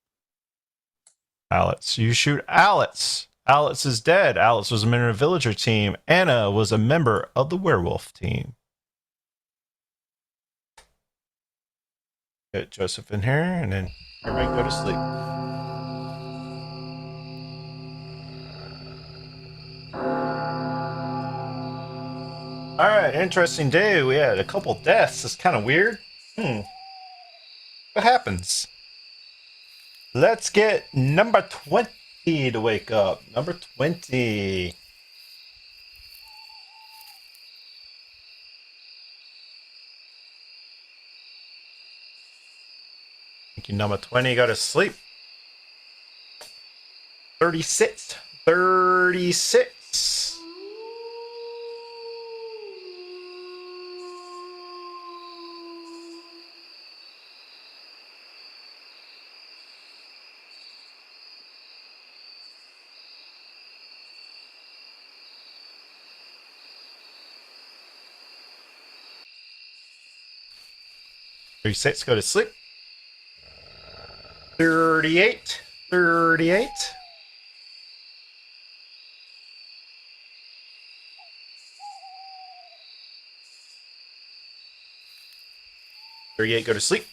Alex. You shoot Alex. Alex is dead. Alex was a member of the villager team. Anna was a member of the werewolf team. Get Joseph in here, and then everybody go to sleep. All right, interesting day. We had a couple deaths. It's kind of weird. What happens? Let's get number 20 to wake up. Number 20. Thank you, number 20. Go to sleep. 36. 36. 36, go to sleep. 38. 38. Go to sleep.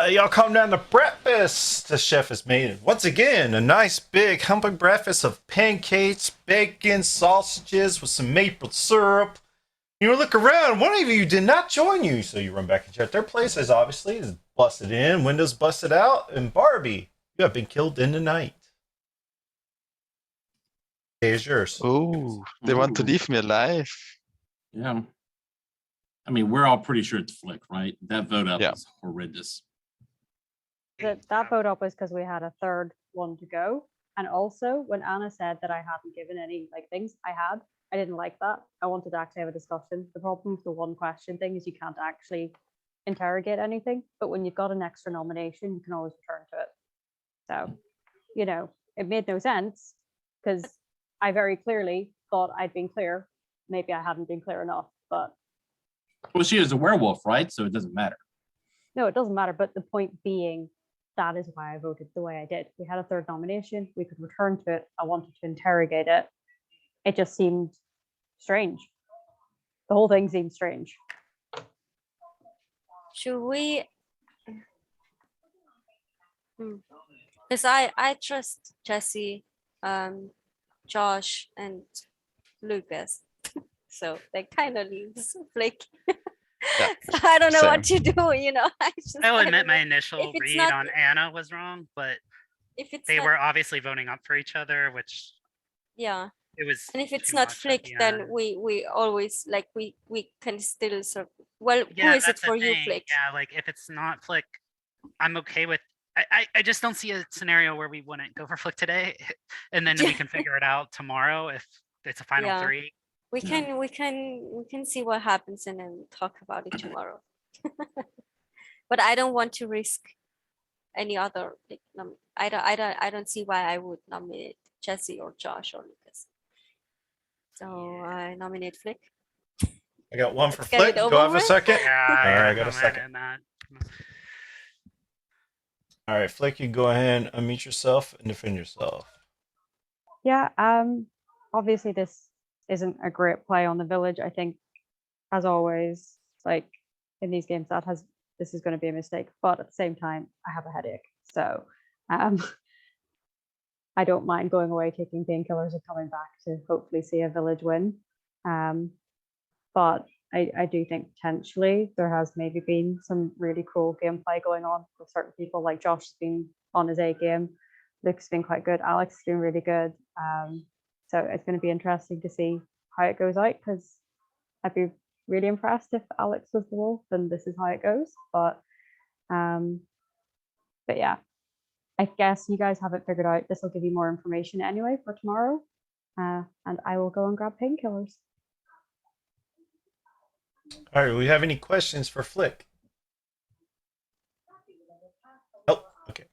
Y'all come down to breakfast. The chef has made once again a nice big humping breakfast of pancakes, bacon, sausages with some maple syrup. You look around, one of you did not join you, so you run back and check their places. Obviously, is busted in, windows busted out, and Barbie, you have been killed in the night. Day is yours. Oh, they want to Ooh. leave me alive. Yeah. I mean, we're all pretty sure it's Flick, right? That vote up Yeah. is horrendous. That vote up was because we had a third one to go. And also, when Anna said that I hadn't given any things, I didn't like that. I wanted to actually have a discussion. The problem with the one question thing is you can't actually interrogate anything. But when you've got an extra nomination, you can always return to it. So, it made no sense because I very clearly thought I'd been clear. Maybe I hadn't been clear enough, but. Well, she is a werewolf, right? So it doesn't matter. No, it doesn't matter. But the point being, that is why I voted the way I did. We had a third nomination. We could return to it. I wanted to interrogate it. It just seemed strange. The whole thing seemed strange. Should we? Because I trust Jesse, Josh, and Lucas. So that kind of leaves Flick. Yeah, So I don't know same. what to do. I'll I admit don't my know. initial If it's read not- on Anna was wrong, but If it's they not, were obviously voting up for each other, which yeah. it was. And if it's too not much at Flick, the then end. we always we can still sort of, well, Yeah, who is it that's the for you, thing. Flick? Yeah, if it's not Flick, I'm okay with. I just don't see a scenario where we wouldn't go for Flick today, and then we can figure it out tomorrow if it's a final Yeah. 3. We can see what happens and then talk about it tomorrow. But I don't want to risk any other. I don't see why I would nominate Jesse or Josh or Lucas. So I nominate Flick. I got one for Let's get Flick. it Go over have a with. second. Yeah, All right, I got a comment second. on that. All right, Flick, you go ahead and unmute yourself and defend yourself. Yeah, obviously this isn't a great play on the village. I think, as always, in these games, this is going to be a mistake. But at the same time, I have a headache, so I don't mind going away, taking painkillers, and coming back to hopefully see a village win. But I do think potentially there has maybe been some really cool gameplay going on with certain people. Like Josh has been on his A game, Luke's been quite good, Alex has been really good. So it's going to be interesting to see how it goes out, because I'd be really impressed if Alex was the wolf and this is how it goes. But yeah, I guess you guys haven't figured out. This will give you more information anyway for tomorrow, and I will go and grab painkillers. All right, do we have any questions for Flick? Oh, okay.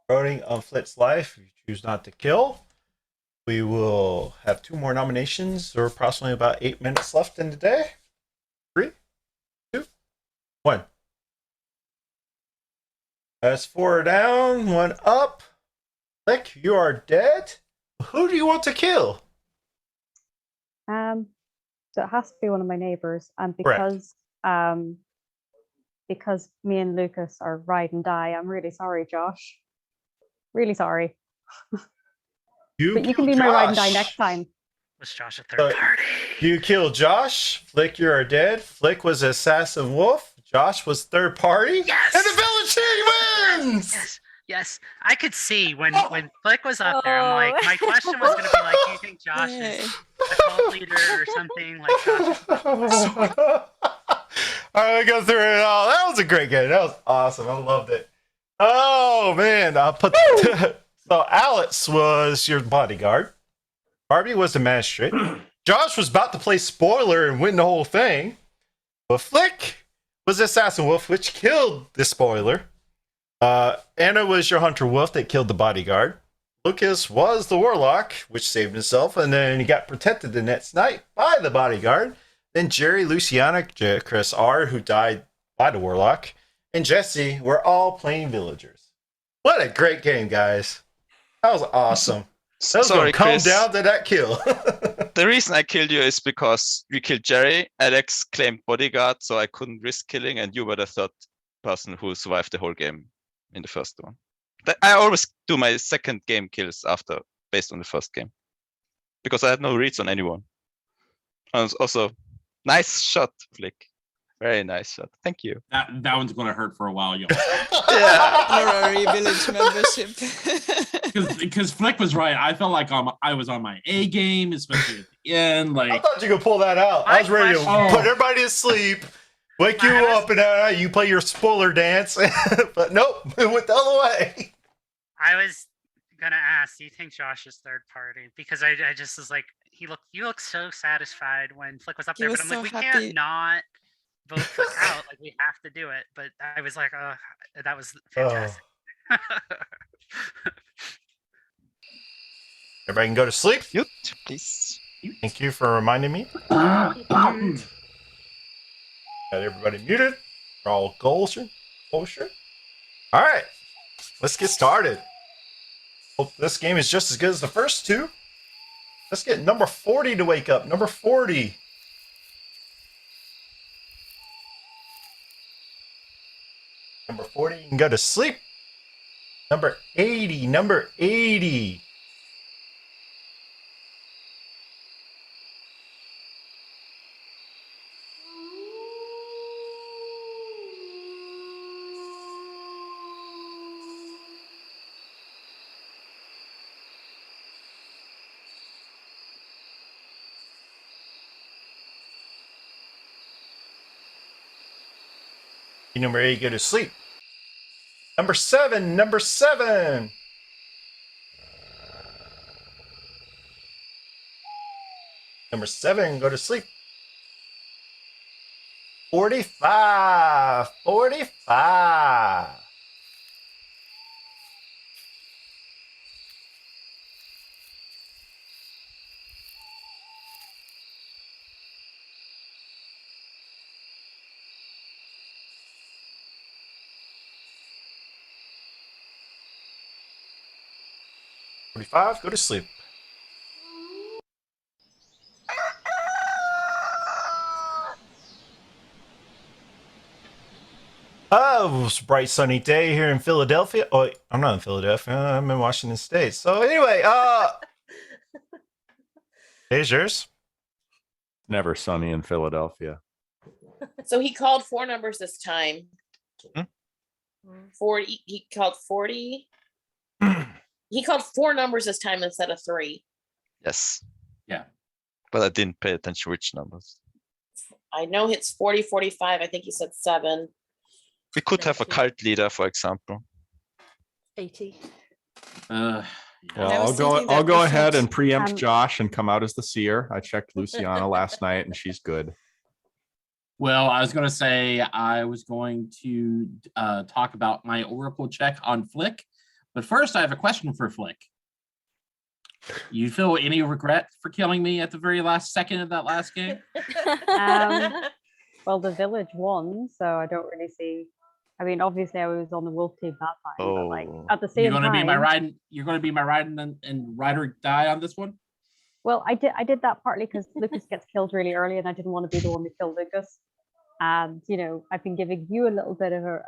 Voting on Flick's life, if you choose not to kill. We will have 2 more nominations. There are approximately about 8 minutes left in the day. 3, 2, 1. That's 4 down, 1 up. Flick, you are dead. Who do you want to kill? So it has to be one of my neighbors, and Correct. because me and Lucas are ride and die, I'm really sorry, Josh. Really sorry. But you can be my ride and die next time. Was Josh a third party? You killed Josh. Flick, you are dead. Flick was assassin wolf. Josh was third party. Yes! And the village team wins! Yes. Yes, I could see when Flick was up there. I'm like, my question was going to be like, do you think Josh is the cult leader or something? Like Josh. All right, go through it all. That was a great game. That was awesome. I loved it. Oh man, I'll put. So Alex was your bodyguard. Barbie was the magistrate. Josh was about to play spoiler and win the whole thing, but Flick was the assassin wolf, which killed the spoiler. Anna was your hunter wolf that killed the bodyguard. Lucas was the warlock, which saved himself, and then he got protected the next night by the bodyguard. Then Jerry, Luciana, Chris R, who died by the warlock, and Jesse were all playing villagers. What a great game, guys. That was awesome. That was Sorry, gonna come Chris. down to that kill. The reason I killed you is because we killed Jerry, Alex claimed bodyguard, so I couldn't risk killing, and you were the third person who survived the whole game in the first one. I always do my second game kills after, based on the first game, because I had no reads on anyone. And also, nice shot, Flick. Very nice shot. Thank you. That one's gonna hurt for a while, y'all. Honorary village membership. Because Flick was right. I felt like I was on my A game, especially at the end. I Like, thought you could pull that out. I was ready to put everybody to sleep, wake you up, and you play your spoiler dance. But nope, it went the other way. I was gonna ask, do you think Josh is third party? Because I just was like, you look so satisfied when Flick was up He there, was but I'm like, so we happy. can't not vote Flick out. Like, we have to do it. But I was like, that was fantastic. Everybody can go to sleep. Mute, please. Thank you for reminding me. Got everybody muted. We're all kosher. All right, let's get started. Hope this game is just as good as the first two. Let's get number 40 to wake up. Number 40. Number 40, you can go to sleep. Number 80. Number 80. Number 8, go to sleep. Number 7, number 7. Number 7, go to sleep. 45, 45. Go to sleep. Oh, it's a bright sunny day here in Philadelphia. Oh, I'm not in Philadelphia. I'm in Washington State. So anyway, here's yours. Never sunny in Philadelphia. So he called 4 numbers this time. Hmm? 40. He called 40. He called 4 numbers this time instead of 3. Yes. Yeah. But I didn't pay attention which numbers. I know it's 40, 45. I think he said 7. We could have a cult leader, for example. 80. Well, I was I'll thinking that go we ahead should, and preempt Josh and come out as the seer. I checked Luciana last night and she's good. well, I was gonna say I was going to talk about my Oracle check on Flick, but first I have a question for Flick. You feel any regret for killing me at the very last second of that last game? Well, the village won, so I don't really see. I mean, obviously, I was on the wolf team that time, but like at the same You're gonna time, be my riding. You're gonna be my riding and ride or die on this one. well, I did that partly because Lucas gets killed really early, and I didn't want to be the one to kill Lucas. And I've been giving you a little bit of a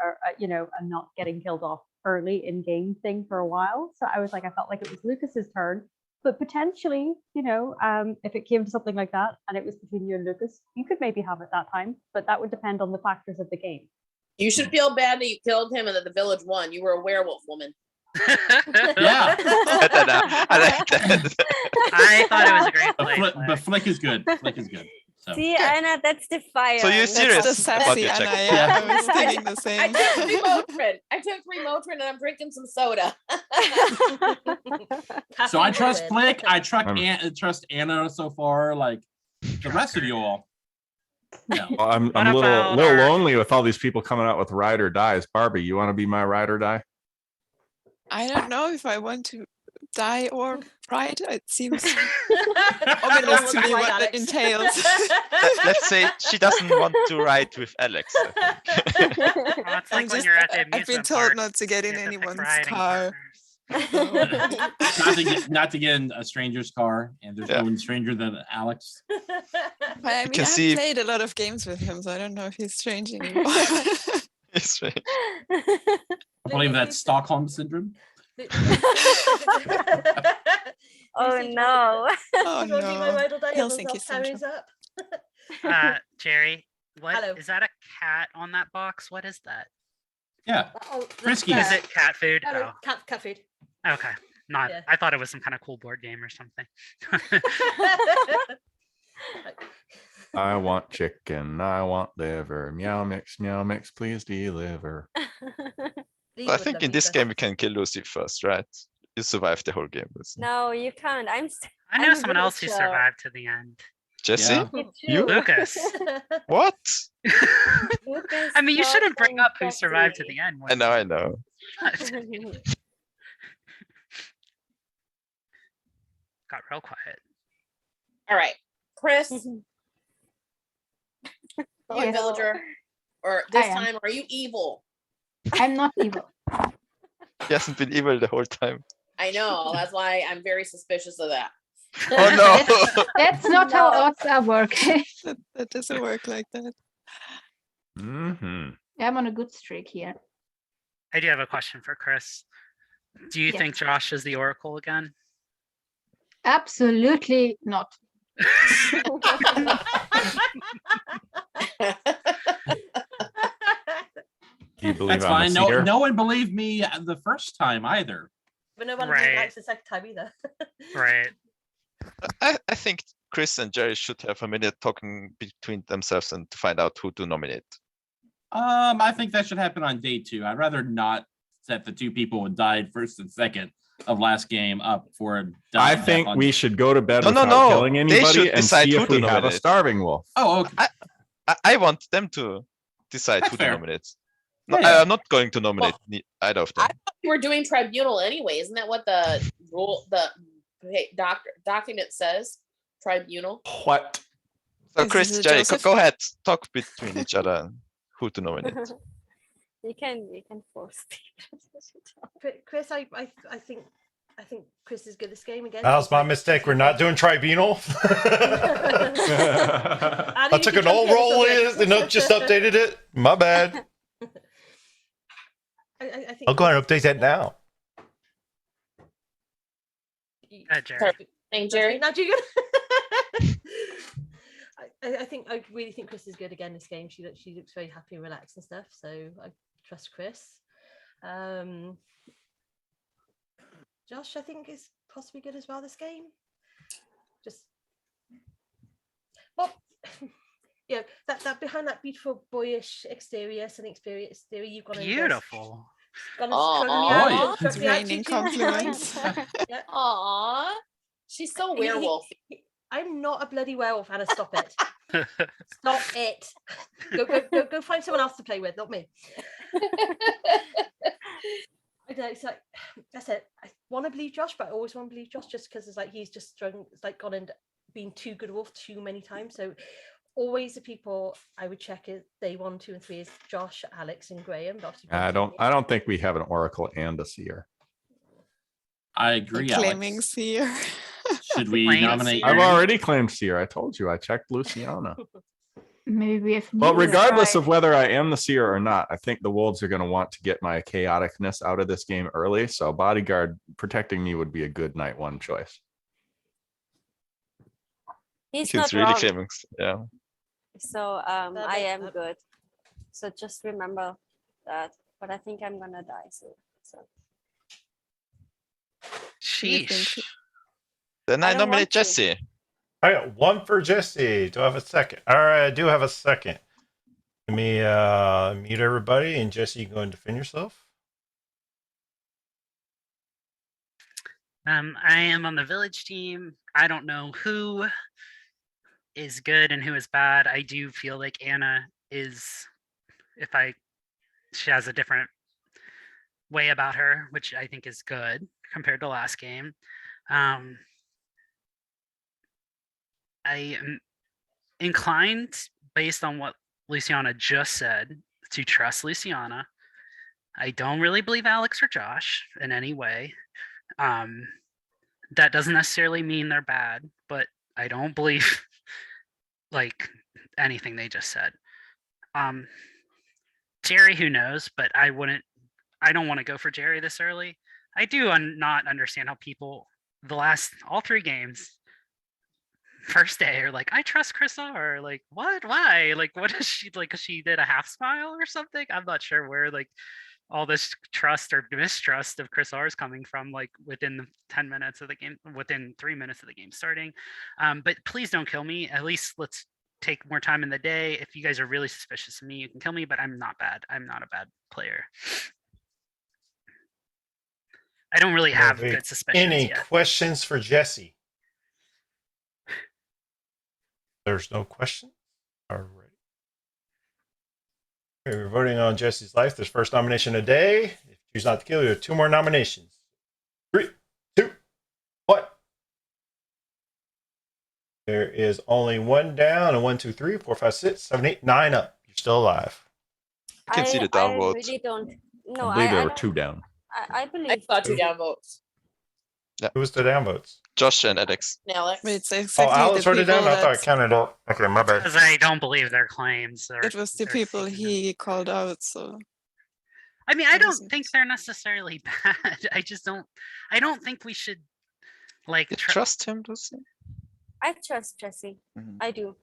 not getting killed off early in game thing for a while. So I was like, I felt like it was Lucas's turn, but potentially, if it came to something like that and it was between you and Lucas, you could maybe have it that time, but that would depend on the factors of the game. You should feel bad that you killed him and that the village won. You were a werewolf woman. Yeah. I like that. I thought it was a great But play. Flick, Flick is good. Flick is good. So. See, Anna, that's the fire. So you're that's serious the about sassy your Anna. check? Yeah, I was thinking the I same. took 3 Motrin and I'm drinking some soda. So I trust Caffeine Flick. I I'm- trust Anna so far. Like the rest of you all. No. Well, I'm What a little about our- lonely with all these people coming out with ride or dies. Barbie, you want to be my ride or die? I don't know if I want to die or ride. It seems Everyone ominous wants to me ride what that Alex. entails. Let's say she doesn't want to ride with Alex. I think. Well, it's like when you're at the I've been amusement told park, not to get you in have to pick anyone's riding car. partners. Not to get in a stranger's car, and there's no one stranger than Alex. But I mean, can I've see- played a lot of games with him, so I don't know if he's strange anymore. It's strange. I believe that's Stockholm syndrome. Oh no. Oh Do you want to be my no. ride or die? Everyone Helsinki else carries syndrome. up. Jerry, what Hello. is that a cat on that box? What is that? Yeah. Oh, that's Frisky. fair. Is it cat food? Hello, cat food. Oh, okay. Not. Yeah. I thought it was some kind of cool board game or something. I want chicken. I want liver. Meow mix, please deliver. I think in this game we can kill Lucy first, right? You survive the whole game, Lucy. No, you can't. I know I'm someone else who villager. survived to the end. Jesse? Yeah. Me You? too. Lucas. What? Lucas I mean, you shouldn't bring talking up who survived to properly. the end. I know. Got real quiet. All right, Chris, Mhm. you Yes. a villager, or this I am. time are you evil? I'm not evil. He hasn't been evil the whole time. I know. That's why I'm very suspicious of that. Oh no! That's not how No. odds are working. That doesn't work like that. Mm-hmm. I'm on a good streak here. I do have a question for Chris. Do you Yes. think Josh is the Oracle again? Absolutely not. Do you believe That's I'm a fine. No, seer? no one believed me the first time either. But no one Right. likes the second time either. Right. I think Chris and Jerry should have a minute talking between themselves and to find out who to nominate. I think that should happen on day 2. I'd rather not set the 2 people who died first and second of last game up for a I death think on- we should go to bed No, no, without no. killing They anybody should and decide see who if to we have a nominate. starving wolf. Oh, okay. I want them to decide That's who fair. to nominate. No, Yeah, yeah. I'm not going to nominate either of them. We're doing tribunal anyway. Isn't that what the rule, the document says? Tribunal. What? So Is Chris, it Jerry, Joseph? go ahead. Talk between each other and who to nominate. You can force people to talk. Chris, I think Chris is good this game again. That was He's my like- mistake. We're not doing tribunal. Ali, I you took can an old jump in, roll it's in and just updated it. My bad. I think I'll go ahead and update that now. Jerry. Hey, Jerry. Now, do you? I really think Chris is good again this game. She looks very happy and relaxed and stuff. So I trust Chris. Josh, I think is possibly good as well this game. Just well, yeah, that behind that beautiful boyish exterior, sunny exterior, you've got Beautiful. Aw. It's raining compliments. Yeah. Aw, she's so werewolf. I'm not a bloody werewolf, Anna. Stop it. Stop it. Go find someone else to play with, not me. I don't know, it's like that's it. I want to believe Josh, but I always want to believe Josh just because it's like he's just strung, it's like gone and been too good a wolf too many times. So always the people I would check is day 1, 2, and 3 is Josh, Alex, and Graham. But obviously I don't think we have an oracle and a seer. I agree, Claiming Alex. seer. Should we Claim nominate? seer. I've already claimed seer. I told you. I checked Luciana. Maybe we have. Well, neither. regardless of whether I am the seer or not, I think the wolves are going to want to get my chaoticness out of this game early. So bodyguard protecting me would be a good night 1 choice. He's He's not really wrong. claiming. Yeah. So I makes am sense. good. So just remember that. But I think I'm gonna die soon. So Sheesh. Then I I don't nominate want to. Jesse. I got 1 for Jesse. Do I have a second? All right, I do have a second. Let me mute everybody, and Jesse, you can go and defend yourself. I am on the village team. I don't know who is good and who is bad. I do feel like Anna is, she has a different way about her, which I think is good compared to last game. I am inclined, based on what Luciana just said, to trust Luciana. I don't really believe Alex or Josh in any way. That doesn't necessarily mean they're bad, but I don't believe like anything they just said. Jerry, who knows, but I don't want to go for Jerry this early. I do not understand how people all 3 games first day are like, I trust Chris R. Like, what? Why? Like, what is she like? 'Cause she did a half smile or something? I'm not sure where like all this trust or mistrust of Chris R is coming from, like within the 10 minutes of the game, within 3 minutes of the game starting. But please don't kill me. At least let's take more time in the day. If you guys are really suspicious of me, you can kill me, but I'm not bad. I'm not a bad player. I don't really have good suspicions Any yet. questions for Jesse? There's no question. All right. Okay, we're voting on Jesse's life. This first nomination a day. If you choose not to kill, you have 2 more nominations. 3, 2, 1. There is only 1 down and 1, 2, 3, 4, 5, 6, 7, 8, 9 up. You're still alive. I can see the I downvote. really don't. No, I believe there I were don't- 2 down. I I believe. saw 2 downvotes. Who was the down votes? Josh and Alex. Alex. But it's Oh, exactly Alex the wrote it people down? I thought it that counted up. Okay, my bad. Because I don't believe their claims. it was the people he called out. So I mean, I It don't wasn't- think they're necessarily bad. I don't think we should like You trust him, Lucy? I trust Jesse. Mhm. I do.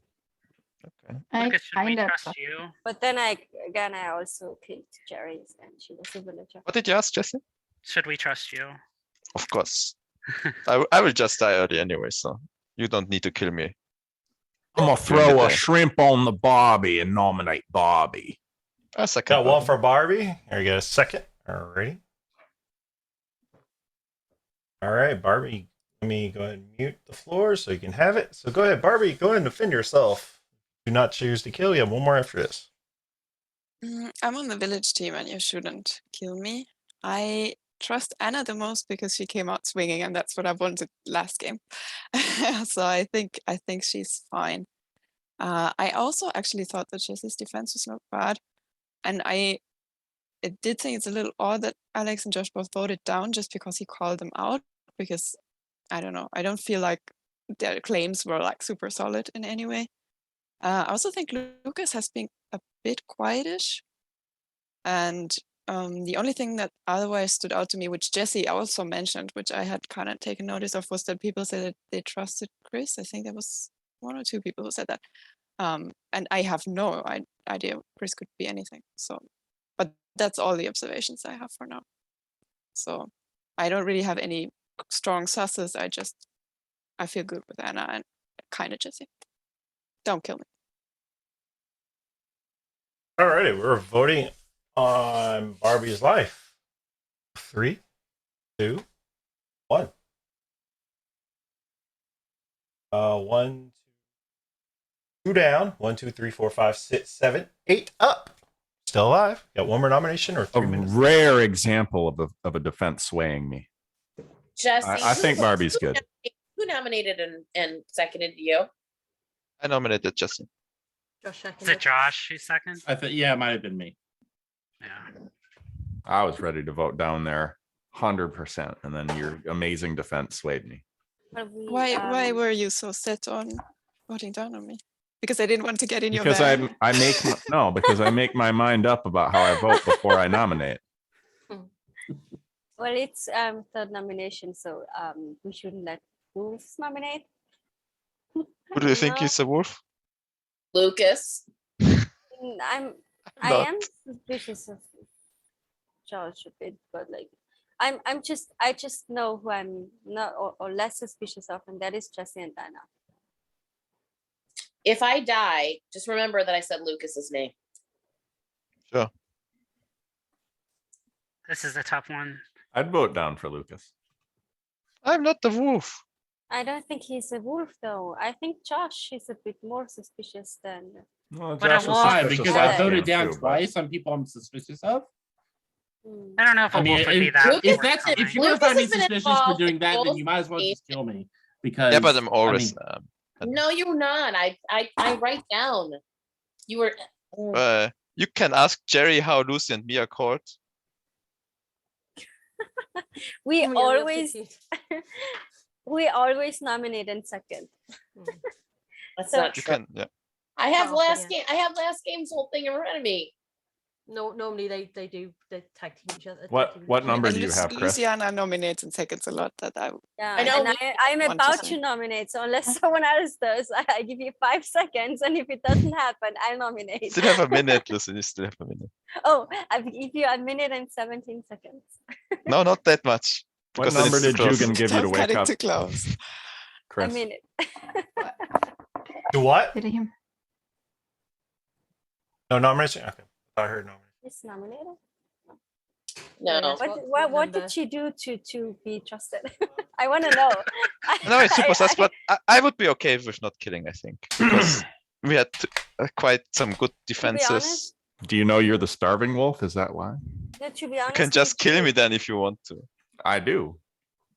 Okay. I Lucas, should we kind of trust you? But then I also killed Jerry's and she was a villager. What did you ask, Jesse? Should we trust you? Of course. I will just die early anyway, so you don't need to kill me. I'm gonna During the throw a day. shrimp on the Barbie and nominate Barbie. A second. Got 1 for Barbie. There you go. 2nd. Alrighty. All right, Barbie. Let me go ahead and mute the floor so you can have it. So go ahead, Barbie. Go ahead and defend yourself. Do not choose to kill. You have 1 more after this. I'm on the village team, and you shouldn't kill me. I trust Anna the most because she came out swinging, and that's what I wanted last game. So I think she's fine. I also actually thought that Jesse's defense was not bad, and I did think it's a little odd that Alex and Josh both voted down just because he called them out. Because I don't know, I don't feel like their claims were like super solid in any way. I also think Lucas has been a bit quietish, and the only thing that otherwise stood out to me, which Jesse also mentioned, which I had kind of taken notice of, was that people said that they trusted Chris. I think there was 1 or 2 people who said that. And I have no idea Chris could be anything. So, but that's all the observations I have for now. So I don't really have any strong susses. I feel good with Anna and kind of Jesse. Don't kill me. Alrighty, we're voting on Barbie's life. 3, 2, 1. 1, 2 down. 1, 2, 3, 4, 5, 6, 7, 8 up. Still alive. Got 1 more nomination or A 3 minutes. rare example of a defense swaying me. Jesse. I think Barbie's good. Who nominated and seconded you? I nominated Jesse. Josh Is seconded. it Josh who's second? I thought, yeah, it might have been me. Yeah. I was ready to vote down there 100%, and then your amazing defense swayed me. But we, Why were you so set on voting down on me? Because I didn't want to get in your Because bag. because I make my mind up about how I vote before I nominate. Well, it's third nomination, so we shouldn't let wolves nominate. Who do you think is a wolf? Lucas. I Not. am suspicious of Josh a bit, but like I just know who I'm not or less suspicious of, and that is Jesse and Anna. If I die, just remember that I said Lucas's name. Sure. This is a tough one. I'd vote down for Lucas. I'm not the wolf. I don't think he's a wolf though. I think Josh is a bit more suspicious than. Well, But a Josh was wolf- Why? suspicious Because last I voted game down too, but- twice on people I'm suspicious of. Mm. I don't know if a I mean, wolf would be if, that. if that's if forthcoming. you're gonna Lucas find me has been suspicious for involved doing in that, then both you might as well just cases. kill me because Yeah, but I'm I always. mean, No, you're not. I write down. You were. You can ask Jerry how Lucy and me are called. We Oh, yeah, they're so always cute. we always nominate in second. That's So- not You true. can, yeah. I have Quite often, last yeah. game. I have last game's whole thing in front of me. No, normally they do the tag team each other. What- tag team what each other. number And do you have, Chris? Luciana nominates in seconds a lot. That Yeah, I know, and I'm want to about say. to nominate. So unless someone else does, I give you 5 seconds, and if it doesn't happen, I'll nominate. Still have a minute, listen. You still have a minute. Oh, I give you a minute and 17 seconds. No, not that much. What Because then number it's too did close. Jugan give you to Don't wake cut it up, too close. A Chris? minute. Do what? Did him. No nomination? Okay. I heard nomination. It's nominated. No. Yes. What number? did she do to be trusted? I want to know. No, it's super sus, I- but I would be okay with not killing, I think. Because we had quite some good defenses. honest, Do you know you're the starving wolf? Is that why? no, to be You honest, can just kill me then if you want to. I do.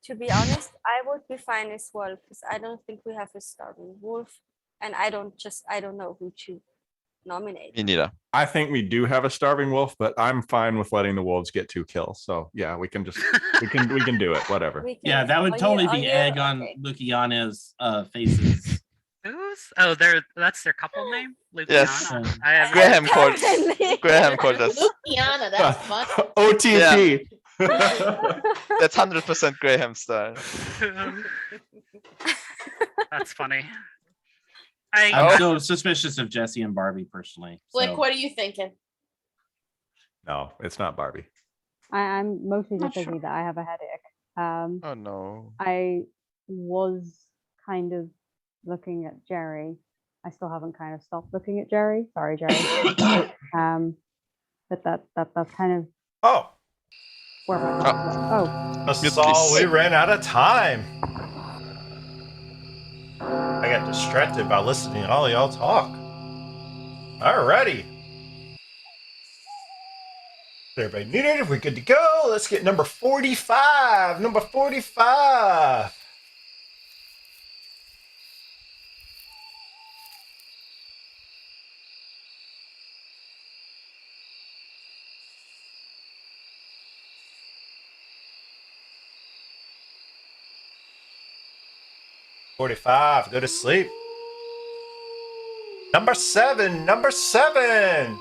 To be honest, I would be fine as well because I don't think we have a starving wolf, and I don't know who to nominate. Me neither. I think we do have a starving wolf, but I'm fine with letting the wolves get 2 kills. So yeah, we can do it. Whatever. We can- Yeah, that would are you- totally are be you- egg on okay. Luciana's faces. Who's? Oh, that's their couple name? Yes. Luciana. I have Graham called. Apparently. Graham called us. Luciana, that's fun. OTP. That's 100% Graham style. That's funny. I'm Oh. still suspicious of Jesse and Barbie personally. Flick, so- what are you thinking? No, it's not Barbie. I'm mostly Not just thinking that I have a headache. Oh no. I was kind of looking at Jerry. I still haven't kind of stopped looking at Jerry. Sorry, Jerry. But that's kind of Oh, where my mind was. Oh, that's Mute, all. please. We ran out of time. I got distracted by listening to all y'all talk. Alrighty. Everybody muted. We're good to go. Let's get number 45. Number 45. Go to sleep. Number 7. Number 7.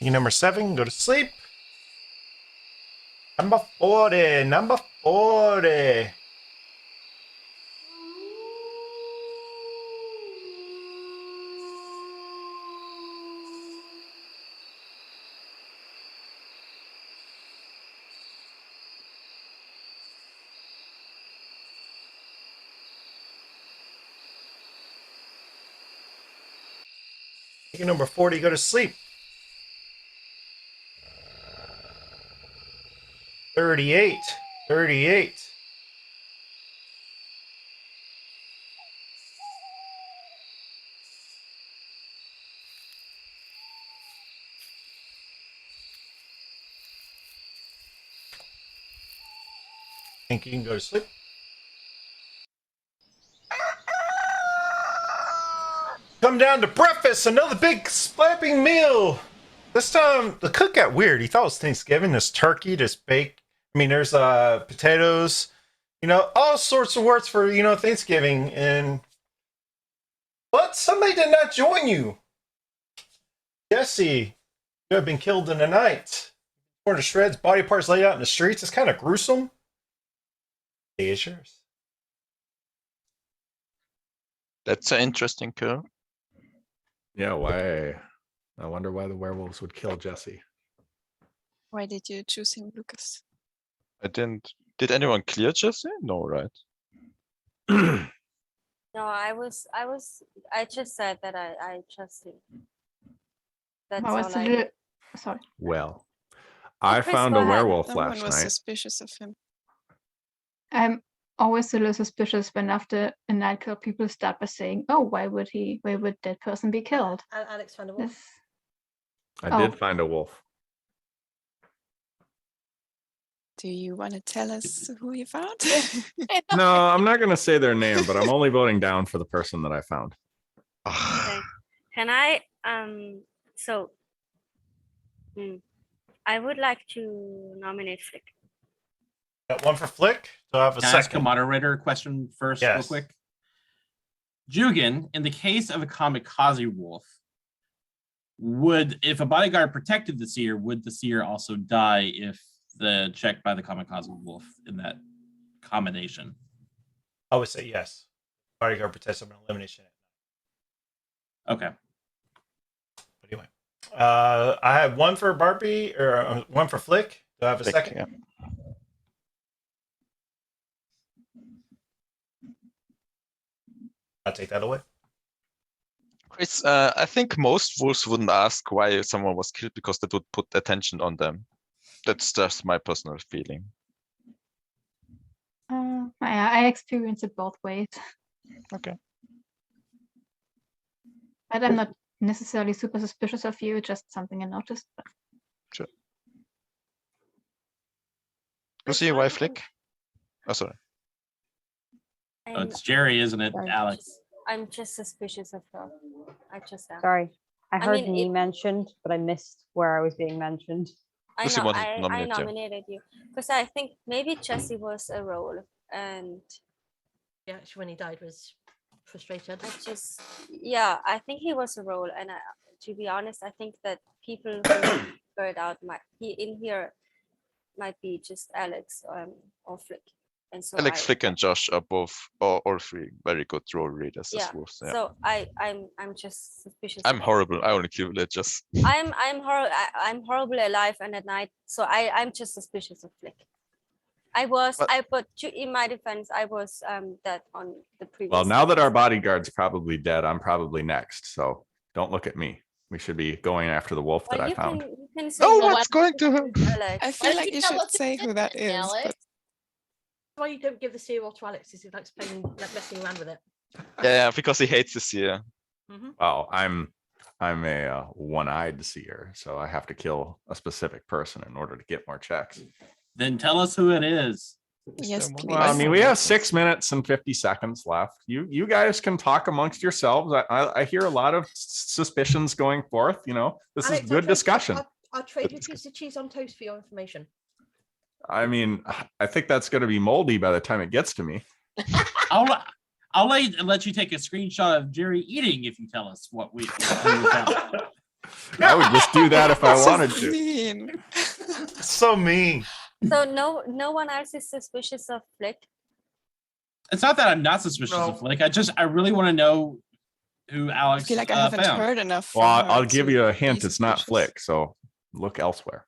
Number 7, go to sleep. Number 40. Number 40. Number 40, go to sleep. 38. 38. Think you can go to sleep. Come down to breakfast, another big slapping meal. This time the cook got weird. He thought it was Thanksgiving. There's turkey, there's bake. I mean, there's potatoes, all sorts of words for Thanksgiving. But somebody did not join you. Jesse, you have been killed in the night. Torn to shreds, body parts laid out in the streets. It's kind of gruesome. Day is yours. That's an interesting curve. Yeah, why? I wonder why the werewolves would kill Jesse. Why did you choose him, Lucas? I didn't. Did anyone clear Jesse? No, right? No, I just said that I trust him. That's I was all a I. little, sorry. Well, I Chris, found go a ahead. werewolf No one last was night. suspicious of him. I'm always a little suspicious when after a nightclub people start by saying, "Oh, why would that person be killed?" Alex found a wolf. This, I did Oh. find a wolf. Do you want to tell us who you found? No, I'm not going to say their name, but I'm only voting down for the person that I found. Okay. Can I so I would like to nominate Flick. Got one for Flick. So I have a Can I ask a second. moderator question first, real Yes. quick? Jugan, in the case of a kamikaze wolf, if a bodyguard protected the seer, would the seer also die if the check by the kamikaze wolf in that combination? I would say yes. Bodyguard protects him in elimination. Okay. But anyway, I have one for Barbie or one for Flick. Do I have a Flick, second? yeah. I'll take that away. Chris, I think most wolves wouldn't ask why someone was killed because that would put attention on them. That's just my personal feeling. I experience it both ways, Okay. but I'm not necessarily super suspicious of you. Just something I noticed. But Sure. Lucy, why Flick? Oh, sorry. Oh, it's Jerry, isn't it, Sorry. Alex? I'm just suspicious of her. I just am. Sorry. I heard mean, me it- mentioned, but I missed where I was being mentioned. I Lucy know. wanted to I nominate you. nominated you because I think maybe Jesse was a role, and Yeah, actually, when he died, was frustrated. I just yeah, I think he was a role, and to be honest, I think that people who figured out might be just Alex or Flick, and so Alex, Flick, and Josh are both all three very good role readers yeah. as wolves. Yeah. So I'm just suspicious. I'm of- horrible. I only kill villagers. I'm horrible alive and at night, so I'm just suspicious of Flick. But in my defense, I was that on the previous. Well, now that our bodyguard's probably dead, I'm probably next. So don't look at me. We should be going after the wolf that I found. You can say No that, one's going to her. Alex. I feel like you should say who that is. Alex? But Why you don't give the serial to Alex? Is he likes playing, like messing around with it? Yeah, because he hates this year. Well, I'm a one-eyed seer, so I have to kill a specific person in order to get more checks. Then tell us who it is. yes, Well, please. Well, I mean, we have 6 minutes and 50 seconds left. You guys can talk amongst yourselves. I hear a lot of suspicions going forth. You know, this Alex, is good discussion. I'll trade you a piece of cheese on toast for your information. I mean, I think that's going to be moldy by the time it gets to me. I'll let you take a screenshot of Jerry eating if you tell us what we found. I would just do that if I So wanted to. mean. So mean. So no one else is suspicious of Flick. It's not that I'm not suspicious of Flick. I really want to know who I Alex feel like I haven't found. heard enough. from Well, her I'll give to you a be hint. It's not suspicious. Flick, so look elsewhere.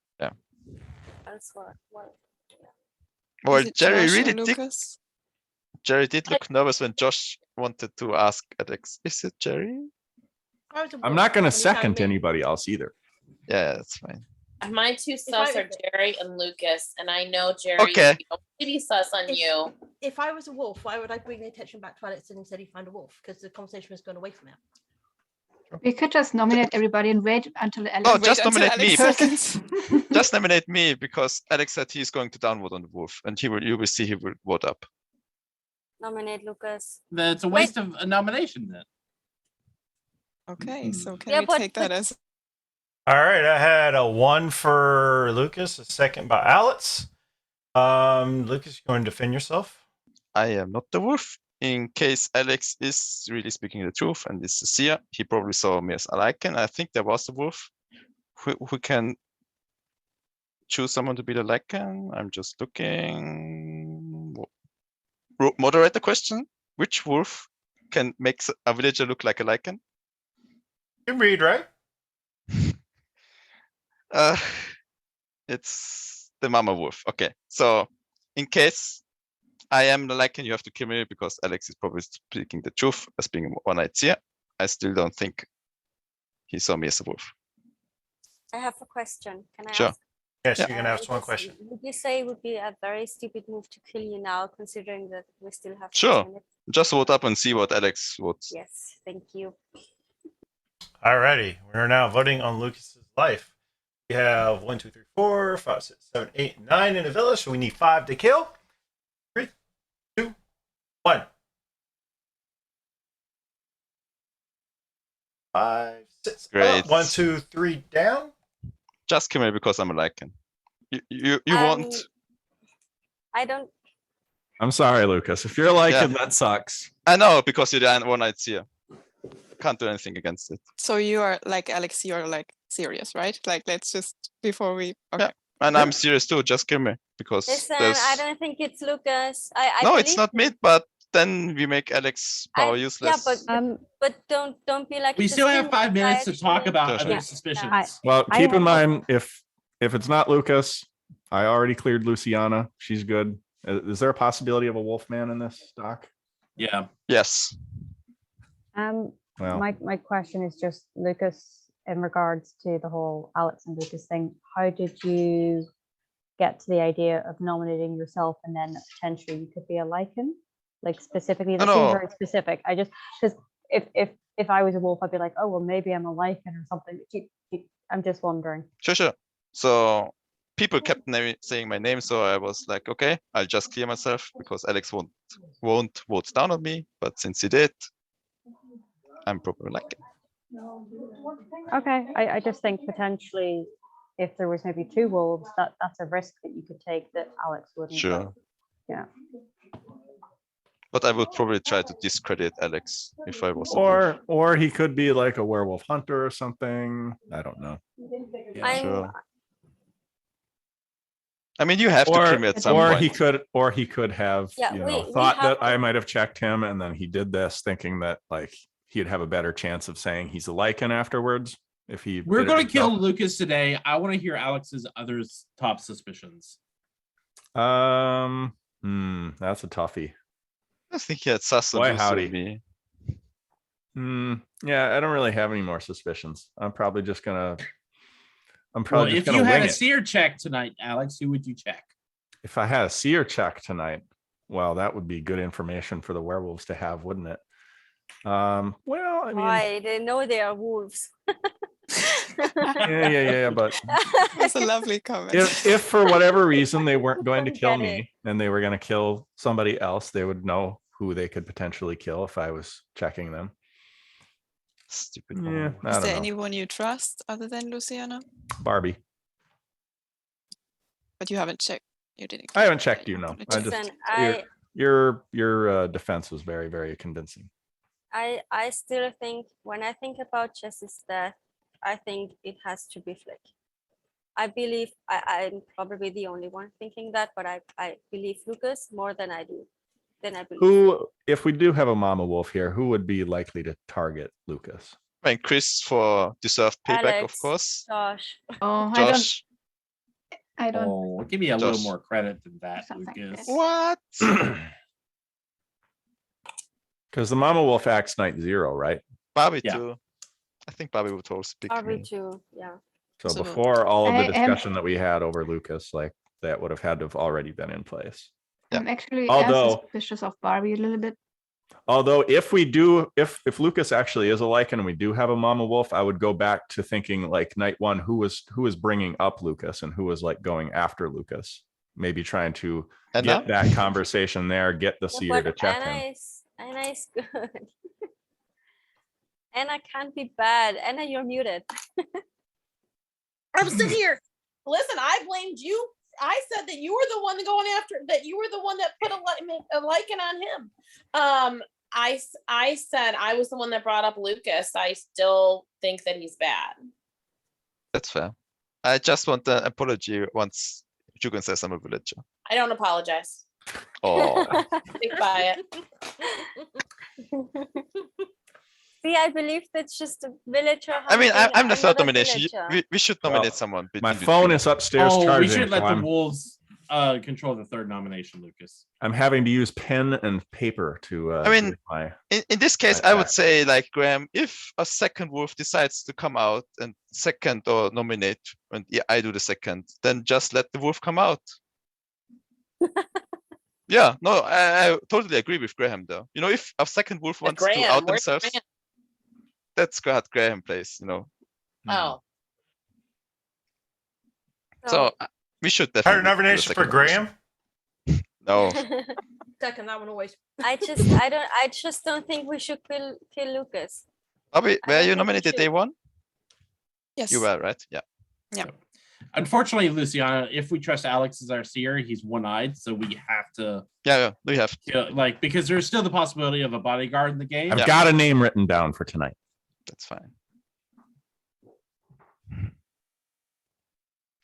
That's what. Well, Is it Jerry Josh or really did. Lucas? Jerry did look nervous when Josh wanted to ask Alex, "Is it Jerry?" I'm not going to second anybody else either. Yeah, that's fine. My two sus I- are Jerry and Lucas, and I know Jerry. Okay. Maybe sus on If- you. If I was a wolf, why would I bring the attention back to Alex and instead he found a wolf? Because the conversation was going away from it. we could just nominate everybody and wait until Alex. No, Wait just until nominate me. Alex seconds. Just nominate me because Alex said he's going to downvote on the wolf, and you will see he will vote up. Nominate Lucas. That's a waste of a nomination then. Okay, so can Yeah, we but- take that as All right, I had a one for Lucas, a second by Alex. Lucas, you going to defend yourself? I am not the wolf. In case Alex is really speaking the truth and is a seer, he probably saw me as a lichen. I think there was a wolf. Who can choose someone to be the lichen? I'm just looking. moderate the question. Which wolf can make a villager look like a lichen? You can read, right? It's the mama wolf. Okay, so in case I am the lichen, you have to kill me because Alex is probably speaking the truth as being one-eyed seer. I still don't think he saw me as a wolf. I have a question. Can I Sure. ask? Yes, Yeah. you can ask one question. Would you say it would be a very stupid move to kill you now, considering that we still have 6 Sure. minutes? Just vote up and see what Alex votes. Yes, thank you. Alrighty, we're now voting on Lucas's life. We have 1, 2, 3, 4, 5, 6, 7, 8, 9 in the village, so we need 5 to kill. 3, 2, 1. 5, 6. Great. Up. 1, 2, 3 down. Just kill me because I'm a lichen. You want? I don't. I'm sorry, Lucas. If you're like him, that sucks. I know, because you're the one-eyed seer. Can't do anything against it. So you are like Alex, you are like serious, right? Like let's just before we okay. Yeah. And I'm serious too. Just kill me because Listen, there's. I don't think it's Lucas. I No, it's believe not me. But then we make Alex power useless. Yeah, but don't be like. We still have 5 minutes to talk about Sure, other sure. suspicions. Well, I keep in have- mind if it's not Lucas, I already cleared Luciana. She's good. Is there a possibility of a Wolfman in this doc? Yeah. Yes. Well, My question is just, Lucas, in regards to the whole Alex and Lucas thing, how did you get to the idea of nominating yourself and then potentially you could be a lichen? Like specifically, that No. seems very specific. I just, because if I was a wolf, I'd be like, oh, well, maybe I'm a lichen or something. I'm just wondering. Sure. So people kept saying my name, so I was like, okay, I'll just clear myself because Alex won't vote down on me. But since he did, I'm probably like it. Okay, I just think potentially if there was maybe 2 wolves, that's a risk that you could take that Alex wouldn't. Sure. Yeah. But I would probably try to discredit Alex if I was a wolf. or he could be like a werewolf hunter or something. I don't know. I'm- Sure. I mean, you have to kill me at some or point. he could have Yeah, we thought have that I to- might have checked him, and then he did this thinking that like he'd have a better chance of saying he's a lichen afterwards if he. We're did it going to kill himself. Lucas today. I want to hear Alex's other top suspicions. That's a toughie. I think he had sus on Boy, Lucy howdy. and me. Yeah, I don't really have any more suspicions. I'm probably just gonna Well, if you had wing a it. seer check tonight, Alex, who would you check? If I had a seer check tonight, well, that would be good information for the werewolves to have, wouldn't it? Well, I mean, Why they know they are wolves. yeah, but That's a lovely comment. if for whatever reason they weren't going to kill Get it. me and they were going to kill somebody else, they would know who they could potentially kill if I was checking them. Stupid. Yeah, I Is don't there know. anyone you trust other than Luciana? Barbie. But you haven't checked. You didn't. I haven't click checked you, no. wanna I check. just Listen, your defense was very, very convincing. I still think when I think about Jesse's death, I think it has to be Flick. I believe I'm probably the only one thinking that, but I believe Lucas more than I do. Than I believe. Who, if we do have a mama wolf here, who would be likely to target Lucas? I mean, Chris for deserved payback, of Alex, course. Josh. Oh, Josh. I don't. Oh, give me a little Josh. more credit than that, Something like Lucas. this. What? Because the mama wolf acts night 0, right? Barbie Yeah. too. I think Barbie would also pick Barbie me. too, yeah. So So- before all of the I am- discussion that we had over Lucas, like that would have had to have already been in place. Yeah. I'm actually Although- suspicious of Barbie a little bit. Although if if Lucas actually is a lichen and we do have a mama wolf, I would go back to thinking like night 1, who was bringing up Lucas and who was like going after Lucas, maybe trying to And get now? that conversation there, get the Yeah, seer to but check him. Anna is good. Anna can't be bad. Anna, you're muted. I'm sitting here. Listen, I blamed you. I said that you were the one going after, that you were the one that put a lichen on him. I said I was the one that brought up Lucas. I still think that he's bad. That's fair. I just want an apology once Jugan says I'm a villager. I don't apologize. Oh, Stick by it. See, I believe that's just a villager. I mean, hunting I'm the third another nomination. villager. We should Well, nominate someone. My between phone three. is upstairs Oh, charging. we should let so the wolves control the third nomination, Lucas. I'm having to use pen and paper to. I mean, do my. In this case, I would say, like, Graham, if a second wolf decides to come out and second or nominate, and I do the second, then just let the wolf come out. Yeah, no, I totally agree with Graham, though. You know, if a second wolf wants to Graham, out where's themselves, Graham? that's what Graham plays, you know. Oh, So we should Her definitely do a nomination for second nomination. Graham. No, Second, that one always. I just don't think we should kill Lucas. Bobby, I were don't you think we nominated day should. one? Yes. You were, right? Yeah. Unfortunately, Luciana, if we trust Alex as our seer, he's one-eyed, so we have to Yeah, we have. kill, like, because there's still the possibility of a bodyguard in the game. I've got a name written down for tonight. That's fine.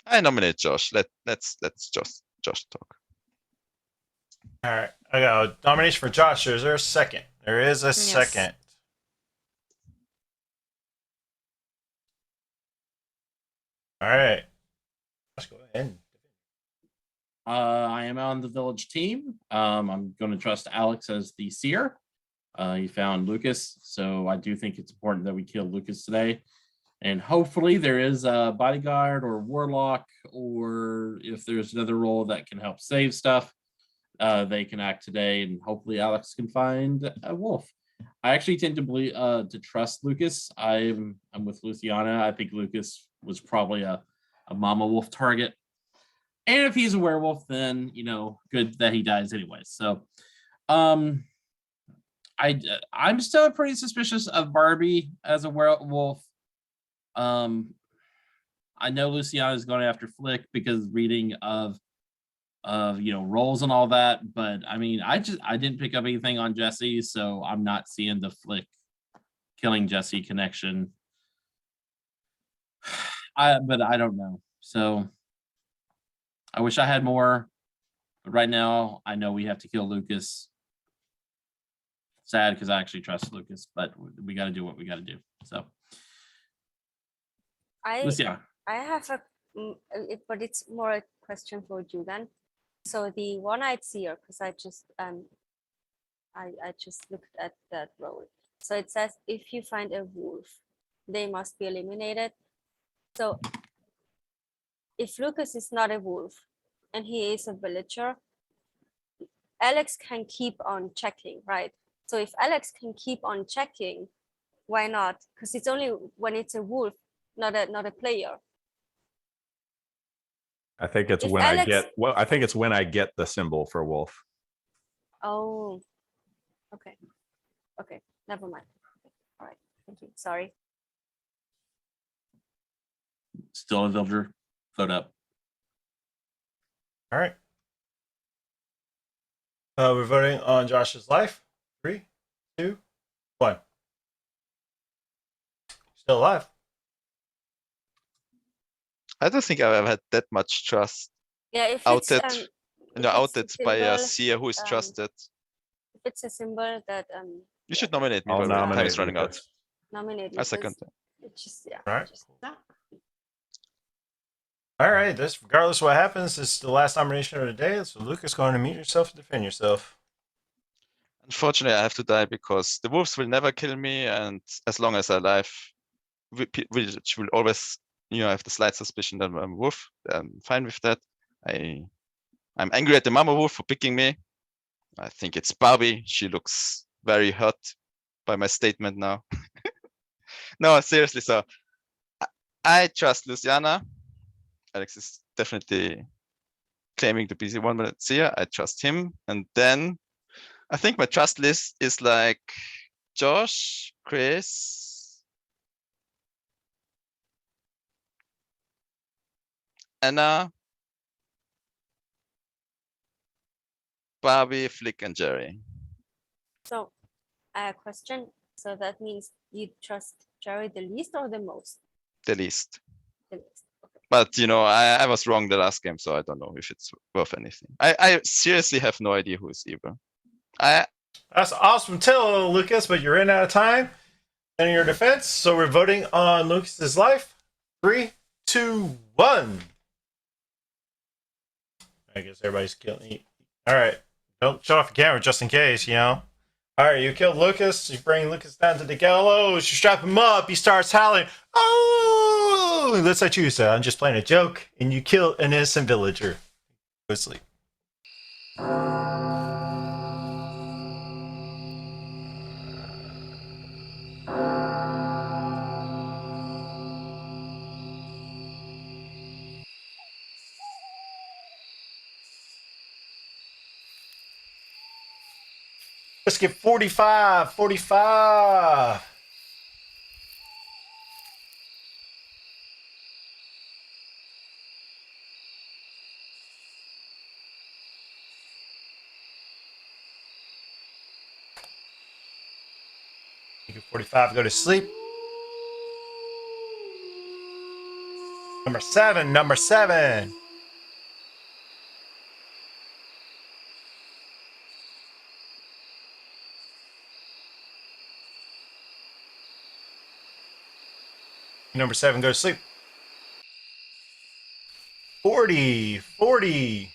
I nominate Josh. Let's just Josh talk. All right, I got a nomination for Josh. Is there a second? There is a second. All right, let's go ahead. I am on the village team. I'm going to trust Alex as the seer. He found Lucas, so I do think it's important that we kill Lucas today. And hopefully there is a bodyguard or warlock, or if there's another role that can help save stuff, they can act today, and hopefully Alex can find a wolf. I actually tend to believe to trust Lucas. I'm with Luciana. I think Lucas was probably a mama wolf target. And if he's a werewolf, then, you know, good that he dies anyway. So I'm still pretty suspicious of Barbie as a werewolf. I know Luciana is going after Flick because reading of you know, roles and all that, but I mean, I didn't pick up anything on Jesse, so I'm not seeing the Flick killing Jesse connection. But I don't know. So I wish I had more, but right now I know we have to kill Lucas. Sad because I actually trust Lucas, but we got to do what we got to do. So Luciana. I have but it's more a question for you then. So the one-eyed seer, because I just looked at that role. So it says if you find a wolf, they must be eliminated. So if Lucas is not a wolf and he is a villager, Alex can keep on checking, right? So if Alex can keep on checking, why not? Because it's only when it's a wolf, not a player. I think it's If when Alex- I think it's when I get the symbol for wolf. Oh, okay. Okay, never mind. All right, thank you. Sorry. Still a villager. Vote up. All right. We're voting on Josh's life. 3, 2, 1. Still alive. I don't think I've ever had that much trust Yeah, if outed, it's you if know, it's a outed by a symbol, seer who is trusted. if it's a symbol that You should nominate me. I'll By the way. Time nominate is running out. Lucas. nominate I Lucas, second. it's just yeah. All right. Just, All right. This, regardless of what happens, this is the last nomination of the day. So Lucas, going to mute yourself and defend yourself. Unfortunately, I have to die because the wolves will never kill me, and as long as I'm alive, which will always, you know, have the slight suspicion that I'm a wolf. I'm fine with that. I'm angry at the mama wolf for picking me. I think it's Barbie. She looks very hurt by my statement now. No, seriously. So I trust Luciana. Alex is definitely claiming to be the one minute seer. I trust him. And then I think my trust list is like Josh, Chris, Anna, Barbie, Flick, and Jerry. so a question. So that means you trust Jerry the least or the most? The least. The least. Okay. But you know, I was wrong the last game, so I don't know if it's worth anything. I seriously have no idea who is evil. That's awesome tell, Lucas, but you're in out of time. And in your defense, so we're voting on Lucas's life. 3, 2, 1. I guess everybody's killing. All right, don't shut off the camera just in case, you know. All right, you killed Lucas. You bring Lucas down to the gallows. You strap him up. He starts howling. Oh, that's what you said. I'm just playing a joke, and you kill an innocent villager. Go to sleep. Let's get 45. 45. You get 45. Go to sleep. Number 7. Number 7. Number 7. Go to sleep. 40. 40.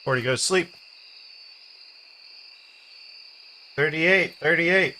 Go to sleep. 38. 38.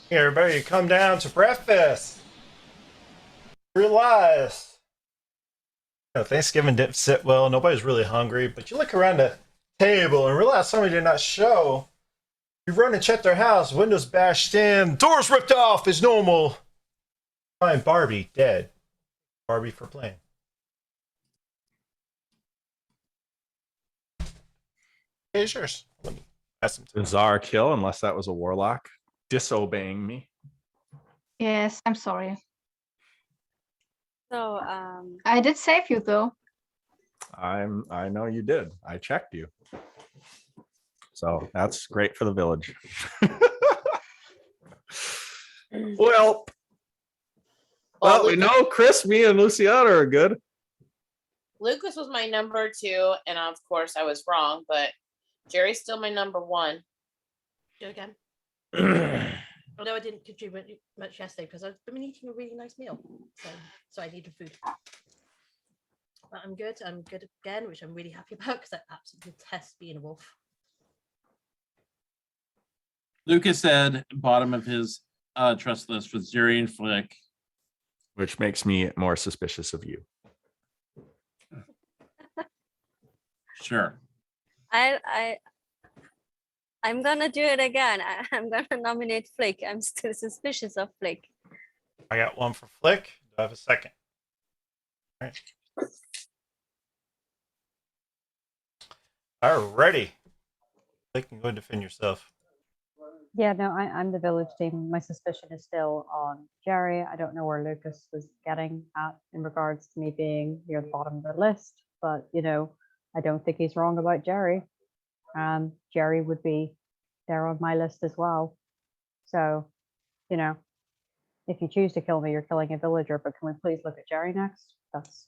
Hey, everybody, come down to breakfast. Realize, you know, Thanksgiving didn't sit well. Nobody's really hungry, but you look around the table and realize somebody did not show. You run and check their house, windows bashed in, doors ripped off as normal. Find Barbie dead. Barbie for playing. Hey, it's yours. Let me ask him to. Bizarre kill, unless that was a warlock disobeying me. Yes, I'm sorry. So I did save you though. I know you did. I checked you. So that's great for the village. Well, we know Chris, me, and Luciana are good. Lucas was my number 2, and of course I was wrong, but Jerry's still my number 1. Go again. Although I didn't contribute much yesterday because I've been eating a really nice meal, so I needed food. But I'm good. I'm good again, which I'm really happy about because I absolutely detest being a wolf. Lucas said bottom of his trust list was Jerry and Flick, which makes me more suspicious of you. Sure. I'm gonna do it again. I'm gonna nominate Flick. I'm still suspicious of Flick. I got one for Flick. Do I have a second? All right. Alrighty. Flick, can go defend yourself. Yeah, no, I'm the village team. My suspicion is still on Jerry. I don't know where Lucas was getting at in regards to me being near the bottom of the list, but you know, I don't think he's wrong about Jerry. Jerry would be there on my list as well. So, you know, if you choose to kill me, you're killing a villager, but can we please look at Jerry next? That's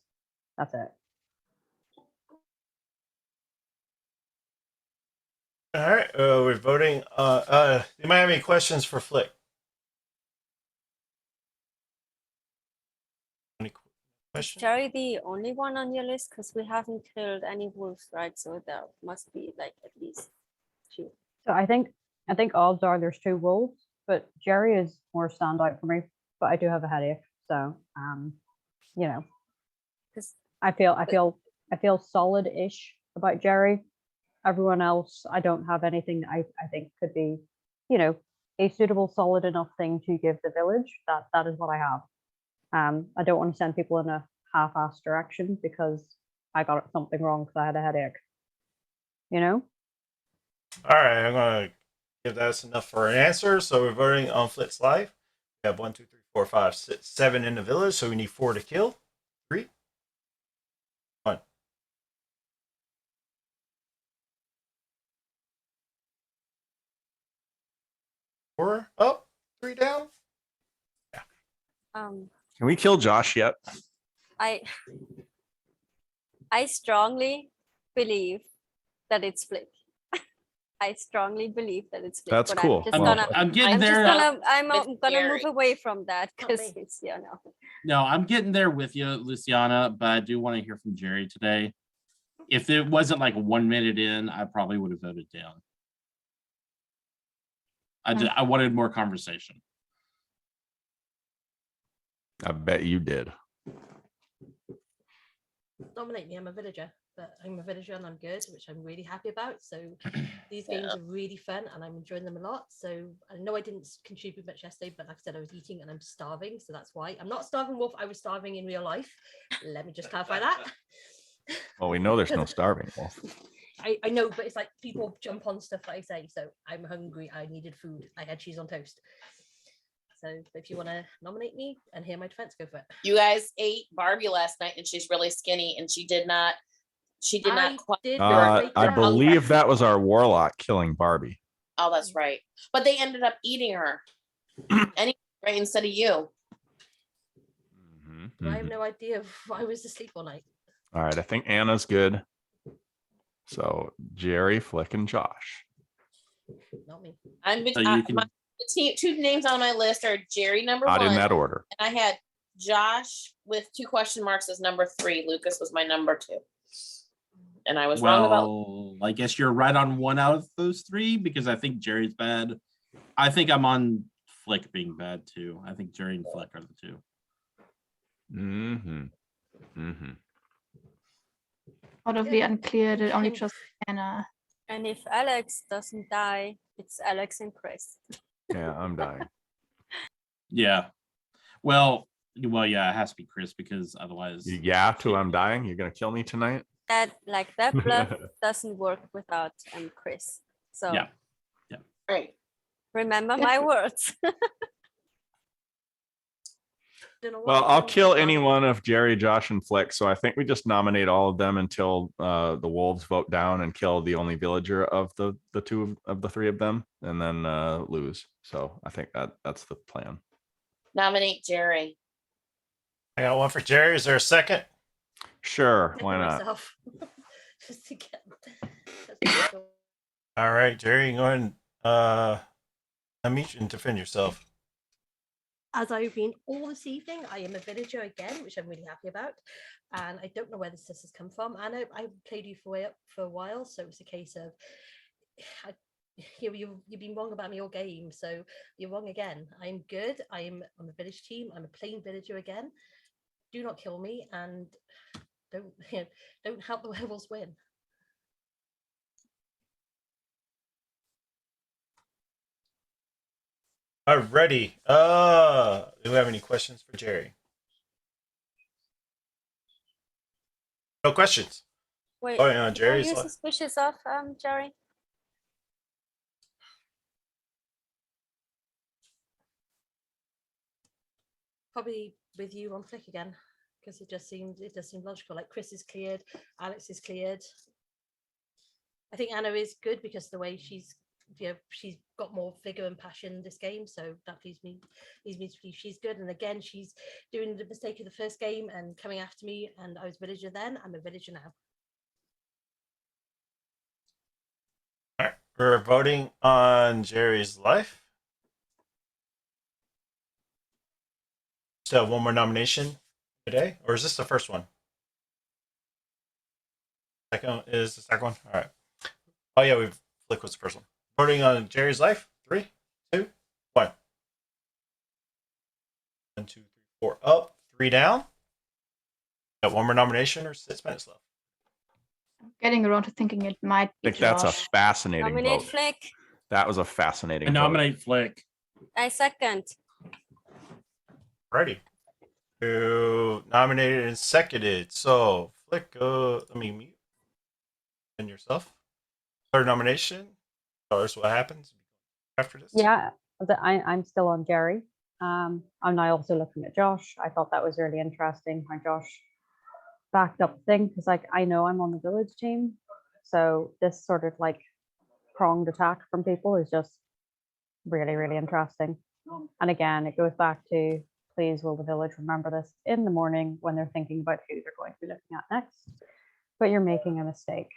it. All right, we're voting. You might have any questions for Flick? Any Is questions? Jerry the only one on your list? Because we haven't killed any wolves, right? So there must be like at least two. So I think odds are there's 2 wolves, but Jerry is more standout for me. But I do have a headache, so you know, 'Cause I feel solid-ish about Jerry. Everyone else, I don't have anything that I think could be, a suitable, solid enough thing to give the village. That is what I have. I don't want to send people in a half-assed direction because I got something wrong because I had a headache. You know? All right, I'm gonna give that enough for an answer. So we're voting on Flick's life. We have 1, 2, 3, 4, 5, 6, 7 in the village, so we need 4 to kill. 3, 1. Four up, 3 down. Um, Can we kill Josh yet? I strongly believe that it's Flick. I strongly believe that it's Flick. That's but cool. I'm just Well, gonna. I'm getting I'm just there. gonna. I'm It's gonna Jerry. move away from that Not because me. it's No, I'm getting there with you, Luciana, but I do want to hear from Jerry today. If it wasn't like 1 minute in, I probably would have voted down. I wanted more conversation. I bet you did. Nominate me. I'm a villager, but I'm a villager and I'm good, which I'm really happy about. So these games are really fun and I'm enjoying them a lot. So I know I didn't contribute much yesterday, but like I said, I was eating and I'm starving. So that's why I'm not starving wolf. I was starving in real life. Let me just clarify that. Well, we know there's no starving wolf. I know, but it's like people jump on stuff that I say. So I'm hungry. I needed food. I had cheese on toast. So if you want to nominate me and hear my defense, go for it. You guys ate Barbie last night and she's really skinny and she did not quite did figure not out make I that. believe that was our warlock killing Barbie. Oh, that's right. But they ended up eating her. Anyway, right, instead of you. I have no idea why I was asleep all night. All right, I think Anna's good. So Jerry, Flick, and Josh. Not me. So you can- The 2 names on my list are Jerry number Not 1. in that order. And I had Josh with 2 question marks as number 3. Lucas was my number 2. And I was wrong about. Well, I guess you're right on 1 out of those 3 because I think Jerry's bad. I think I'm on Flick being bad too. I think Jerry and Flick are the 2. Mm-hmm. Mm-hmm. Out of the uncleared, it only just Anna. And if Alex doesn't die, it's Alex and Chris. Yeah, I'm dying. Yeah. Well, yeah, it has to be Chris because otherwise. Yeah, too. I'm dying. You're gonna kill me tonight. That bluff doesn't work without Chris. So Yeah. Right. remember my words. Well, I'll kill any one of Jerry, Josh, and Flick. So I think we just nominate all of them until the wolves vote down and kill the only villager of the 2 of the 3 of them, and then lose. So I think that's the plan. Nominate Jerry. I got one for Jerry. Is there a second? Sure, why not? Myself. Just to get. All right, Jerry, go ahead and unmute you and defend yourself. As I've been all this evening, I am a villager again, which I'm really happy about. And I don't know where this has come from. And I played you for a while, so it's a case of you've been wrong about me all game, so you're wrong again. I'm good. I'm on a village team. I'm a plain villager again. Do not kill me and don't help the werewolves win. Alrighty. Do we have any questions for Jerry? No questions. Wait, Oh, yeah, are Jerry's you like- suspicious of Jerry? Probably with you on Flick again, because it does seem logical. Like Chris is cleared, Alex is cleared. I think Anna is good because the way she's got more vigor and passion this game, so that leads me to believe she's good. And again, she's doing the mistake of the first game and coming after me, and I was a villager then. I'm a villager now. We're voting on Jerry's life. So one more nomination today, or is this the first one? Second is the second one. All right. Oh yeah, Flick was the first one. Voting on Jerry's life. 3, 2, 1. 1, 2, 3, 4. Up, 3 down. Got one more nomination or 6 minutes left. Getting around to thinking it might I be think that's a Josh. fascinating Nominate vote. Flick. That was a fascinating I vote. nominate Flick. I second. Ready. Who nominated and seconded. So Flick, let me mute. And yourself. Third nomination. Tell us what happens after this. Yeah, I'm still on Jerry. I'm now also looking at Josh. I thought that was really interesting how Josh backed up the thing because, like, I know I'm on the village team, so this sort of like pronged attack from people is just really, really interesting. And again, it goes back to please will the village remember this in the morning when they're thinking about who they're going to be looking at next. But you're making a mistake.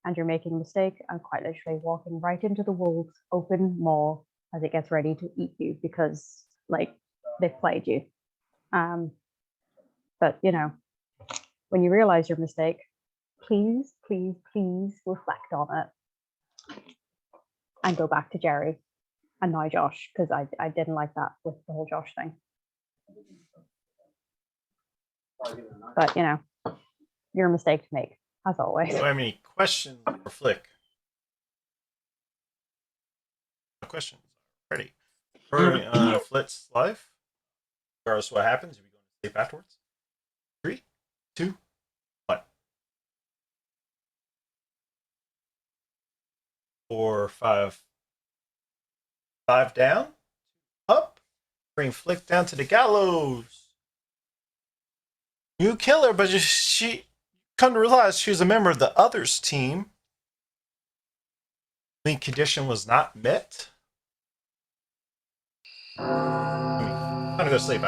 And you're making a mistake and quite literally walking right into the wolves' open maw as it gets ready to eat you because, like, they've played you. But you know, when you realize your mistake, please, please, please reflect on it and go back to Jerry and now Josh, because I didn't like that with the whole Josh thing. But you know, you're a mistake to make, as always. Do I have any questions for Flick? No questions. Ready. For Flick's life. Regardless of what happens, if we go to sleep afterwards. 3, 2, 1. 4, 5. 5 down. Up. Bring Flick down to the gallows. You kill her, but she come to realize she was a member of the others team. The condition was not met. I'm gonna go to sleep.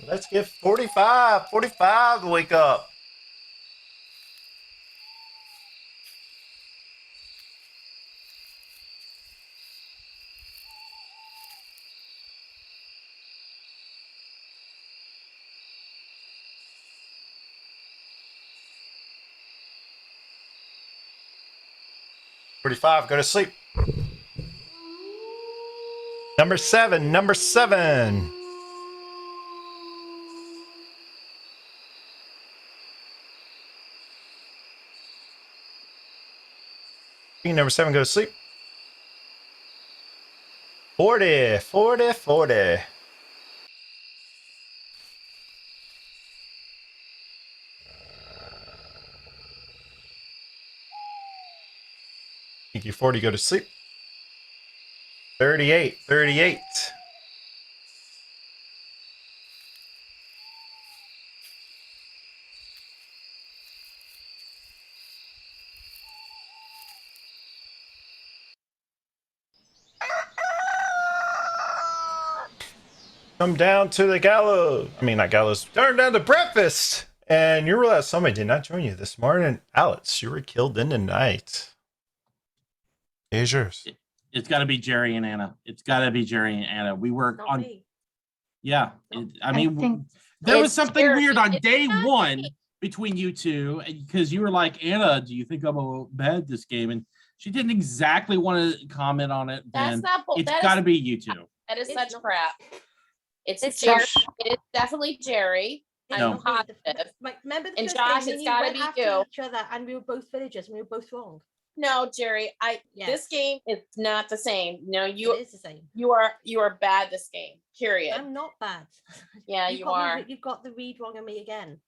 Let's get 45 to wake up. Go to sleep. Number 7. Number 7. Number 7, go to sleep. 40. Thank you, 40, go to sleep. 38. Come down to the gallows. I mean, not gallows. Turn down to breakfast. And you realize somebody did not join you this morning. Alex, you were killed in the night. Here's yours. It's got to be Jerry and Anna. We were Not on. me. Yeah, I mean, think there was it's something Jerry. weird on It's day not one me. between you two because you were like, Anna, do you think I'm a bad this game? And she didn't exactly want to comment on it. That's Then not. it's That got to is, be you two. that is It's such not- crap. It's It's Jerry. Josh. It's definitely Jerry. It's No. not me. Positive. Remember the And first Josh, game, it's me and you gotta went be after you. each other and we were both villagers and we were both wrong. No, Jerry. Yes. This game is not the same. No, It you is the same. you are bad this game. Period. I'm not bad. Yeah, You've you got are. you've got the read wrong on me again.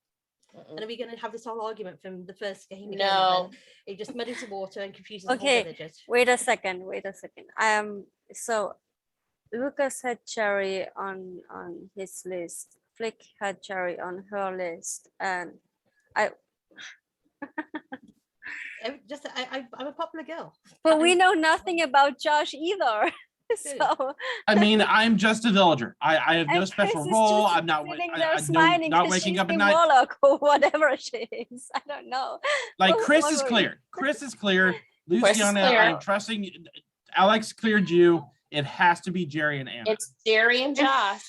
And are we going to have this whole argument from the first game again? No. Then it just muddies the water and confuses the whole Okay, villagers. wait a second. So Lucas had Cherry on his list. Flick had Cherry on her list, and I'm a popular girl. but we know nothing about Josh either. So I mean, I'm just a villager. I have no and special Chris is role. just I'm not. sitting I, there I smiling not 'cause waking she's up at the night. warlock or whatever she is. I don't know. Like What- Chris what is were clear. Chris is clear. Chris is Luciana, clear. I'm trusting. Alex cleared you. It has to be Jerry and Anna. It's Jerry and Josh.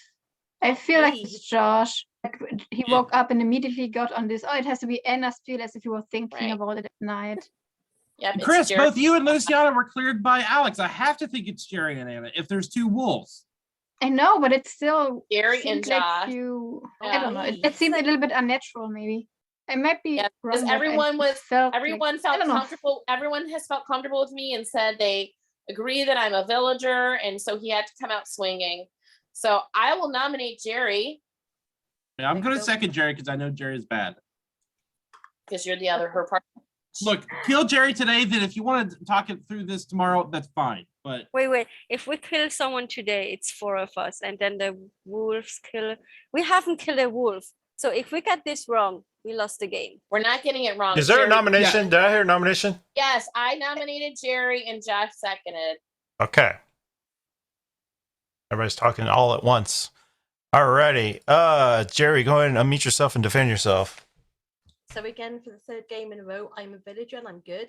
I feel like Me. it's Josh. Like, he woke up and immediately got on this. Oh, it has to be Anna's feel as if he was thinking Right. about it at night. Yep, it's Chris, Jerry. both you and Luciana were cleared by Alex. I have to think it's Jerry and Anna if there's two wolves. I know, but it's still Jerry seems and Josh. like you. I Yeah. don't know. It It's seemed like- a little bit unnatural, maybe. I might be Yeah, wrong. because but I everyone was felt like- everyone I felt don't know. comfortable. Everyone has felt comfortable with me and said they agree that I'm a villager, and so he had to come out swinging. So I will nominate Jerry Yeah, I'm going to So- second Jerry because I know Jerry is bad. because you're the other her part. Look, kill Jerry today. Then if you want to talk it through this tomorrow, that's fine. But Wait. If we kill someone today, it's 4 of us, and then the wolves kill. We haven't killed a wolf, so if we get this wrong, we lost the game. We're not getting it wrong. Is there a Jerry- nomination? Did I hear a nomination? Yes, I nominated Jerry and Josh seconded. Okay. Everybody's talking all at once. Alrighty. Jerry, go ahead and unmute yourself and defend yourself. So again, for the third game in a row, I'm a villager and I'm good.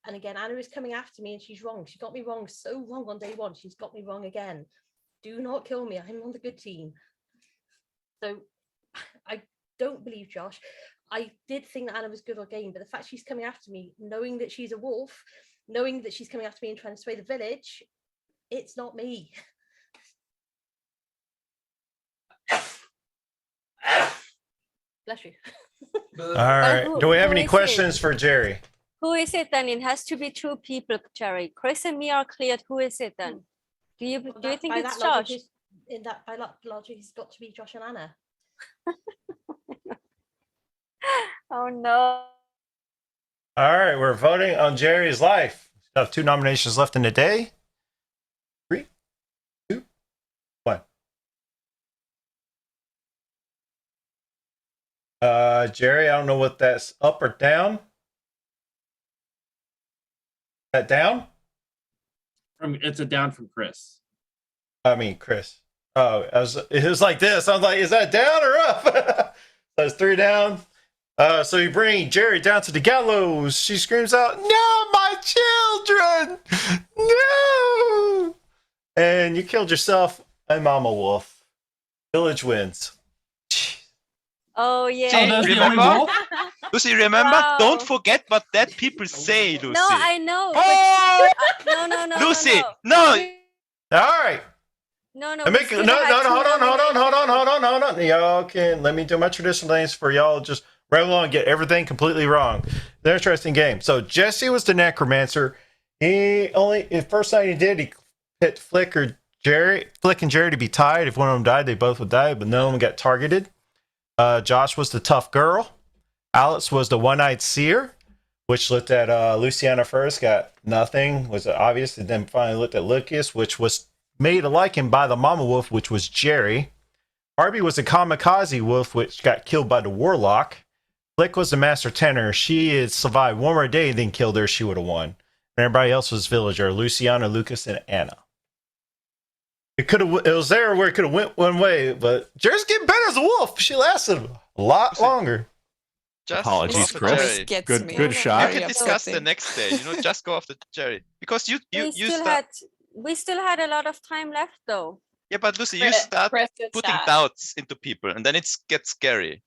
And again, Anna is coming after me and she's wrong. She got me wrong so wrong on day one. She's got me wrong again. Do not kill me. I'm on the good team. So I don't believe Josh. I did think that Anna was good all game, but the fact she's coming after me, knowing that she's a wolf, knowing that she's coming after me and trying to sway the village, it's not me. Bless you. All right. who- Do we have who any is it? questions for Jerry? Who is it then? It has to be 2 people, Jerry. Chris and me are cleared. Who is it then? Do you think By it's that logic, Josh? by that logic, it's got to be Josh and Anna. Oh no. All right. We're voting on Jerry's life. We have 2 nominations left in the day. 3, 2, 1. Jerry, I don't know what that's up or down. That down? it's a down from Chris. I mean, Chris. Oh, it was like this. I was like, is that down or up? So it's 3 down. So you bring Jerry down to the gallows. She screams out, "No, my children! No!" And you killed yourself and Mama Wolf. Village wins. Oh yeah. Oh, that's the only Remember? wolf? Lucy, remember? Wow. Don't forget what dead people say, Lucy. No, I know. Oh! No. Lucy, no. no. All right. No. No, we still had two hold nominations. on. Y'all can let me do my traditional things for y'all. Just right along and get everything completely wrong. It's an interesting game. So Jesse was the necromancer. The first night he did, he hit Flick and Jerry to be tied. If one of them died, they both would die, but none of them got targeted. Josh was the tough girl. Alex was the one-eyed seer, which looked at Luciana first, got nothing, was obvious, and then finally looked at Lucas, which was made alike him by the mama wolf, which was Jerry. Harvey was a kamikaze wolf, which got killed by the warlock. Flick was the master tenor. She had survived one more day, then killed her. She would have won. And everybody else was villager: Luciana, Lucas, and Anna. It was there where it could have went one way, but Jerry's getting better as a wolf. She lasted a lot longer. Just Apologies, go after Chris. Jerry. Gets Good- me. good shot. We Very can discuss the upsetting. next day. Just go after Jerry because you We still had a lot of time left though. Yeah, but Lucy, you Chris- start Chris, good putting shot. doubts into people, and then it gets scary.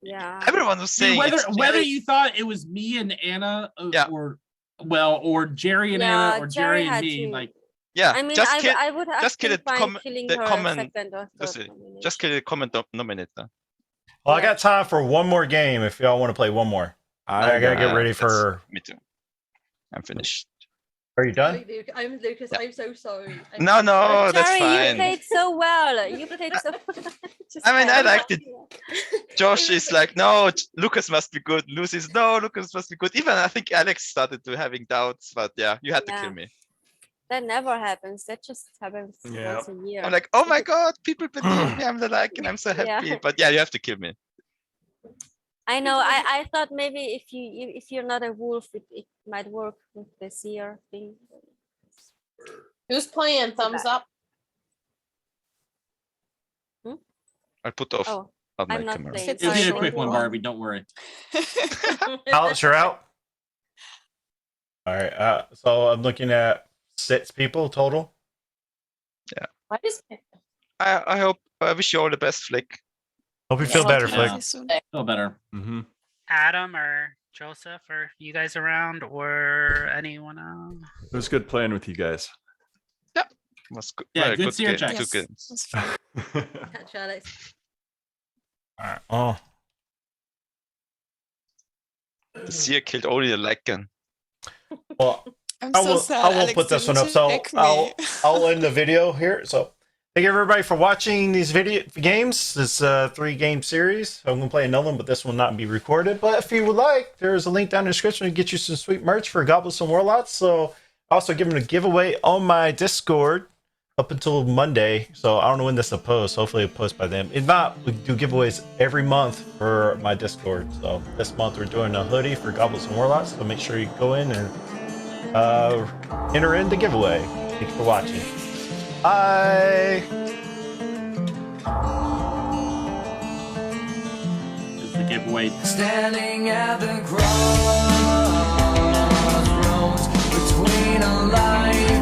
Yeah. Everyone was See, saying whether it's whether Jerry. you thought it was me and Anna, Yeah. or Jerry and Yeah, Anna, or Jerry Jerry and had me, to. like Yeah, I mean, just kill, I would have just kill been it, fine killing the her common- a second or third Lucy, nomination. just kill the comment nominator. Well, I got time for one more game if y'all want to play one more. I gotta get ready for. Me too. I'm finished. Are you done? Sorry, Luke. I'm Lucas. Yeah. I'm so sorry. No, no, that's Jerry, you fine. played so well. You played so. Just I mean, I fine. liked it. Josh is like, no, Lucas must be good. Lucy's, no, Lucas must be good. Even I think Alex started to having doubts, but yeah, you had to Yeah. kill me. That never happens. That just happens Yeah. once a year. I'm like, oh my god, people believe me. I'm the like, and I'm so happy. Yeah. But yeah, you have to kill me. I know. I thought maybe if you're not a wolf, it might work with the seer thing. Who's playing? Thumbs up. I'll put off Oh, on my I'm not camera. playing. It's It'll be a short quick one, one. Barbie. Don't worry. Alex, you're out. All right. So I'm looking at 6 people total. Why is I hope. I wish you all the best, Flick. Hope you Yeah, feel hope better, you Flick. See you soon. Feel better. Mm-hmm. Adam or Joseph, or you guys around, or anyone else? It was good playing with you guys. Was good. Yeah, very good good seer game. checks. Two Yes, games. it's fun. Catch you, Alex. All right. Oh, The seer killed only the Lycan. well, I'm I so will. sad. I will Alex put this one didn't up. So check I'll me. I'll end the video here. So thank you everybody for watching these video games. This 3-game series. I'm gonna play another one, but this will not be recorded. But if you would like, there's a link down in the description to get you some sweet merch for Goblins and Warlocks. So also giving a giveaway on my Discord up until Monday. So I don't know when this will post. Hopefully it'll post by then. If not, we do giveaways every month for my Discord. So this month we're doing a hoodie for Goblins and Warlocks. So make sure you go in and enter in the giveaway. Thanks for watching. Bye. It's the giveaway. Standing at the crossroads between a light